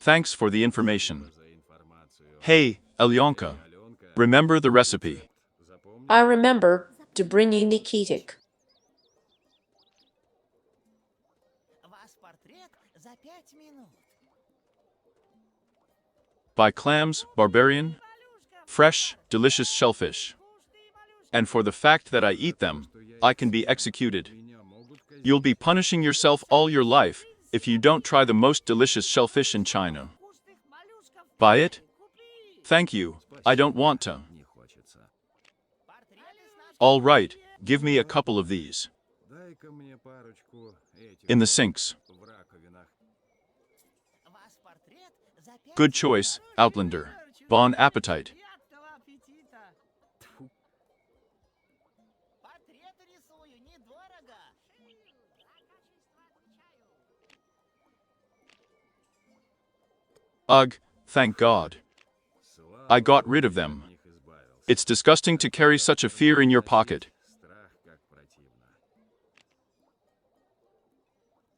Thanks for the information. Hey, Alyonka. Remember the recipe. I remember, Dobryny Nikitic. By clams, barbarian. Fresh, delicious shellfish. And for the fact that I eat them, I can be executed. You'll be punishing yourself all your life if you don't try the most delicious shellfish in China. Buy it? Thank you, I don't want to. All right, give me a couple of these. In the sinks. Good choice, Outlander. Bon appetit. Ugh, thank God. I got rid of them. It's disgusting to carry such a fear in your pocket.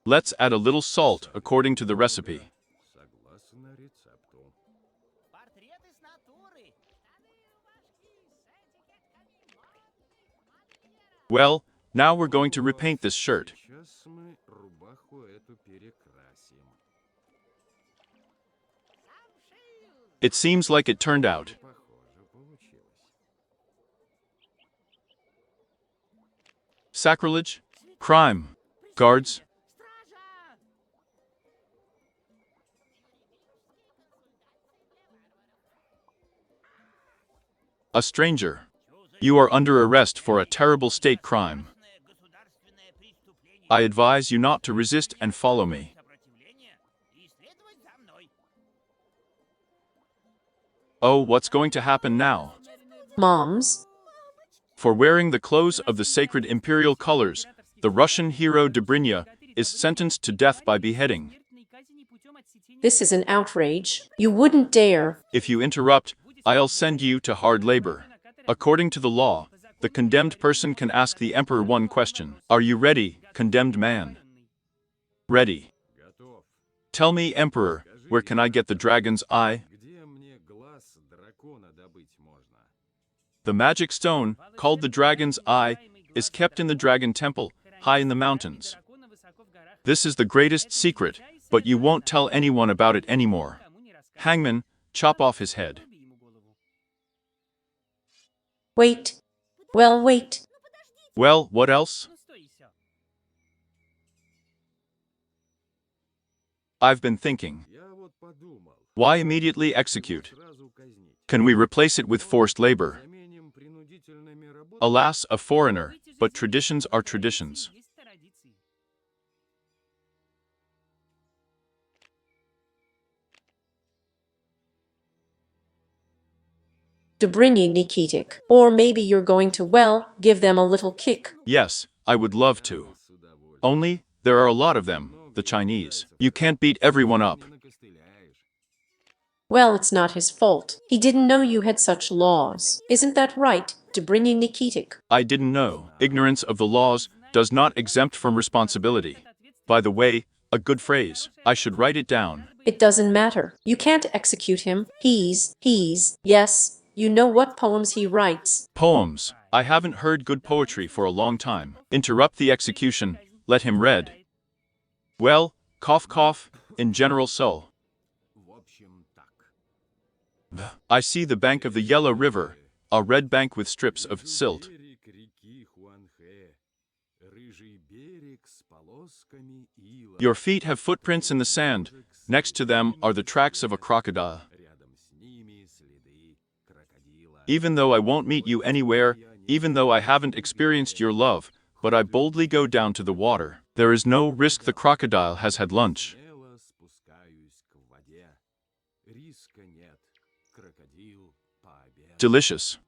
Let's add a little salt according to the recipe. Well, now we're going to repaint this shirt. It seems like it turned out. Sacrilege? Crime. Guards? A stranger. You are under arrest for a terrible state crime. I advise you not to resist and follow me. Oh, what's going to happen now? Moms? For wearing the clothes of the sacred imperial colors, the Russian hero Dobrynya is sentenced to death by beheading. This is an outrage. You wouldn't dare. If you interrupt, I'll send you to hard labor. According to the law, the condemned person can ask the emperor one question. Are you ready, condemned man? Ready. Tell me, emperor, where can I get the dragon's eye? The magic stone, called the dragon's eye, is kept in the dragon temple, high in the mountains. This is the greatest secret, but you won't tell anyone about it anymore. Hangman, chop off his head. Wait. Well, wait. Well, what else? I've been thinking. Why immediately execute? Can we replace it with forced labor? Alas, a foreigner, but traditions are traditions. Dobryny Nikitic. Or maybe you're going to, well, give them a little kick. Yes, I would love to. Only, there are a lot of them, the Chinese. You can't beat everyone up. Well, it's not his fault. He didn't know you had such laws. Isn't that right, Dobryny Nikitic? I didn't know. Ignorance of the laws does not exempt from responsibility. By the way, a good phrase. I should write it down. It doesn't matter. You can't execute him. Yes, you know what poems he writes. Poems. I haven't heard good poetry for a long time. Interrupt the execution. Let him read. Well, cough cough, in general so. I see the bank of the Yellow River, a red bank with strips of silt. Your feet have footprints in the sand. Next to them are the tracks of a crocodile. Even though I won't meet you anywhere, even though I haven't experienced your love, but I boldly go down to the water. There is no risk the crocodile has had lunch. Delicious.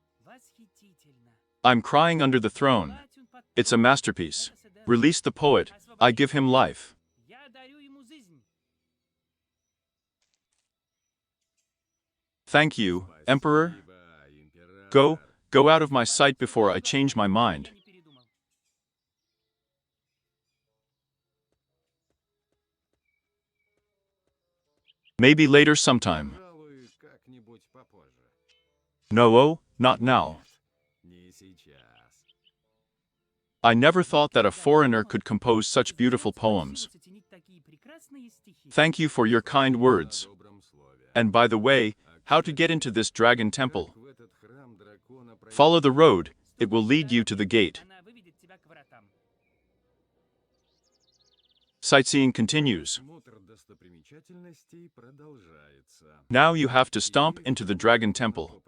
I'm crying under the throne. It's a masterpiece. Release the poet. I give him life. Thank you, Emperor. Go out of my sight before I change my mind. Maybe later sometime. No, not now. I never thought that a foreigner could compose such beautiful poems. Thank you for your kind words. And by the way, how to get into this dragon temple? Follow the road, it will lead you to the gate. Sightseeing continues. Now you have to stomp into the dragon temple.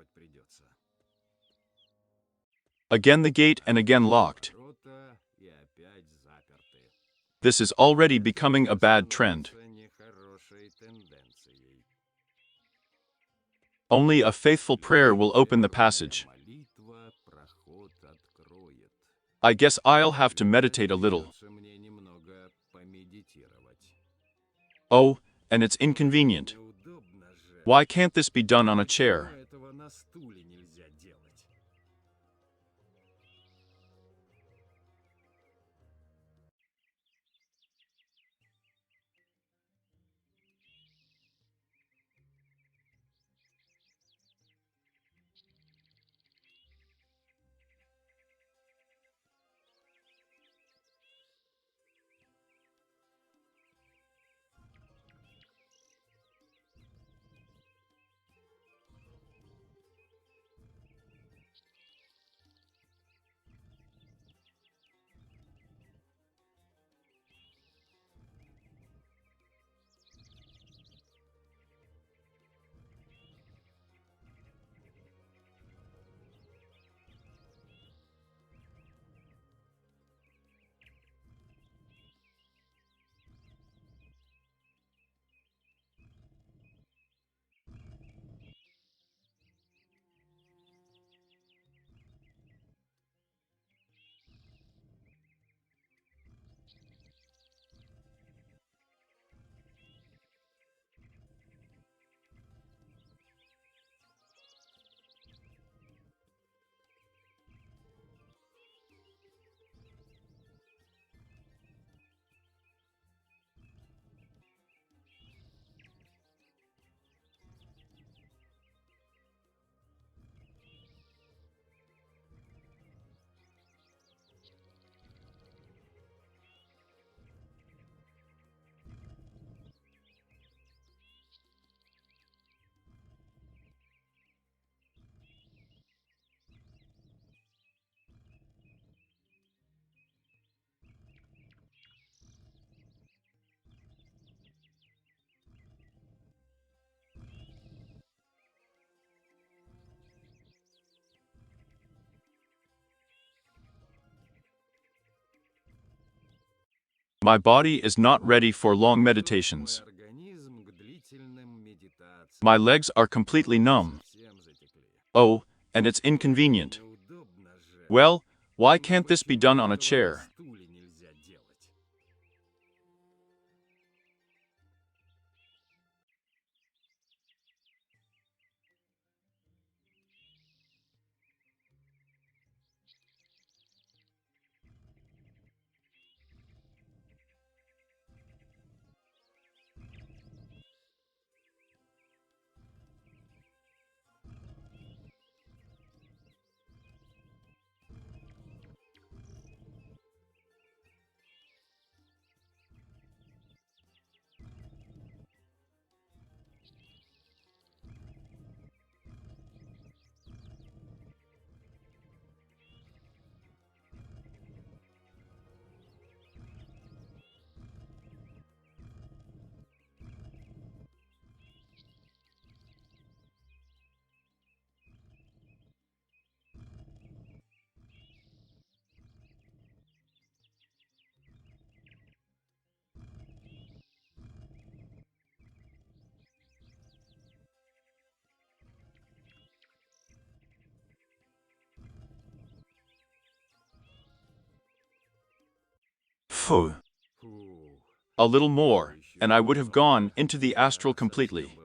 Again the gate and again locked. This is already becoming a bad trend. Only a faithful prayer will open the passage. I guess I'll have to meditate a little. Oh, and it's inconvenient. Why can't this be done on a chair? My body is not ready for long meditations. My legs are completely numb. Oh, and it's inconvenient. Well, why can't this be done on a chair? Phew. A little more, and I would have gone into the astral completely.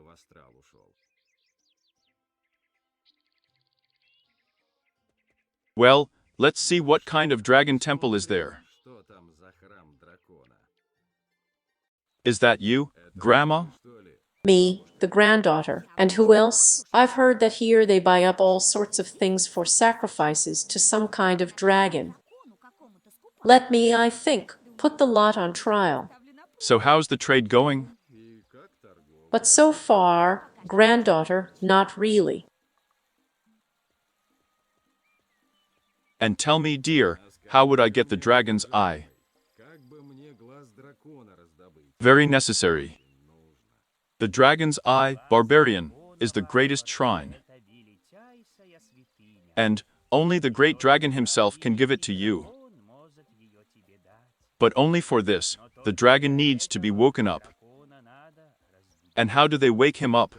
Well, let's see what kind of dragon temple is there. Is that you, Grandma? Me, the granddaughter. And who else? I've heard that here they buy up all sorts of things for sacrifices to some kind of dragon. Let me, I think, put the lot on trial. So how's the trade going? But so far, granddaughter, not really. And tell me, dear, how would I get the dragon's eye? Very necessary. The dragon's eye, barbarian, is the greatest shrine. And only the great dragon himself can give it to you. But only for this, the dragon needs to be woken up. And how do they wake him up?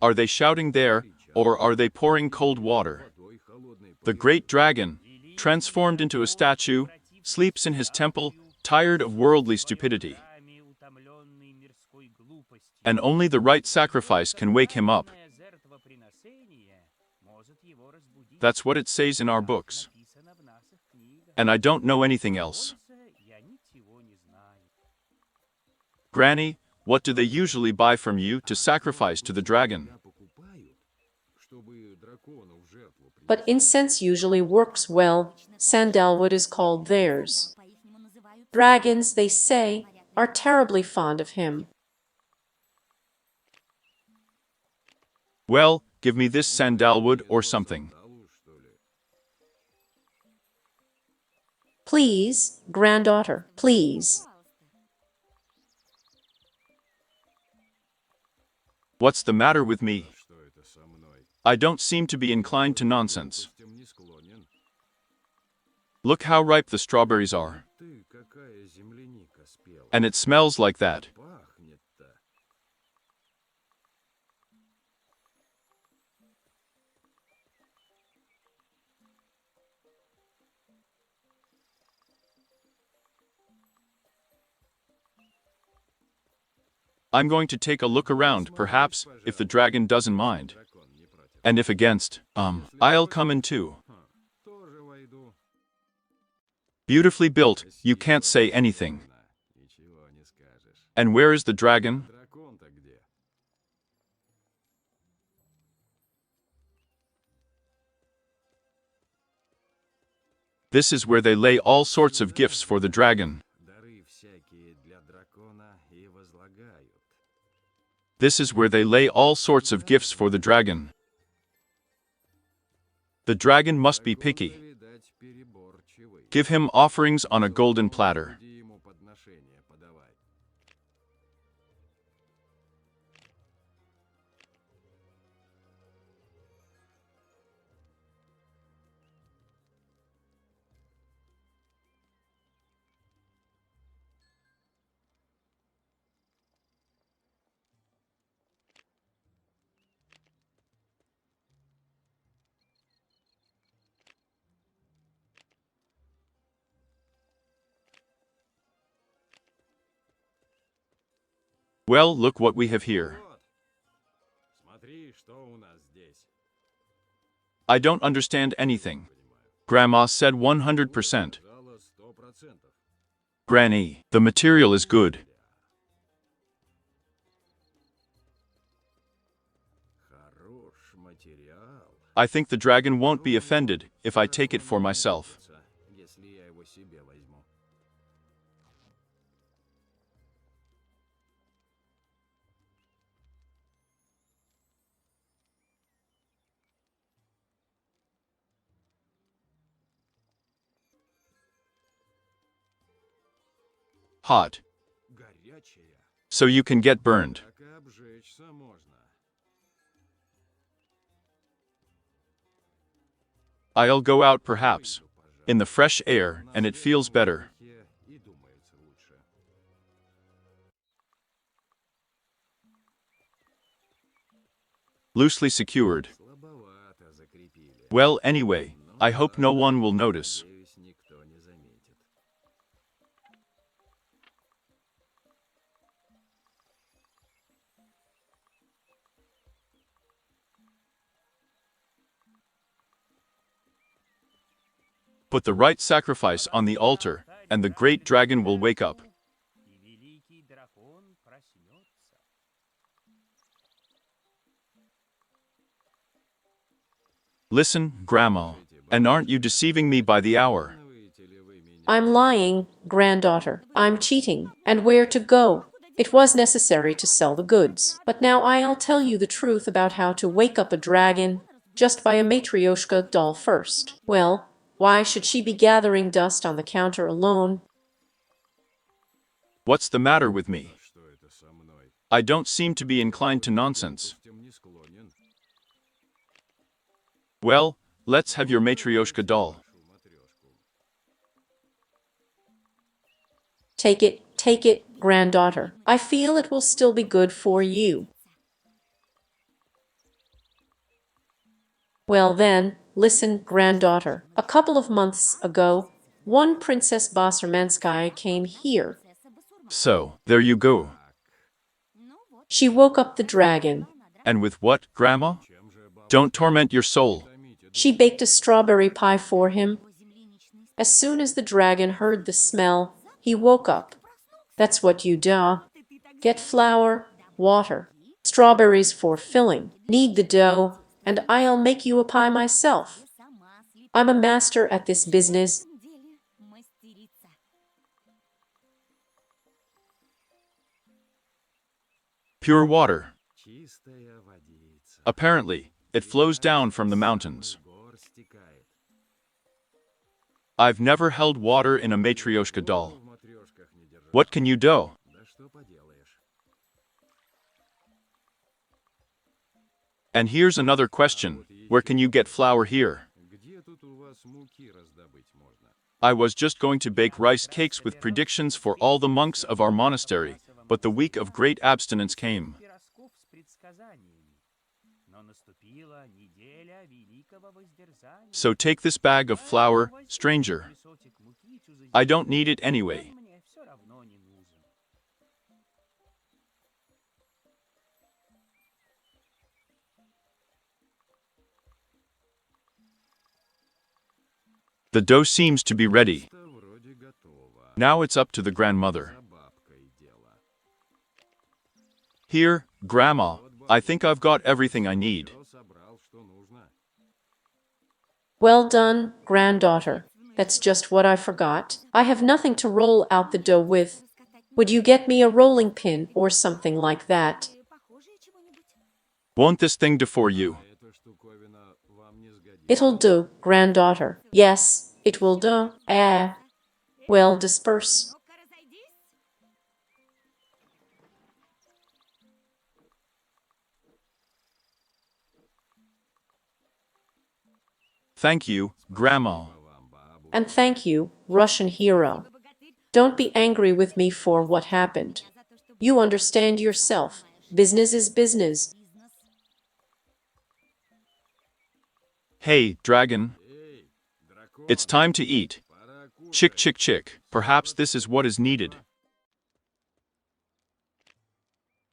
Are they shouting there, or are they pouring cold water? The great dragon, transformed into a statue, sleeps in his temple, tired of worldly stupidity. And only the right sacrifice can wake him up. That's what it says in our books. And I don't know anything else. Granny, what do they usually buy from you to sacrifice to the dragon? But incense usually works well. Sandalwood is called theirs. Dragons, they say, are terribly fond of him. Well, give me this sandalwood or something. Please, granddaughter, please. What's the matter with me? I don't seem to be inclined to nonsense. Look how ripe the strawberries are. And it smells like that. I'm going to take a look around, perhaps, if the dragon doesn't mind. And if against, I'll come in too. Beautifully built, you can't say anything. And where is the dragon? This is where they lay all sorts of gifts for the dragon. This is where they lay all sorts of gifts for the dragon. The dragon must be picky. Give him offerings on a golden platter. Well, look what we have here. I don't understand anything. Grandma said 100%. Granny, the material is good. I think the dragon won't be offended if I take it for myself. Hot. So you can get burned. I'll go out perhaps, in the fresh air, and it feels better. Loosely secured. Well, anyway, I hope no one will notice. Put the right sacrifice on the altar, and the great dragon will wake up. И великий дракон проснется. Listen, Grandma, and aren't you deceiving me by the hour? I'm lying, granddaughter. I'm cheating. And where to go? It was necessary to sell the goods. But now I'll tell you the truth about how to wake up a dragon. Just buy a Matryoshka doll first. Well, why should she be gathering dust on the counter alone? What's the matter with me? I don't seem to be inclined to nonsense. Well, let's have your Matryoshka doll. Take it, granddaughter. I feel it will still be good for you. Well then, listen, granddaughter. A couple of months ago, one Princess Basarmanskaya came here. So, there you go. She woke up the dragon. And with what, Grandma? Don't torment your soul. She baked a strawberry pie for him. As soon as the dragon heard the smell, he woke up. That's what you do. Get flour, water, strawberries for filling, knead the dough, and I'll make you a pie myself. I'm a master at this business. Pure water. Apparently, it flows down from the mountains. I've never held water in a Matryoshka doll. What can you do? And here's another question. Where can you get flour here? I was just going to bake rice cakes with predictions for all the monks of our monastery, but the week of great abstinence came. Пирожков с предсказаниями. Но наступила неделя великого воздержания. So take this bag of flour, stranger. Кусочек муки чужеземной. I don't need it anyway. Мне все равно не нужен. The dough seems to be ready. Now it's up to the grandmother. Here, Grandma, I think I've got everything I need. Well done, granddaughter. That's just what I forgot. I have nothing to roll out the dough with. Would you get me a rolling pin or something like that? Won't this thing do for you? It'll do, granddaughter. Yes, it will do. Well, disperse. Ну-ка, разойдись. Thank you, Grandma. And thank you, Russian hero. Don't be angry with me for what happened. You understand yourself. Business is business. Hey, dragon. It's time to eat. Chick, chick, chick. Perhaps this is what is needed.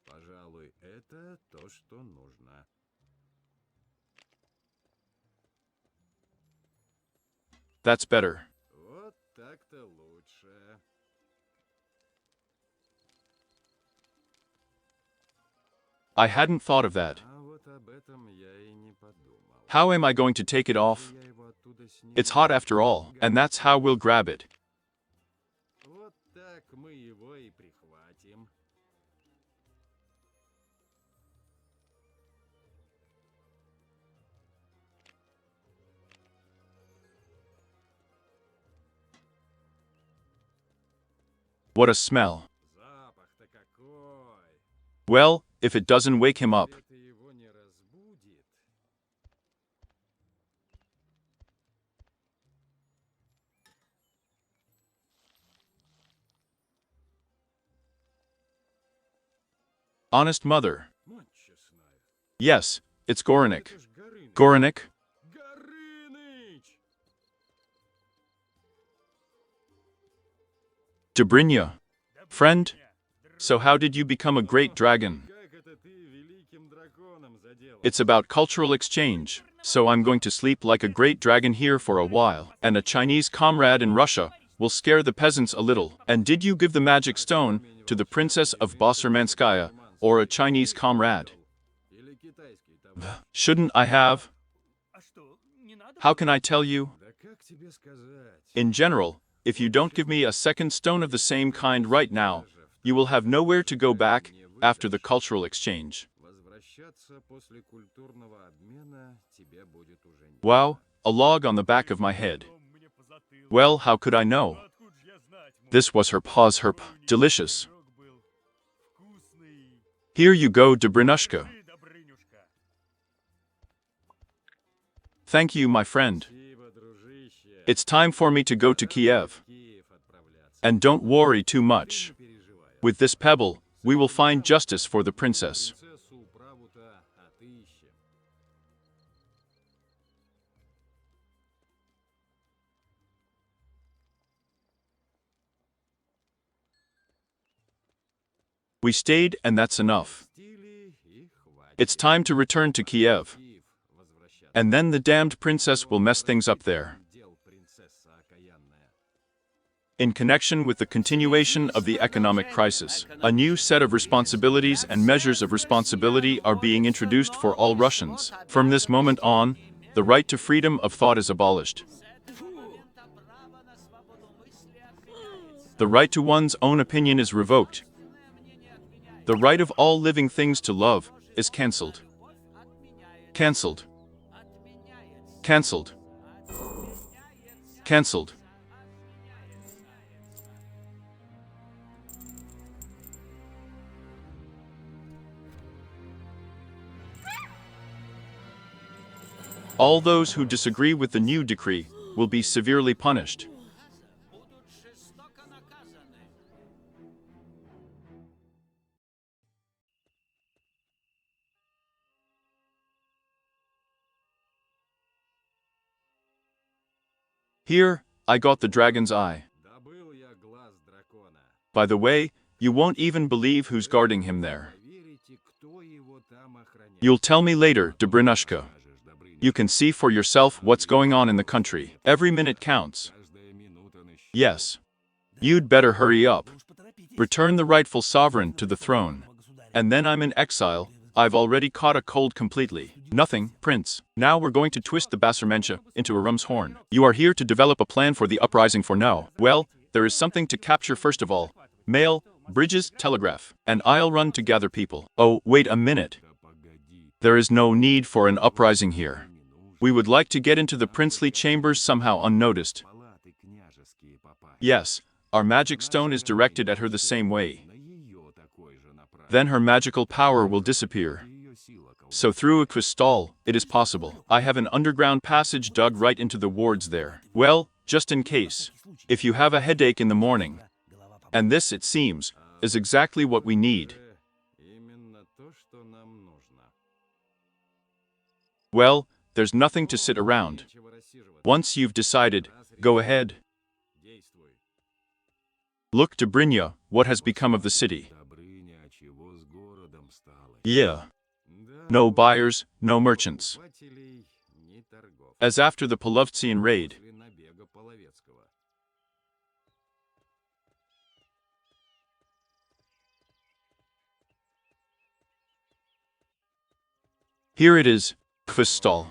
Пожалуй, это то, что нужно. That's better. Вот так-то лучше. I hadn't thought of that. А вот об этом я и не подумал. How am I going to take it off? Я его оттуда сниму. It's hot after all, and that's how we'll grab it. Вот так мы его и прихватим. What a smell. Запах-то какой! Well, if it doesn't wake him up. Это его не разбудит. Honest mother. Мать честная. Yes, it's Gorinik. Это ж Горыныч. Gorinik? Горыныч! Dobrinya. Friend? So how did you become a great dragon? Как это ты великим драконом заделал? It's about cultural exchange. So I'm going to sleep like a great dragon here for a while, and a Chinese comrade in Russia will scare the peasants a little. And did you give the magic stone to the princess of Basarmanskaya or a Chinese comrade? Shouldn't I have? How can I tell you? In general, if you don't give me a second stone of the same kind right now, you will have nowhere to go back after the cultural exchange. Wow, a log on the back of my head. Well, how could I know? This was herp. Delicious. Here you go, Dobrinushka. Thank you, my friend. It's time for me to go to Kiev. And don't worry too much. With this pebble, we will find justice for the princess. We stayed, and that's enough. It's time to return to Kiev. And then the damned princess will mess things up there. In connection with the continuation of the economic crisis, a new set of responsibilities and measures of responsibility are being introduced for all Russians. From this moment on, the right to freedom of thought is abolished. The right to one's own opinion is revoked. The right of all living things to love is cancelled. Cancelled. Cancelled. Cancelled. All those who disagree with the new decree will be severely punished. Here, I got the dragon's eye. By the way, you won't even believe who's guarding him there. You'll tell me later, Dobrinushka. You can see for yourself what's going on in the country. Every minute counts. Yes. You'd better hurry up. Return the rightful sovereign to the throne. And then I'm in exile. I've already caught a cold completely. Nothing, Prince. Now we're going to twist the Basarmentia into a rum's horn. You are here to develop a plan for the uprising for now. Well, there is something to capture first of all. Mail, bridges, telegraph. And I'll run to gather people. Oh, wait a minute. There is no need for an uprising here. We would like to get into the princely chambers somehow unnoticed. Yes, our magic stone is directed at her the same way. Then her magical power will disappear. So through a crystal, it is possible. I have an underground passage dug right into the wards there. Well, just in case. If you have a headache in the morning. And this, it seems, is exactly what we need. Well, there's nothing to sit around. Once you've decided, go ahead. Look, Dobrinya, what has become of the city? Yeah. No buyers, no merchants. As after the Polovtsian raid. Here it is, Kvistol.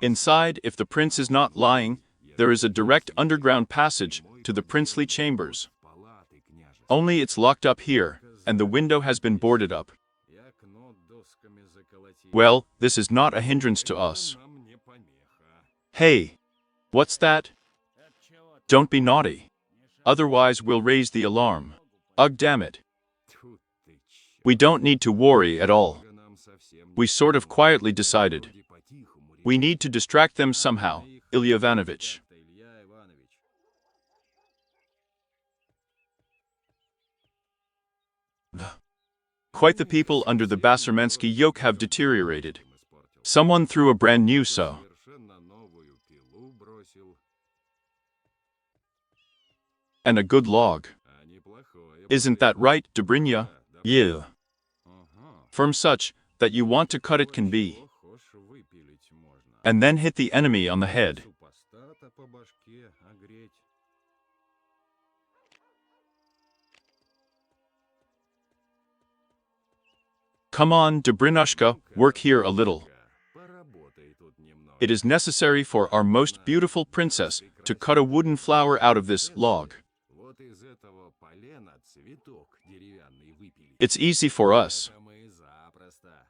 Inside, if the prince is not lying, there is a direct underground passage to the princely chambers. Only it's locked up here, and the window has been boarded up. Well, this is not a hindrance to us. Hey, what's that? Don't be naughty. Otherwise we'll raise the alarm. Ugh, damn it. We don't need to worry at all. We sort of quietly decided. We need to distract them somehow, Ilya Ivanovich. Quite the people under the Basarmensky yoke have deteriorated. Someone threw a brand new saw. And a good log. Isn't that right, Dobrinya? Yeah. Firm such that you want to cut it can be. and then hit the enemy on the head. Супостата по башке огреть. Come on, Dobrynushka, work here a little. Поработай тут немного. It is necessary for our most beautiful princess to cut a wooden flower out of this log. Вот из этого полена цветок деревянный выпилить. It's easy for us. Это мы запросто.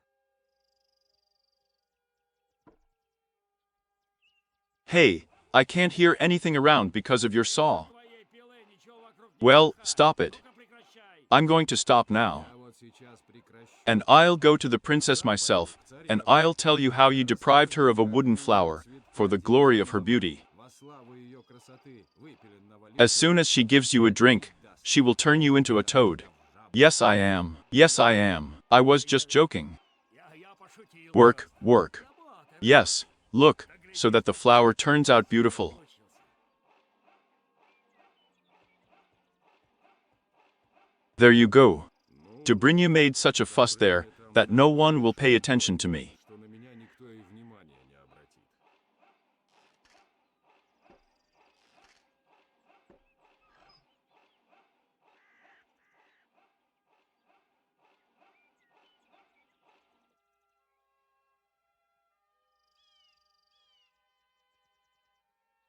Hey, I can't hear anything around because of your saw. Well, stop it. I'm going to stop now. А вот сейчас прекращай. And I'll go to the princess myself, and I'll tell you how you deprived her of a wooden flower, for the glory of her beauty. Во славу ее красоты выпиленного As soon as she gives you a drink, she will turn you into a toad. Yes, I am. Yes, I am. I was just joking. Work, work. Yes, look, so that the flower turns out beautiful. There you go. Dobrynya made such a fuss there that no one will pay attention to me. что на меня никто и внимания не обратит.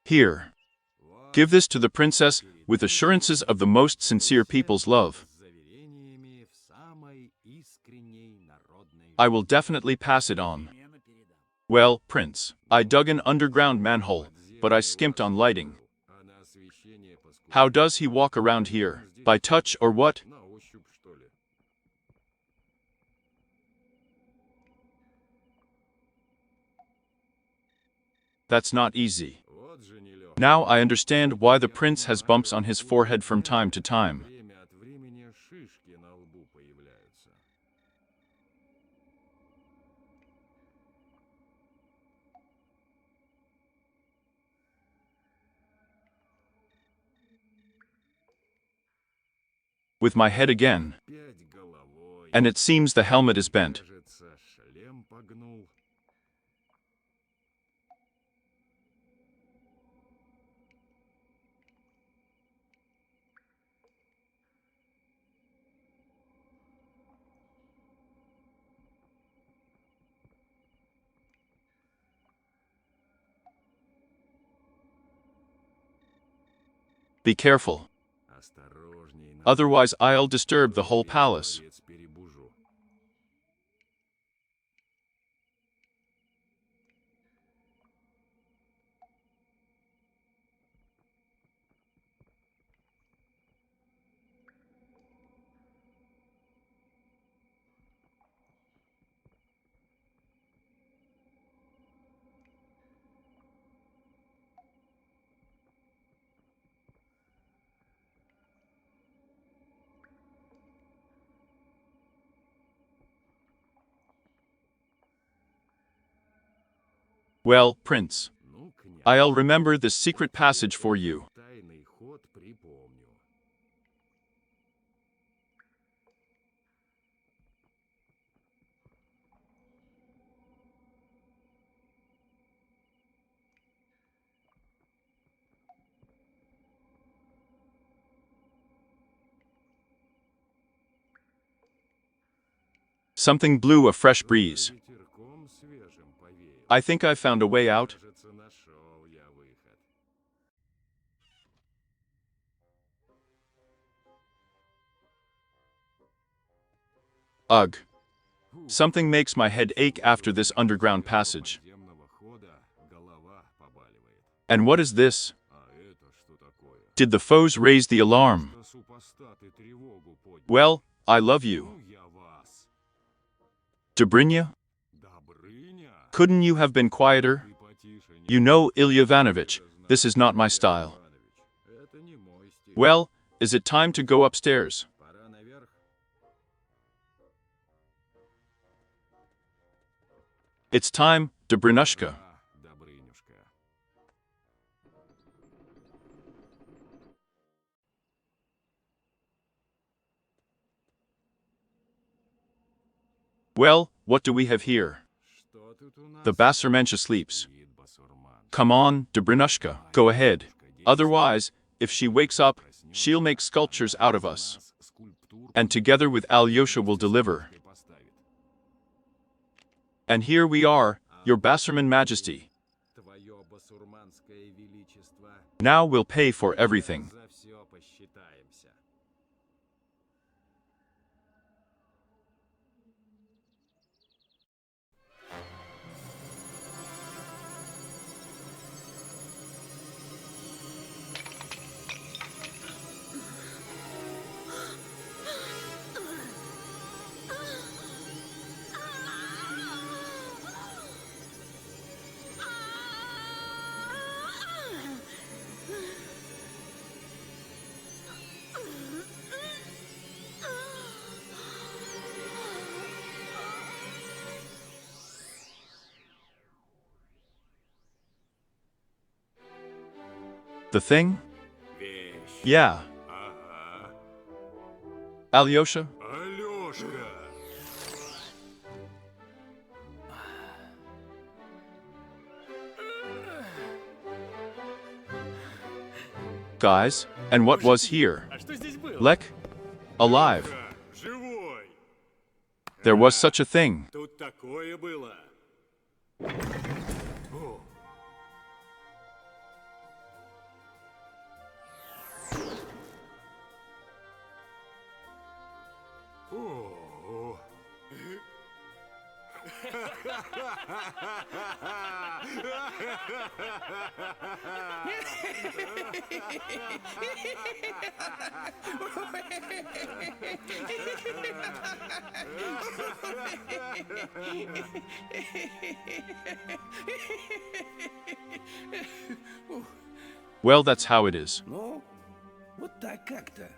Here. Give this to the princess with assurances of the most sincere people's love. С заверениями в самой искренней народной I will definitely pass it on. Well, Prince, I dug an underground manhole, but I skimped on lighting. а на освещение поскупить. How does he walk around here? By touch or what? На ощупь, что ли? That's not easy. Вот же нелегко. Now I understand why the prince has bumps on his forehead from time to time. Время от времени шишки на лбу появляются. With my head again, Пять головой. and it seems the helmet is bent. Кажется, шлем погнул. Be careful, Осторожней, на otherwise I'll disturb the whole palace. овец перебужу. Well, Prince, Ну, князь, I'll remember this secret passage for you. тайный ход припомню. Something blew a fresh breeze. Ветерком свежим повеяло. I think I found a way out. Кажется, нашел я выход. Ugh. Something makes my head ache after this underground passage. Подземного хода голова побаливает. And what is this? А это что такое? Did the foes raise the alarm? Да супостаты тревогу подняли. Well, I love you. Ну, я вас. Dobrynya, Добрыня. couldn't you have been quieter? Ты потише не You know, Ilya Ivanovich, this is not my style. Иванович. Это не мой стиль. Well, is it time to go upstairs? Пора наверх. It's time, Dobrynushka. А, Добрынюшка. Well, what do we have here? Что тут у нас? The Basarmentia sleeps. Спит Come on, Dobrinushka, go ahead. Otherwise, if she wakes up, she'll make sculptures out of us. And together with Alyosha will deliver. And here we are, your Basarman Majesty. Now we'll pay for everything. The thing? Yeah. Alyosha? Алёшка! Guys, and what was here? А что здесь было? Lek? Alive. Живой! There was such a thing. Тут такое было. О. О. Well, that's how it is. Ну, вот так как-то.